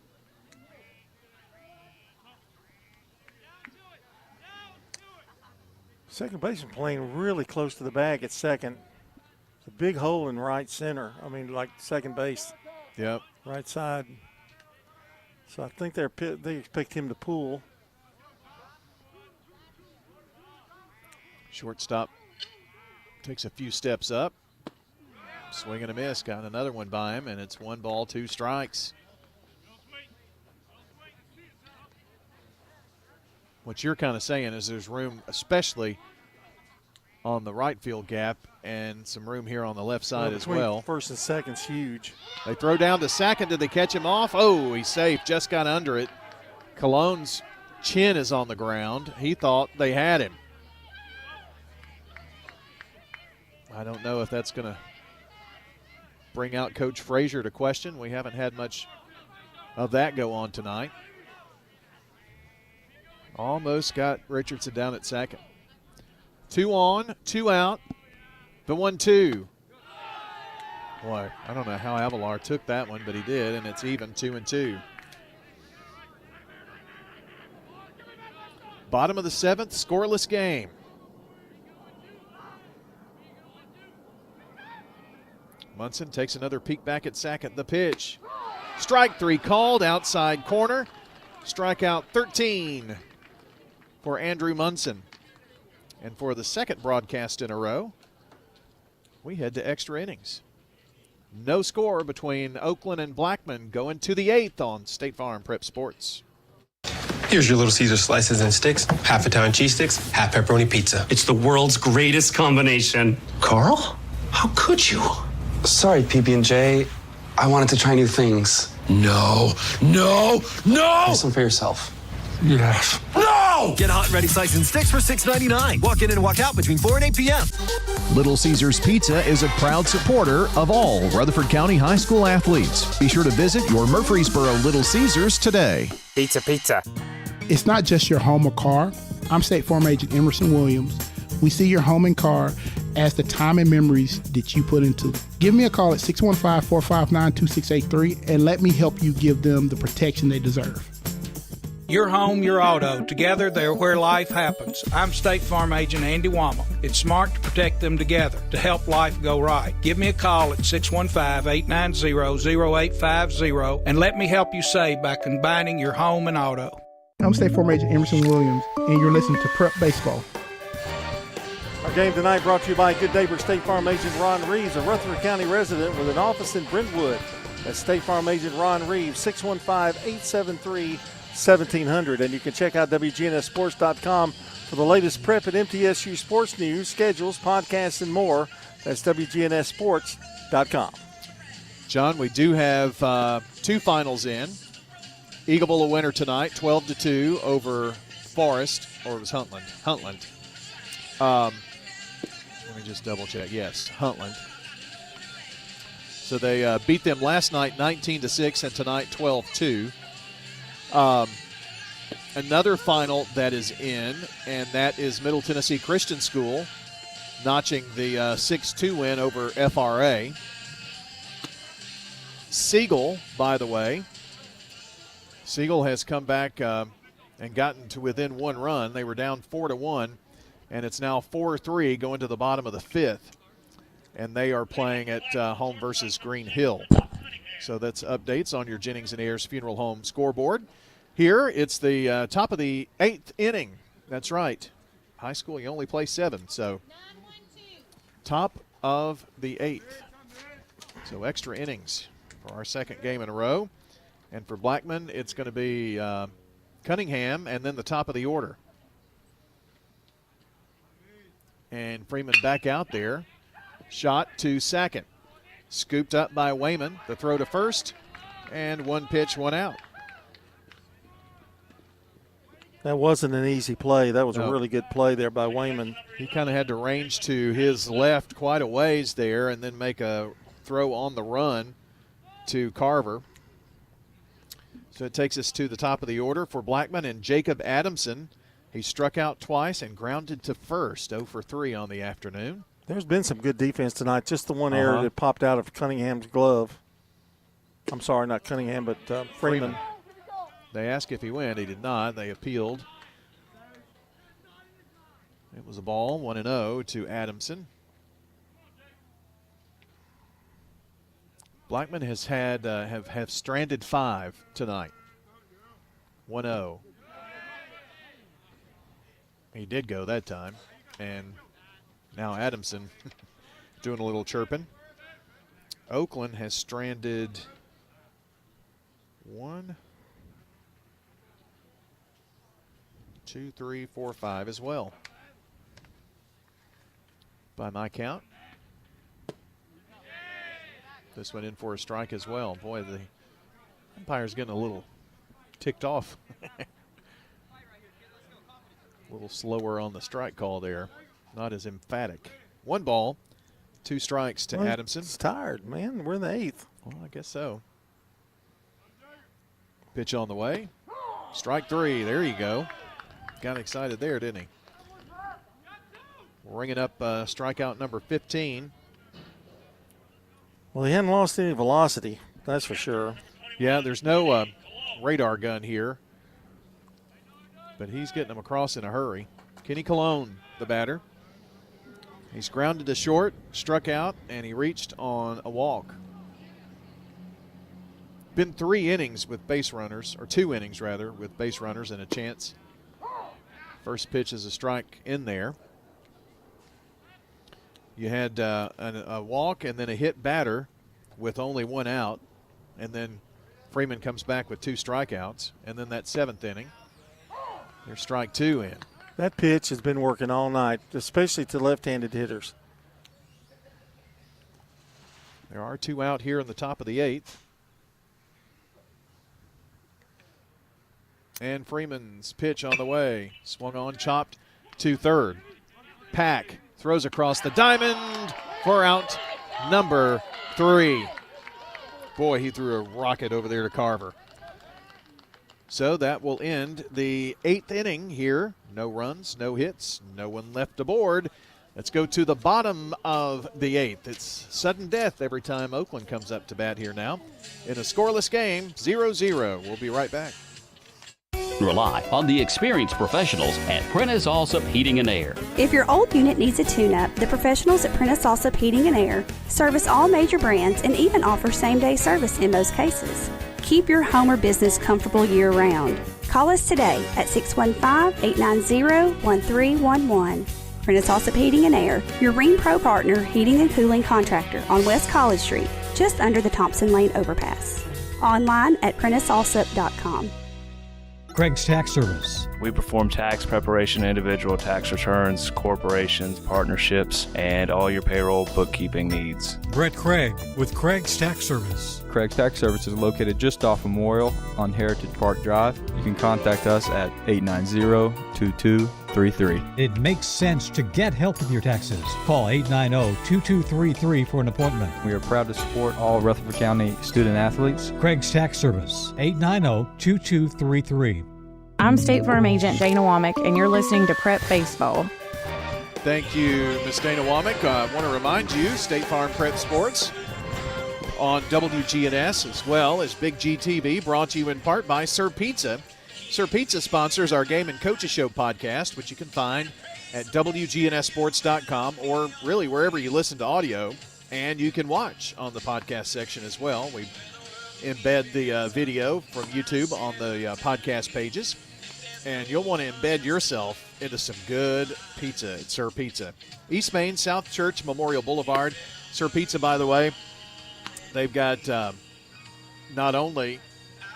Second baseman playing really close to the bag at second. It's a big hole in right center. I mean, like second base. Yep. Right side. So I think they expect him to pull. Shortstop takes a few steps up. Swing and a miss. Got another one by him, and it's 1 ball, 2 strikes. What you're kind of saying is there's room, especially on the right field gap, and some room here on the left side as well. First and second's huge. They throw down to second. Did they catch him off? Oh, he's safe. Just got under it. Cologne's chin is on the ground. He thought they had him. I don't know if that's going to bring out Coach Frazier to question. We haven't had much of that go on tonight. Almost got Richardson down at second. 2 on, 2 out, the 1-2. Boy, I don't know how Avalar took that one, but he did, and it's even 2-2. Bottom of the 7th, scoreless game. Munson takes another peek back at Sackett. The pitch. Strike 3 called, outside corner. Strikeout 13 for Andrew Munson. And for the second broadcast in a row, we head to extra innings. No score between Oakland and Blackman going to the 8th on State Farm Prep Sports. Here's your Little Caesar slices and sticks, half Italian cheese sticks, half pepperoni pizza. It's the world's greatest combination. Carl? How could you? Sorry, PB&J. I wanted to try new things. No. Have some for yourself. Yes. No! Get hot and ready slice and sticks for $6.99. Walk in and walk out between 4 and 8 p.m. Little Caesars Pizza is a proud supporter of all Rutherford County high school athletes. Be sure to visit your Murfreesboro Little Caesars today. Pizza. It's not just your home or car. I'm State Farm Agent Emerson Williams. We see your home and car as the time and memories that you put into it. Give me a call at 615-459-2683 and let me help you give them the protection they deserve. Your home, your auto. Together, they're where life happens. I'm State Farm Agent Andy Womack. It's smart to protect them together, to help life go right. Give me a call at 615-890-0850 and let me help you save by combining your home and auto. I'm State Farm Agent Emerson Williams, and you're listening to Prep Baseball. Our game tonight brought to you by good neighbor State Farm Agent Ron Reeves, a Rutherford County resident with an office in Brentwood. That's State Farm Agent Ron Reeves, 615-873-1700. And you can check out wgnssports.com for the latest prep and MTSU sports news, schedules, podcasts, and more. That's wgnssports.com. John, we do have 2 finals in. Eagleville a winner tonight, 12-2 over Forest, or it was Huntland. Let me just double check. Yes, Huntland. So they beat them last night 19-6 and tonight 12-2. Another final that is in, and that is Middle Tennessee Christian School notching the 6-2 win over FRA. Siegel, by the way, has come back and gotten to within 1 run. They were down 4-1. And it's now 4-3 going to the bottom of the 5th. And they are playing at home versus Green Hill. So that's updates on your Jennings and Ayers Funeral Home scoreboard. Here, it's the top of the 8th inning. That's right. High school, you only play 7. So top of the 8th. So extra innings for our second game in a row. And for Blackman, it's going to be Cunningham and then the top of the order. And Freeman back out there. Shot to second. Scooped up by Wayman. The throw to first. And 1 pitch, 1 out. That wasn't an easy play. That was a really good play there by Wayman. He kind of had to range to his left quite a ways there and then make a throw on the run to Carver. So it takes us to the top of the order for Blackman and Jacob Adamson. He struck out twice and grounded to first, 0 for 3 on the afternoon. There's been some good defense tonight. Just the one error that popped out of Cunningham's glove. I'm sorry, not Cunningham, but Freeman. They asked if he went. He did not. They appealed. It was a ball, 1-0 to Adamson. Blackman has had have stranded 5 tonight. 1-0. He did go that time. And now Adamson doing a little chirping. Oakland has stranded 1, 2, 3, 4, 5 as well. By my count. This went in for a strike as well. Boy, the umpire's getting a little ticked off. A little slower on the strike call there. Not as emphatic. 1 ball, 2 strikes to Adamson. He's tired, man. We're in the 8th. Well, I guess so. Pitch on the way. Strike 3. There you go. Got excited there, didn't he? Ringing up strikeout number 15. Well, he hadn't lost any velocity, that's for sure. Yeah, there's no radar gun here. but he's getting them across in a hurry. Kenny Colon, the batter. He's grounded to short, struck out, and he reached on a walk. Been 3 innings with base runners, or 2 innings rather, with base runners and a chance. First pitch is a strike in there. You had a walk and then a hit batter with only 1 out, and then Freeman comes back with 2 strikeouts, and then that 7th inning, there's strike 2 in. That pitch has been working all night, especially to left-handed hitters. There are 2 out here in the top of the 8th. And Freeman's pitch on the way. Swung on, chopped to third. Pack throws across the diamond for out number 3. Boy, he threw a rocket over there to Carver. So that will end the 8th inning here. No runs, no hits, no one left aboard. Let's go to the bottom of the 8th. It's sudden death every time Oakland comes up to bat here now. In a scoreless game, 0-0. We'll be right back. Rely on the experienced professionals at Prentice Allsup Heating and Air. If your old unit needs a tune-up, the professionals at Prentice Allsup Heating and Air service all major brands and even offer same-day service in most cases. Keep your home or business comfortable year-round. Call us today at 615-890-1311. Prentice Allsup Heating and Air, your Rheem Pro partner heating and cooling contractor on West College Street, just under the Thompson Lane overpass. Online at PrenticeAllsup.com. Craig's Tax Service. We perform tax preparation, individual tax returns, corporations, partnerships, and all your payroll bookkeeping needs. Brett Craig with Craig's Tax Service. Craig's Tax Service is located just off Memorial on Heritage Park Drive. You can contact us at 890-2233. It makes sense to get help with your taxes. Call 890-2233 for an appointment. We are proud to support all Rutherford County student athletes. Craig's Tax Service, 890-2233. I'm State Farm Agent Dana Womack, and you're listening to Prep Baseball. Thank you, Ms. Dana Womack. I want to remind you, State Farm Prep Sports on WGNS as well as Big G TV, brought to you in part by Sir Pizza. Sir Pizza sponsors our Game and Coaches Show podcast, which you can find at wgnssports.com or really wherever you listen to audio, and you can watch on the podcast section as well. We embed the video from YouTube on the podcast pages, and you'll want to embed yourself into some good pizza at Sir Pizza. East Main, South Church, Memorial Boulevard. Sir Pizza, by the way, they've got not only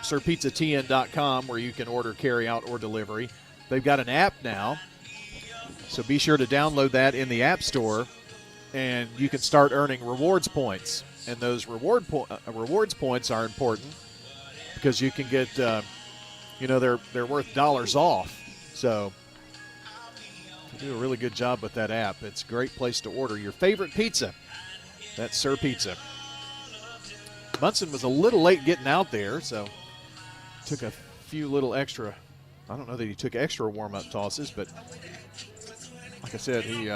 SirPizzaTN.com where you can order carry out or delivery. They've got an app now, so be sure to download that in the App Store, and you can start earning rewards points. And those rewards points are important because you can get, they're worth dollars off. So they do a really good job with that app. It's a great place to order your favorite pizza. That's Sir Pizza. Munson was a little late getting out there, so took a few little extra. I don't know that he took extra warm-up tosses, but like I said, he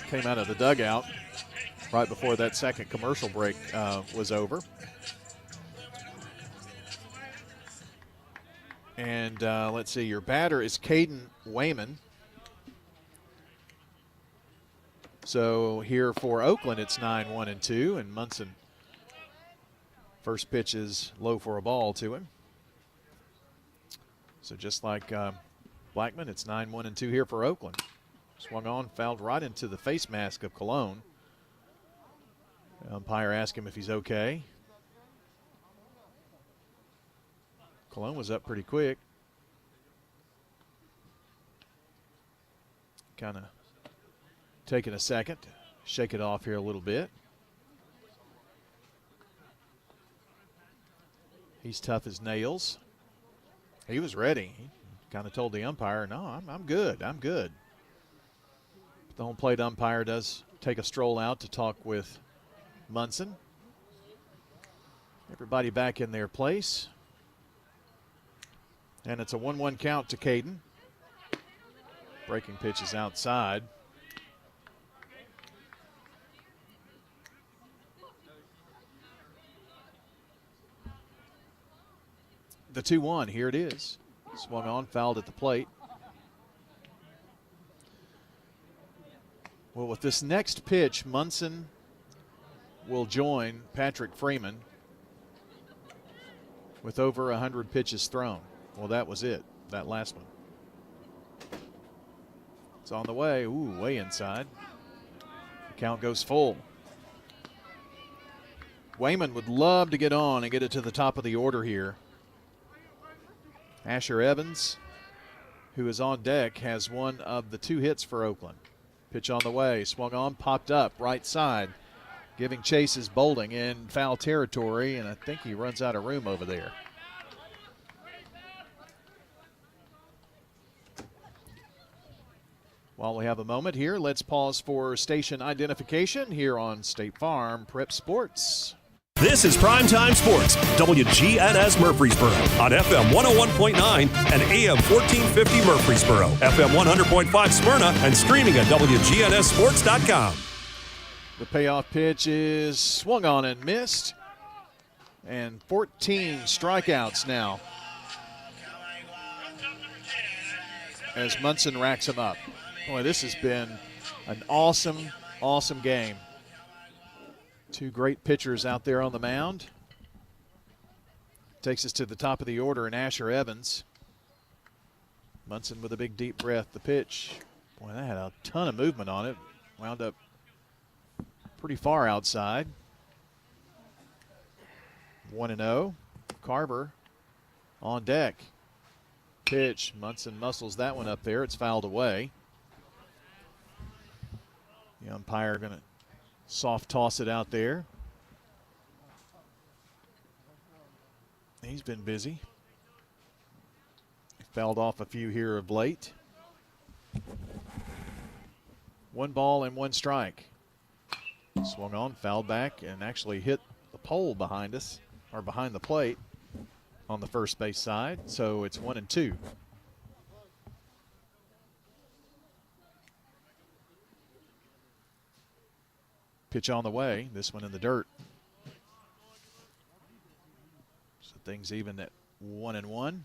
came out of the dugout right before that second commercial break was over. And let's see, your batter is Caden Wayman. So here for Oakland, it's 9-1-2, and Munson, first pitch is low for a ball to him. So just like Blackman, it's 9-1-2 here for Oakland. Swung on, fouled right into the face mask of Colon. The umpire asked him if he's okay. Colon was up pretty quick. Kind of taking a second to shake it off here a little bit. He's tough as nails. He was ready. He kind of told the umpire, no, I'm good. I'm good. But the home plate umpire does take a stroll out to talk with Munson. Everybody back in their place. And it's a 1-1 count to Caden. Breaking pitch is outside. The 2-1, here it is. Swung on, fouled at the plate. with this next pitch, Munson will join Patrick Freeman with over 100 pitches thrown. Well, that was it, that last one. It's on the way. Ooh, way inside. The count goes full. Wayman would love to get on and get it to the top of the order here. Asher Evans, who is on deck, has one of the 2 hits for Oakland. Pitch on the way, swung on, popped up, right side. Giving chase is Bolding in foul territory, and I think he runs out of room over there. While we have a moment here, let's pause for station identification here on State Farm Prep Sports. This is Primetime Sports, WGNS Murfreesboro on FM 101.9 and AM 1450 Murfreesboro, FM 100.5 Smyrna, and streaming at wgnssports.com. The payoff pitch is swung on and missed, and 14 strikeouts now as Munson racks him up. Boy, this has been an awesome, awesome game. 2 great pitchers out there on the mound. Takes us to the top of the order in Asher Evans. Munson with a big deep breath. The pitch, boy, that had a ton of movement on it. Wound up pretty far outside. 1-0. Carver on deck. Pitch, Munson muscles that one up there. It's fouled away. The umpire going to soft toss it out there. He's been busy. Fouled off a few here of late. 1 ball and 1 strike. Swung on, fouled back, and actually hit the pole behind us, or behind the plate on the first base side. So it's 1-2. Pitch on the way, this one in the dirt. So things even at 1-1.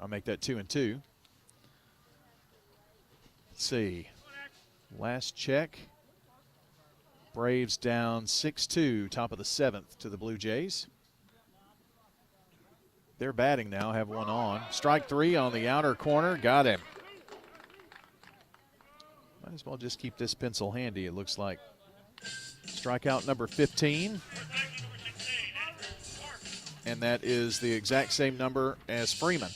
I'll make that 2-2. Let's see. Last check. Braves down 6-2, top of the 7th to the Blue Jays. They're batting now, have 1 on. Strike 3 on the outer corner, got him. Might as well just keep this pencil handy, it looks like. Strikeout number 15. And that is the exact same number as Freeman.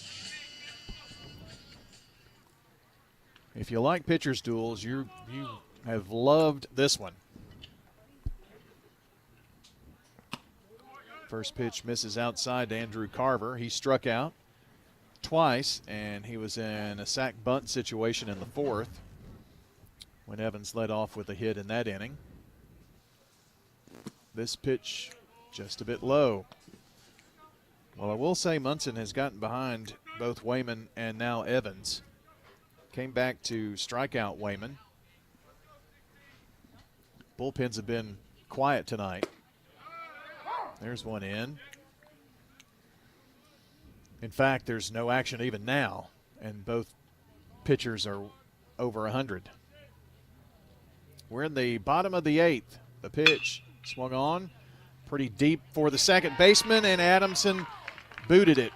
If you like pitchers' duels, you have loved this one. First pitch misses outside to Andrew Carver. He struck out twice, and he was in a sack bunt situation in the 4th when Evans led off with a hit in that inning. This pitch just a bit low. Well, I will say Munson has gotten behind both Wayman and now Evans. Came back to strike out Wayman. Bullpens have been quiet tonight. There's one in. In fact, there's no action even now, and both pitchers are over 100. We're in the bottom of the 8th. The pitch swung on pretty deep for the second baseman, and Adamson booted it.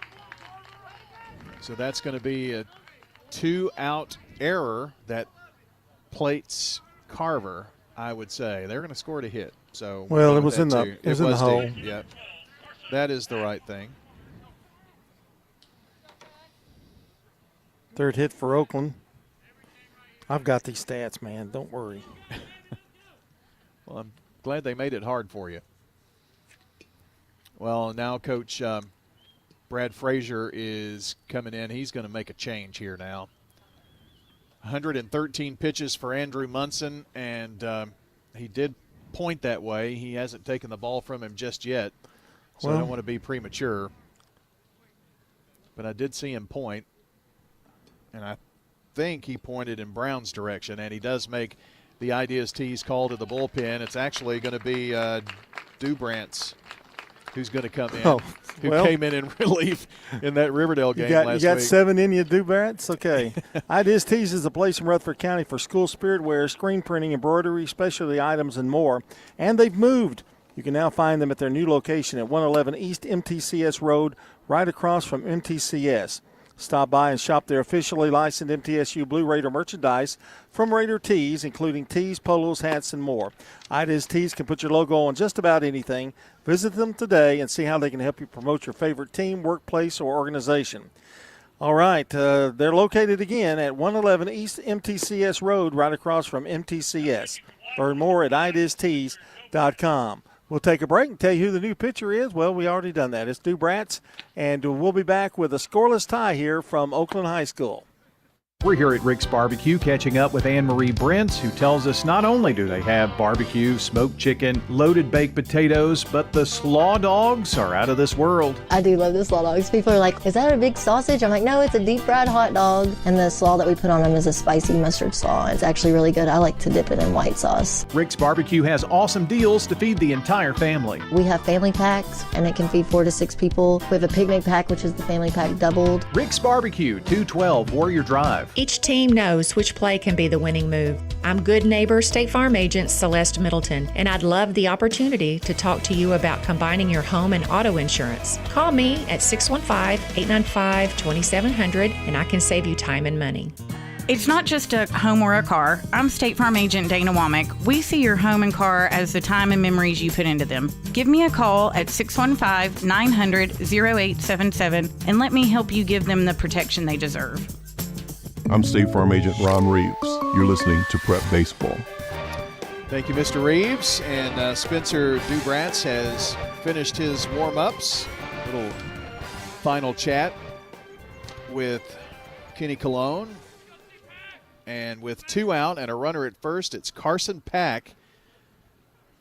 So that's going to be a 2-out error that plates Carver, I would say. They're going to score a hit. So well, it was in the hole. Yep. That is the right thing. 3rd hit for Oakland. I've got these stats, man. Don't worry. Well, I'm glad they made it hard for you. Well, now Coach Brad Frazier is coming in. He's going to make a change here now. 113 pitches for Andrew Munson, and he did point that way. He hasn't taken the ball from him just yet, so I don't want to be premature. But I did see him point, and I think he pointed in Brown's direction, and he does make the Ideas Tees call to the bullpen. It's actually going to be Dubrantz who's going to come in. Oh, who came in relief in that Riverdale game last week. You got 7 in you, Dubrats? Okay. Ideas Tees is a place in Rutherford County for school spirit wear, screen printing, embroidery, specialty items, and more. And they've moved. You can now find them at their new location at 111 East MTCS Road, right across from MTCS. Stop by and shop their officially licensed MTSU Blue Raider merchandise from Raider Tees, including tees, polos, hats, and more. Ideas Tees can put your logo on just about anything. Visit them today and see how they can help you promote your favorite team, workplace, or organization. All right, they're located again at 111 East MTCS Road, right across from MTCS. Learn more at ideastees.com. We'll take a break and tell you who the new pitcher is. Well, we already done that. It's Dubrats, and we'll be back with a scoreless tie here from Oakland High School. We're here at Rick's Barbecue catching up with Anne-Marie Brents, who tells us not only do they have barbecue, smoked chicken, loaded baked potatoes, but the slaw dogs are out of this world. I do love the slaw dogs. People are like, is that a big sausage? I'm like, no, it's a deep fried hot dog. And the slaw that we put on them is a spicy mustard slaw. It's actually really good. I like to dip it in white sauce. Rick's Barbecue has awesome deals to feed the entire family. We have family packs, and it can feed 4 to 6 people. We have a picnic pack, which is the family pack doubled. Rick's Barbecue, 212 Warrior Drive. Each team knows which play can be the winning move. I'm good neighbor State Farm agent Celeste Middleton, and I'd love the opportunity to talk to you about combining your home and auto insurance. Call me at 615-895-2700, and I can save you time and money. It's not just a home or a car. I'm State Farm agent Dana Womack. We see your home and car as the time and memories you put into them. Give me a call at 615-900-0877 and let me help you give them the protection they deserve. I'm State Farm Agent Ron Reeves. You're listening to Prep Baseball. Thank you, Mr. Reeves. And Spencer Dubrats has finished his warm-ups. Little final chat with Kenny Colon. And with 2 out and a runner at first, it's Carson Pack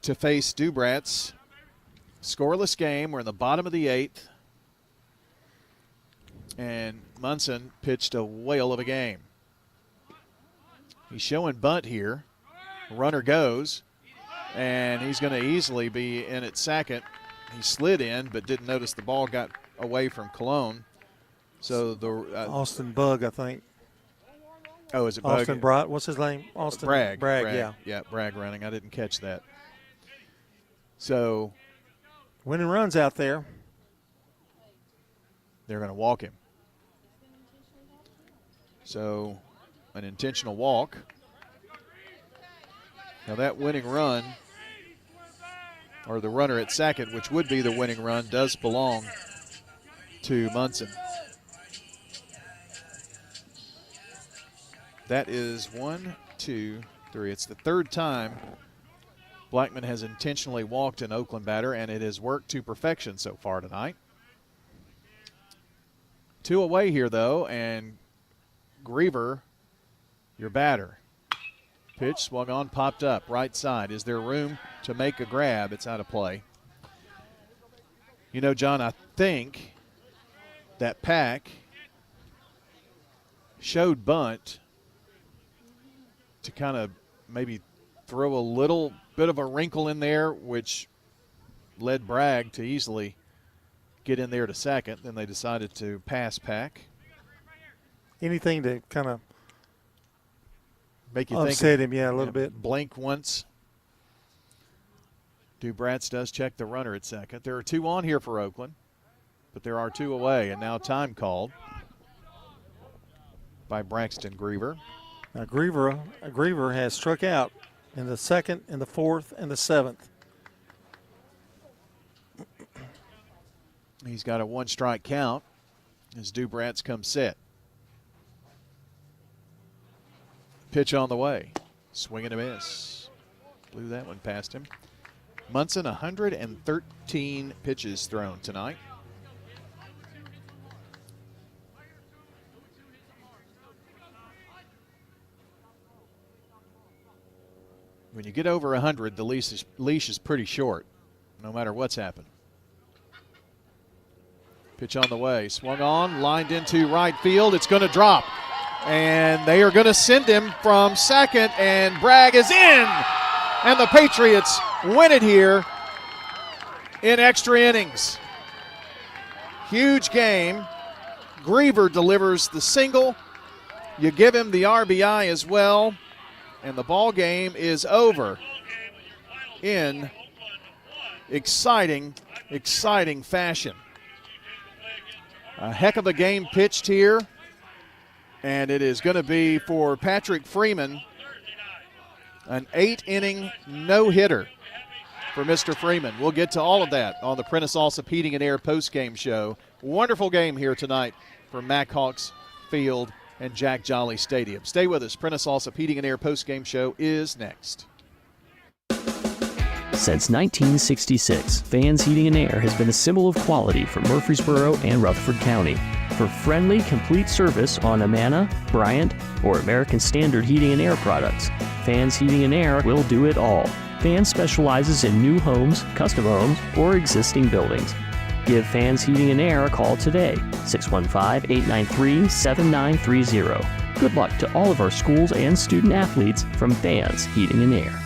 to face Dubrats. Scoreless game. We're in the bottom of the 8th. And Munson pitched a whale of a game. He's showing bunt here. Runner goes, and he's going to easily be in at second. He slid in, but didn't notice the ball got away from Cologne. So the Austin Bug, I think. Oh, is it Bug? Austin Bright? What's his name? Austin Bragg. Yeah. Yeah, Bragg running. I didn't catch that. So winning runs out there. They're going to walk him. So an intentional walk. Now that winning run, or the runner at second, which would be the winning run, does belong to Munson. That is 1, 2, 3. It's the 3rd time Blackman has intentionally walked an Oakland batter, and it has worked to perfection so far tonight. 2 away here, though, and Griever, your batter. Pitch swung on, popped up, right side. Is there room to make a grab? It's out of play. You know, John, I think that Pack showed bunt to kind of maybe throw a little bit of a wrinkle in there, which led Bragg to easily get in there to second. Then they decided to pass Pack. Anything to kind of make you upset him, a little bit. Blink once. Dubrats does check the runner at second. There are 2 on here for Oakland, but there are 2 away, and now time called by Braxton Griever. Now Griever has struck out in the 2nd, in the 4th, and the 7th. He's got a 1-strike count as Dubrats come set. Pitch on the way. Swing and a miss. Blew that one past him. Munson, 113 pitches thrown tonight. When you get over 100, the leash is pretty short, no matter what's happened. Pitch on the way. Swung on, lined into right field. It's going to drop. And they are going to send him from second, and Bragg is in. And the Patriots win it here in extra innings. Huge game. Griever delivers the single. You give him the RBI as well, and the ball game is over in exciting fashion. A heck of a game pitched here, and it is going to be for Patrick Freeman an 8-inning no-hitter for Mr. Freeman. We'll get to all of that on the Prentice Allsup Heating and Air postgame show. Wonderful game here tonight from Mack Hawks Field and Jack Jolly Stadium. Stay with us. Prentice Allsup Heating and Air postgame show is next. Since 1966, Fans Heating and Air has been a symbol of quality for Murfreesboro and Rutherford County. For friendly, complete service on Amana, Bryant, or American Standard Heating and Air products, Fans Heating and Air will do it all. Fans specializes in new homes, custom homes, or existing buildings. Give Fans Heating and Air a call today, 615-893-7930. Good luck to all of our schools and student athletes from Fans Heating and Air.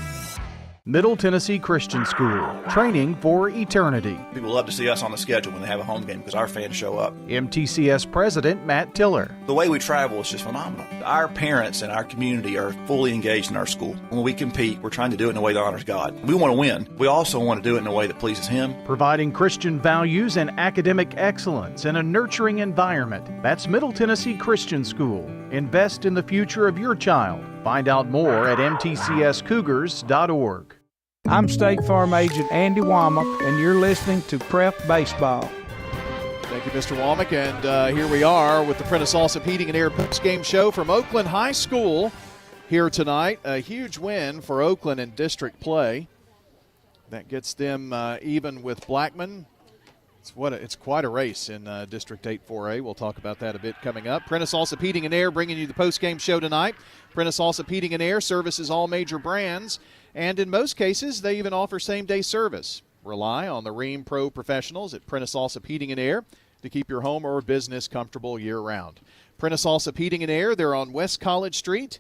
Middle Tennessee Christian School, training for eternity. People love to see us on the schedule when they have a home game because our fans show up. MTCS President Matt Tiller. The way we travel is just phenomenal. Our parents and our community are fully engaged in our school. When we compete, we're trying to do it in a way that honors God. We want to win. We also want to do it in a way that pleases Him. Providing Christian values and academic excellence in a nurturing environment. That's Middle Tennessee Christian School. Invest in the future of your child. Find out more at mtcscougars.org. I'm State Farm Agent Andy Womack, and you're listening to Prep Baseball. Thank you, Mr. Womack. And here we are with the Prentice Allsup Heating and Air postgame show from Oakland High School here tonight. A huge win for Oakland in district play. That gets them even with Blackman. It's quite a race in District 8 4A. We'll talk about that a bit coming up. Prentice Allsup Heating and Air bringing you the postgame show tonight. Prentice Allsup Heating and Air services all major brands, and in most cases, they even offer same-day service. Rely on the Ream Pro professionals at Prentice Allsup Heating and Air to keep your home or business comfortable year-round. Prentice Allsup Heating and Air, they're on West College Street,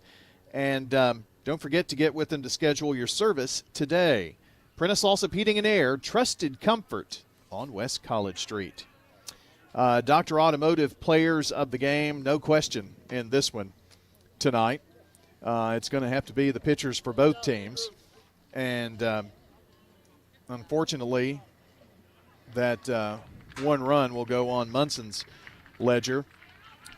and don't forget to get with them to schedule your service today. Prentice Allsup Heating and Air, trusted comfort on West College Street. Dr. Automotive players of the game, no question in this one tonight. It's going to have to be the pitchers for both teams. And unfortunately, that one run will go on Munson's ledger.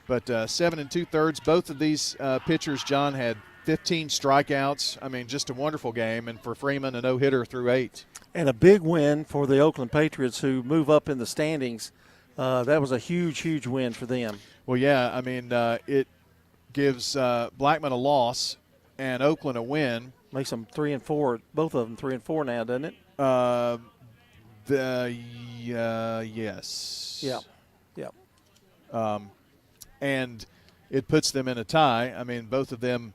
But 7 2/3, both of these pitchers, John, had 15 strikeouts. I mean, just a wonderful game. And for Freeman, a no-hitter through 8. And a big win for the Oakland Patriots, who move up in the standings. That was a huge, huge win for them. Well, yeah, I mean, it gives Blackman a loss and Oakland a win. Makes them 3-4. Both of them 3-4 now, doesn't it? Yes. Yep. And it puts them in a tie. I mean, both of them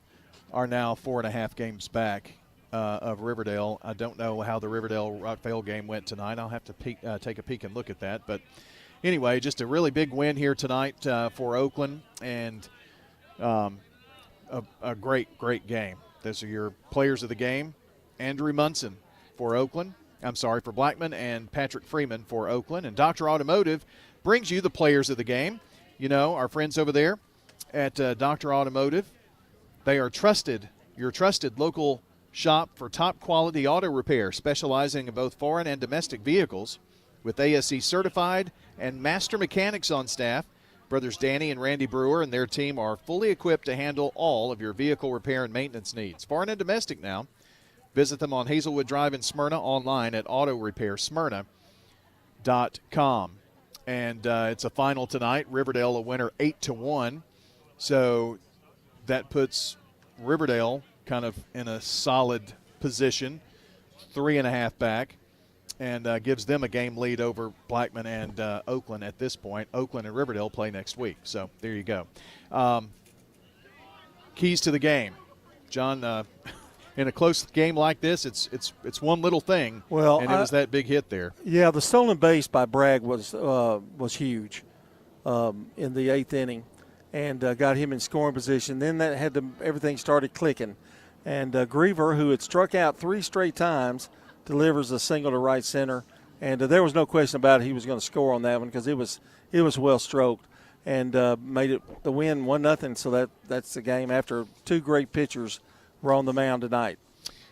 are now 4.5 games back of Riverdale. I don't know how the Riverdale-Rockvale game went tonight. I'll have to take a peek and look at that. But anyway, just a really big win here tonight for Oakland, and a great, great game. Those are your players of the game. Andrew Munson for Blackman, and Patrick Freeman for Oakland. And Dr. Automotive brings you the players of the game. You know, our friends over there at Dr. Automotive, they are your trusted local shop for top quality auto repair, specializing in both foreign and domestic vehicles. With ASE certified and master mechanics on staff, Brothers Danny and Randy Brewer and their team are fully equipped to handle all of your vehicle repair and maintenance needs. Foreign and domestic now. Visit them on Hazelwood Drive in Smyrna, online at autorepairsmyrna.com. And it's a final tonight. Riverdale a winner 8-1. So that puts Riverdale kind of in a solid position, 3.5 back, and gives them a game lead over Blackman and Oakland at this point. Oakland and Riverdale play next week. So there you go. Keys to the game. John, in a close game like this, it's one little thing, and it was that big hit there. Yeah, the stolen base by Bragg was huge in the 8th inning, and got him in scoring position. Then that everything started clicking, and Griever, who had struck out 3 straight times, delivers a single to right center. And there was no question about it. He was going to score on that one because it was well stroked, and made it the win 1-0. So that's the game after two great pitchers were on the mound tonight.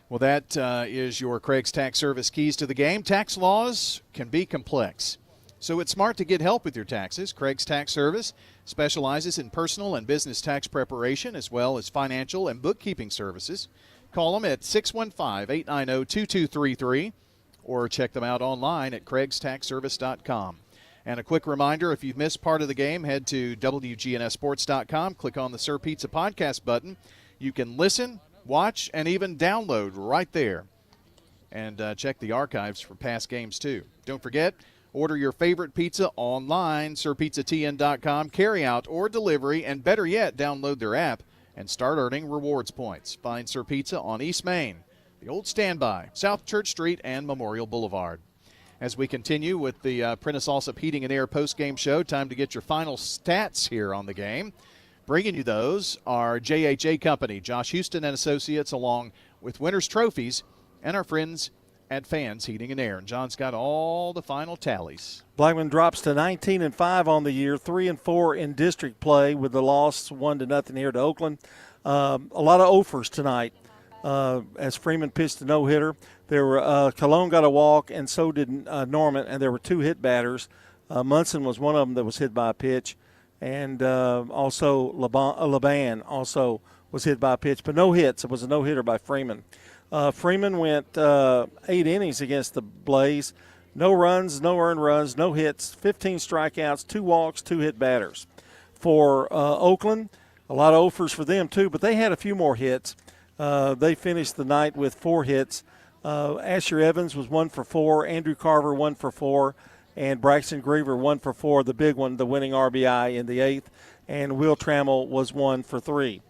Well, that is your Craig's Tax Service keys to the game. Tax laws can be complex, so it's smart to get help with your taxes. Craig's Tax Service specializes in personal and business tax preparation as well as financial and bookkeeping services. Call them at 615-890-2233 or check them out online at craigstaxservice.com. And a quick reminder, if you've missed part of the game, head to wgnssports.com, click on the Sir Pizza podcast button. You can listen, watch, and even download right there. And check the archives for past games, too. Don't forget, order your favorite pizza online, sirpizzatn.com, carry out or delivery, and better yet, download their app and start earning rewards points. Find Sir Pizza on East Main, the Old Standby, South Church Street, and Memorial Boulevard. As we continue with the Prentice Allsup Heating and Air post-game show, time to get your final stats here on the game. Bringing you those are JHA Company, Josh Houston and Associates, along with Winners Trophies, and our friends at Fans Heating and Air. And John's got all the final tallies. Blackman drops to 19-5 on the year, 3-4 in district play with the loss 1-0 here to Oakland. A lot of offers tonight as Freeman pitched a no-hitter. There were Cologne got a walk, and so did Norman, and there were two hit batters. Munson was one of them that was hit by a pitch, and also Laban also was hit by a pitch, but no hits. It was a no-hitter by Freeman. Freeman went 8 innings against the Blaze. No runs, no earned runs, no hits, 15 strikeouts, 2 walks, 2 hit batters. For Oakland, a lot of offers for them too, but they had a few more hits. They finished the night with 4 hits. Asher Evans was 1 for 4, Andrew Carver 1 for 4, and Braxton Griever 1 for 4, the big one, the winning RBI in the 8th, and Will Trammell was 1 for 3.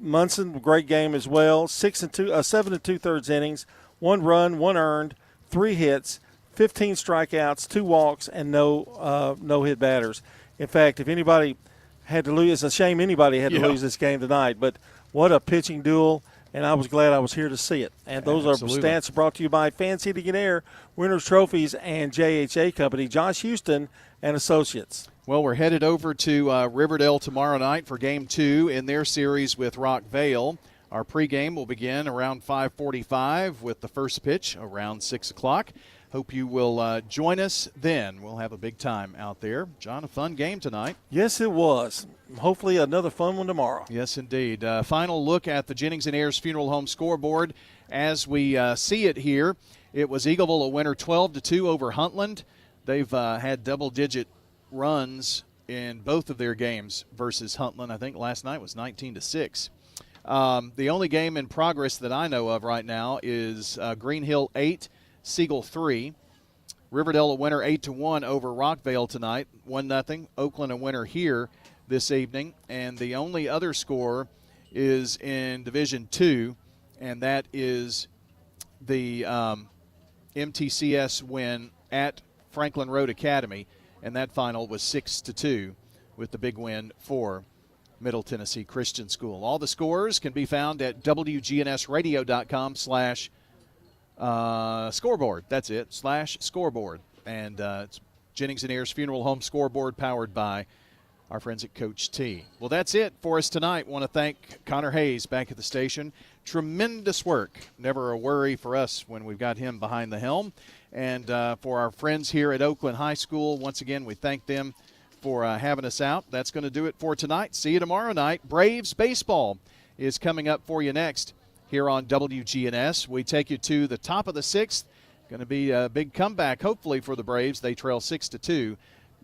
Munson, great game as well, 7 2/3 innings, 1 run, 1 earned, 3 hits, 15 strikeouts, 2 walks, and no hit batters. In fact, if anybody had to lose, it's a shame anybody had to lose this game tonight, but what a pitching duel, and I was glad I was here to see it. And those are stats brought to you by Fans Heating and Air, Winners Trophies, and JHA Company, Josh Houston and Associates. Well, we're headed over to Riverdale tomorrow night for Game 2 in their series with Rockvale. Our pregame will begin around 5:45 with the first pitch around 6 o'clock. Hope you will join us then. We'll have a big time out there. John, a fun game tonight. Yes, it was. Hopefully another fun one tomorrow. Yes, indeed. Final look at the Jennings & Ayers Funeral Home scoreboard. As we see it here, it was Eagleville a winner 12-2 over Huntland. They've had double-digit runs in both of their games versus Huntland. I think last night was 19-6. The only game in progress that I know of right now is Green Hill 8, Siegel 3. Riverdale a winner 8-1 over Rockvale tonight, 1-0. Oakland a winner here this evening. And the only other score is in Division 2, and that is the MTCS win at Franklin Road Academy, and that final was 6-2 with the big win for Middle Tennessee Christian School. All the scores can be found at wgnsradio.com/scoreboard. That's it, /scoreboard. And it's Jennings & Ayers Funeral Home scoreboard powered by our friends at Coach T. Well, that's it for us tonight. Want to thank Connor Hayes back at the station. Tremendous work. Never a worry for us when we've got him behind the helm. And for our friends here at Oakland High School, once again, we thank them for having us out. That's going to do it for tonight. See you tomorrow night. Braves baseball is coming up for you next here on WGNS. We take you to the top of the 6th. Going to be a big comeback, hopefully, for the Braves. They trail 6-2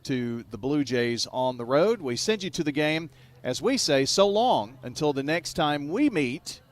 to the Blue Jays on the road. We send you to the game as we say so long until the next time we meet